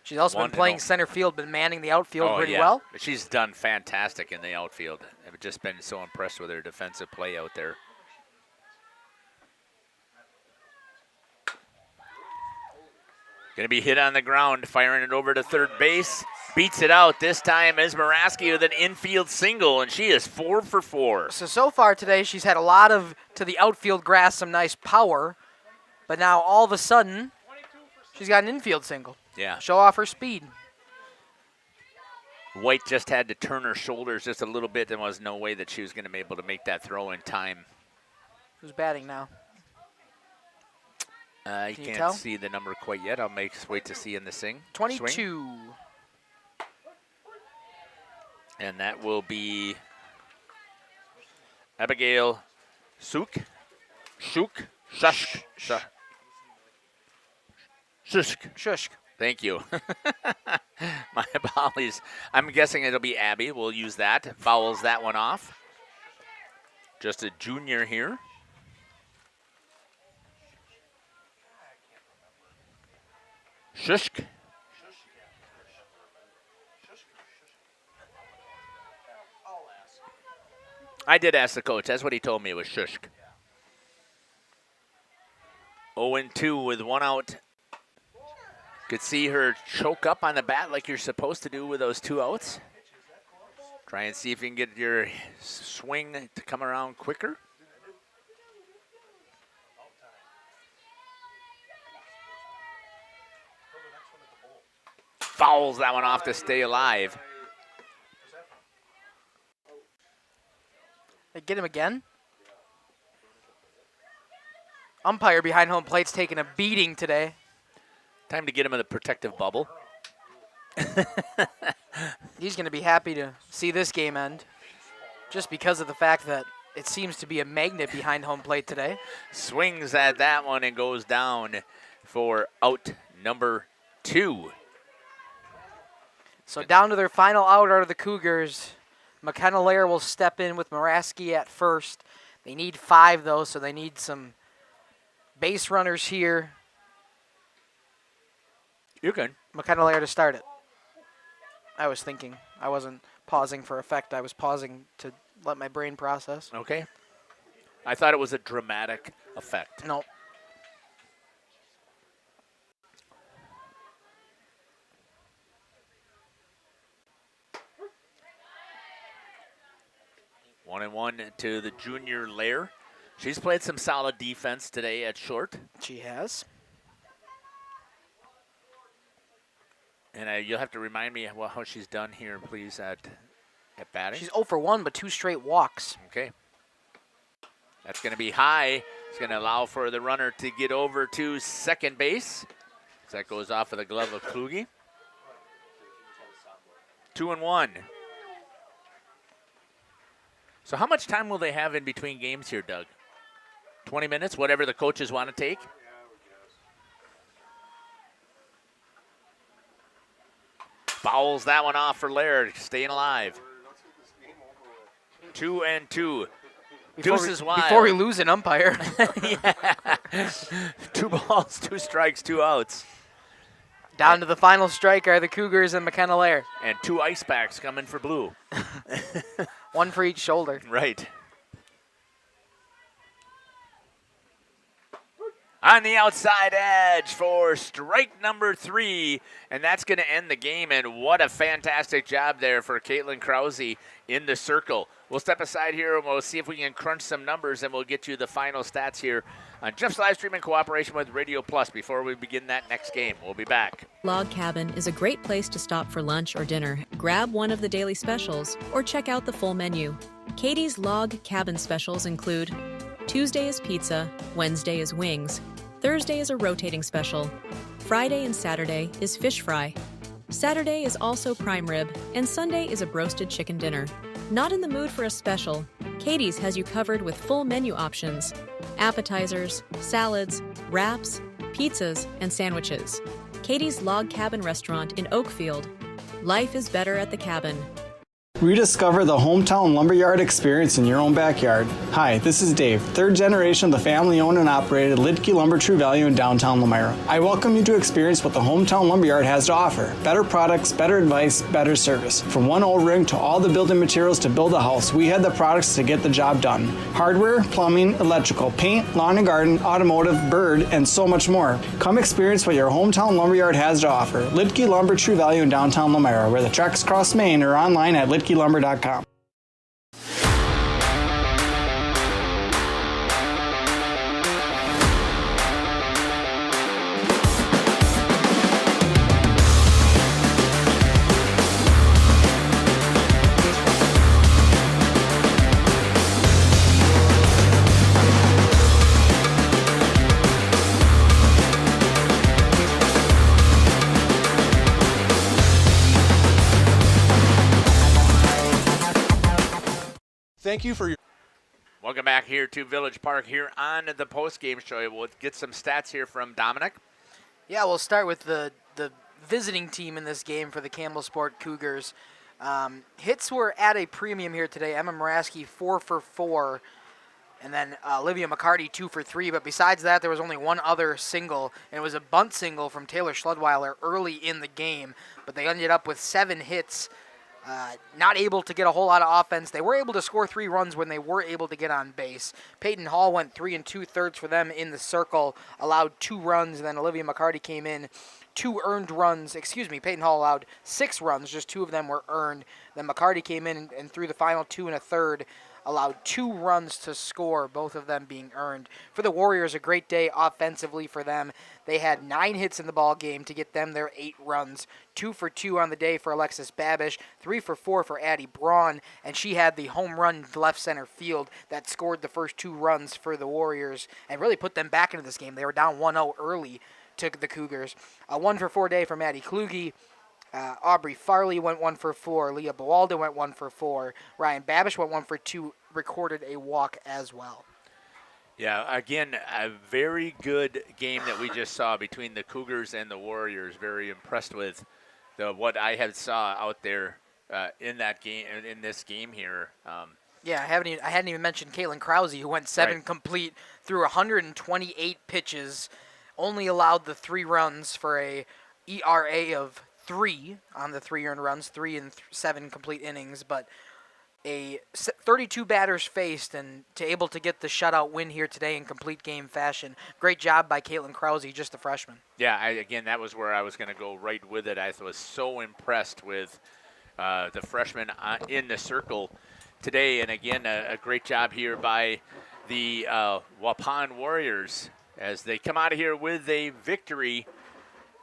C: She's also been playing center field, been manning the outfield pretty well.
B: She's done fantastic in the outfield. I've just been so impressed with her defensive play out there. Going to be hit on the ground, firing it over to third base. Beats it out. This time is Maraski with an infield single, and she is 4 for 4.
C: So far today, she's had a lot of, to the outfield grass, some nice power. But now, all of a sudden, she's got an infield single.
B: Yeah.
C: Show off her speed.
B: White just had to turn her shoulders just a little bit. There was no way that she was going to be able to make that throw in time.
C: Who's batting now?
B: I
C: Can you
B: can't
C: tell?
B: see the number quite yet. I'll wait to see in the swing.
C: 22.
B: And that will be Abigail Shushk. Thank you. My apologies. I'm guessing it'll be Abby. We'll use that. Fouls that one off. Just a junior here. Shushk. I did ask the coach. That's what he told me. It was Shushk. 0-2 with 1 out. Could see her choke up on the bat like you're supposed to do with those 2 outs. Try and see if you can get your swing to come around quicker. Fouls that one off to stay alive.
C: They get him again. Umpire behind home plate's taking a beating today.
B: Time to get him in the protective bubble.
C: He's going to be happy to see this game end, just because of the fact that it seems to be a magnet behind home plate today.
B: Swings at that one and goes down for out number 2.
C: So down to their final out are the Cougars. McKenna Lair will step in with Maraski at first. They need 5, though, so they need some base runners here.
B: You're good.
C: McKenna Lair to start it. I was thinking. I wasn't pausing for effect. I was pausing to let my brain process.
B: Okay. I thought it was a dramatic effect.
C: No.
B: One and one to the junior Lair. She's played some solid defense today at short.
C: She has.
B: And you'll have to remind me how she's done here, please, at batting.
C: She's 0 for 1, but 2 straight walks.
B: Okay. That's going to be high. It's going to allow for the runner to get over to second base. So that goes off of the glove of Kluge. 2 and 1. So how much time will they have in between games here, Doug? 20 minutes, whatever the coaches want to take? Fouls that one off for Laird, staying alive. 2 and 2. Deuces wild.
C: Before we lose an umpire.
B: Yeah. 2 balls, 2 strikes, 2 outs.
C: Down to the final strike are the Cougars and McKenna Lair.
B: And 2 ice packs coming for Blue.
C: 1 for each shoulder.
B: Right. On the outside edge for strike number 3, and that's going to end the game. And what a fantastic job there for Caitlin Krause in the circle. We'll step aside here and we'll see if we can crunch some numbers, and we'll get you the final stats here on Jeff's live stream in cooperation with Radio Plus before we begin that next game. We'll be back.
E: Log Cabin is a great place to stop for lunch or dinner. Grab one of the daily specials or check out the full menu. Katie's Log Cabin specials include Tuesday is pizza, Wednesday is wings, Thursday is a rotating special, Friday and Saturday is fish fry, Saturday is also prime rib, and Sunday is a broasted chicken dinner. Not in the mood for a special? Katie's has you covered with full menu options, appetizers, salads, wraps, pizzas, and sandwiches. Katie's Log Cabin Restaurant in Oakfield. Life is better at the cabin.
P: Rediscover the hometown lumberyard experience in your own backyard. Hi, this is Dave, third generation of the family-owned and operated Lidke Lumber True Value in downtown Lamira. I welcome you to experience what the hometown lumberyard has to offer. Better products, better advice, better service. From one O-ring to all the building materials to build a house, we had the products to get the job done. Hardware, plumbing, electrical, paint, lawn and garden, automotive, bird, and so much more. Come experience what your hometown lumberyard has to offer. Lidke Lumber True Value in downtown Lamira, where the tracks cross Main, or online at lidkelumber.com.
K: Thank you for your.
B: Welcome back here to Village Park here on the post-game show. We'll get some stats here from Dominic.
C: Yeah, we'll start with the visiting team in this game for the Campbellsport Cougars. Hits were at a premium here today. Emma Muraski 4 for 4, and then Olivia McCarty 2 for 3. But besides that, there was only one other single, and it was a bunt single from Taylor Schledweiler early in the game. But they ended up with 7 hits. Not able to get a whole lot of offense. They were able to score 3 runs when they were able to get on base. Peyton Hall went 3 2/3 for them in the circle, allowed 2 runs, and then Olivia McCarty came in, 2 earned runs. Peyton Hall allowed 6 runs, just 2 of them were earned. Then McCarty came in and threw the final 2 1/3, allowed 2 runs to score, both of them being earned. For the Warriors, a great day offensively for them. They had 9 hits in the ball game to get them their 8 runs. 2 for 2 on the day for Alexis Babish, 3 for 4 for Addie Braun, and she had the home run left center field that scored the first 2 runs for the Warriors and really put them back into this game. They were down 1-0 early to the Cougars. A 1 for 4 day for Maddie Kluge. Aubrey Farley went 1 for 4. Leah Bawalda went 1 for 4. Ryan Babish went 1 for 2, recorded a walk as well.
B: Yeah, again, a very good game that we just saw between the Cougars and the Warriors. Very impressed with what I had saw out there in that game, in this game here.
C: Yeah, I hadn't even mentioned Caitlin Krause, who went 7 complete through 128 pitches, only allowed the 3 runs for a ERA of 3 on the 3 earned runs, 3 and 7 complete innings, but a 32 batters faced, and able to get the shutout win here today in complete game fashion. Great job by Caitlin Krause, just a freshman.
B: Yeah, again, that was where I was going to go right with it. I was so impressed with the freshman in the circle today, and again, a great job here by the Waupun Warriors as they come out of here with a victory,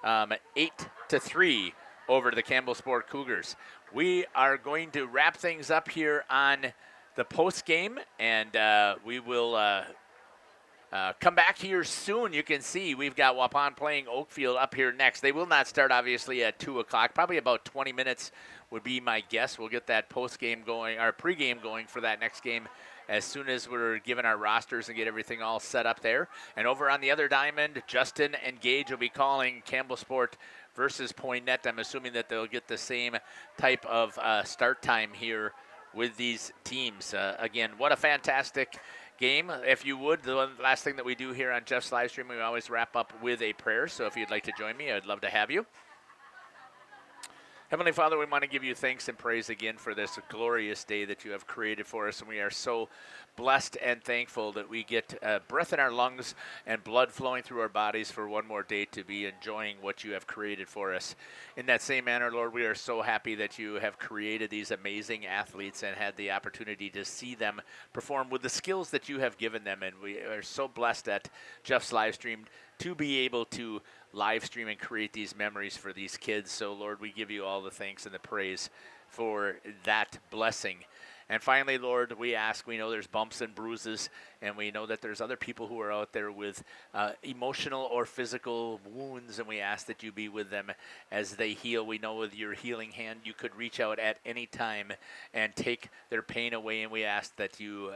B: 8-3 over the Campbellsport Cougars. We are going to wrap things up here on the post game, and we will come back here soon. You can see we've got Waupun playing Oakfield up here next. They will not start, obviously, at 2 o'clock. Probably about 20 minutes would be my guess. We'll get that post game going, our pregame going for that next game as soon as we're given our rosters and get everything all set up there. And over on the other diamond, Justin and Gage will be calling Campbellsport versus Poinnette. I'm assuming that they'll get the same type of start time here with these teams. Again, what a fantastic game. If you would, the last thing that we do here on Jeff's live stream, we always wrap up with a prayer. So if you'd like to join me, I'd love to have you. Heavenly Father, we want to give you thanks and praise again for this glorious day that you have created for us, and we are so blessed and thankful that we get breath in our lungs and blood flowing through our bodies for one more day to be enjoying what you have created for us. In that same manner, Lord, we are so happy that you have created these amazing athletes and had the opportunity to see them perform with the skills that you have given them, and we are so blessed at Jeff's live stream to be able to live stream and create these memories for these kids. So, Lord, we give you all the thanks and the praise for that blessing. And finally, Lord, we ask, we know there's bumps and bruises, and we know that there's other people who are out there with emotional or physical wounds, and we ask that you be with them as they heal. We know with your healing hand, you could reach out at any time and take their pain away, and we ask that you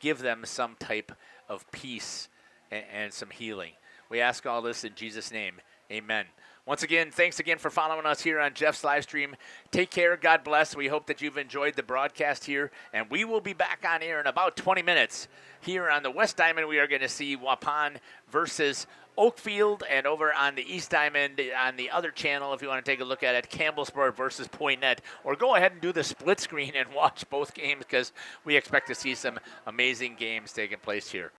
B: give them some type of peace and some healing. We ask all this in Jesus' name. Amen. Once again, thanks again for following us here on Jeff's live stream. Take care. God bless. We hope that you've enjoyed the broadcast here, and we will be back on air in about 20 minutes. Here on the West Diamond, we are going to see Waupun versus Oakfield, and over on the East Diamond, on the other channel, if you want to take a look at it, Campbellsport versus Poinet. Or go ahead and do the split screen and watch both games, because we expect to see some amazing games taking place here.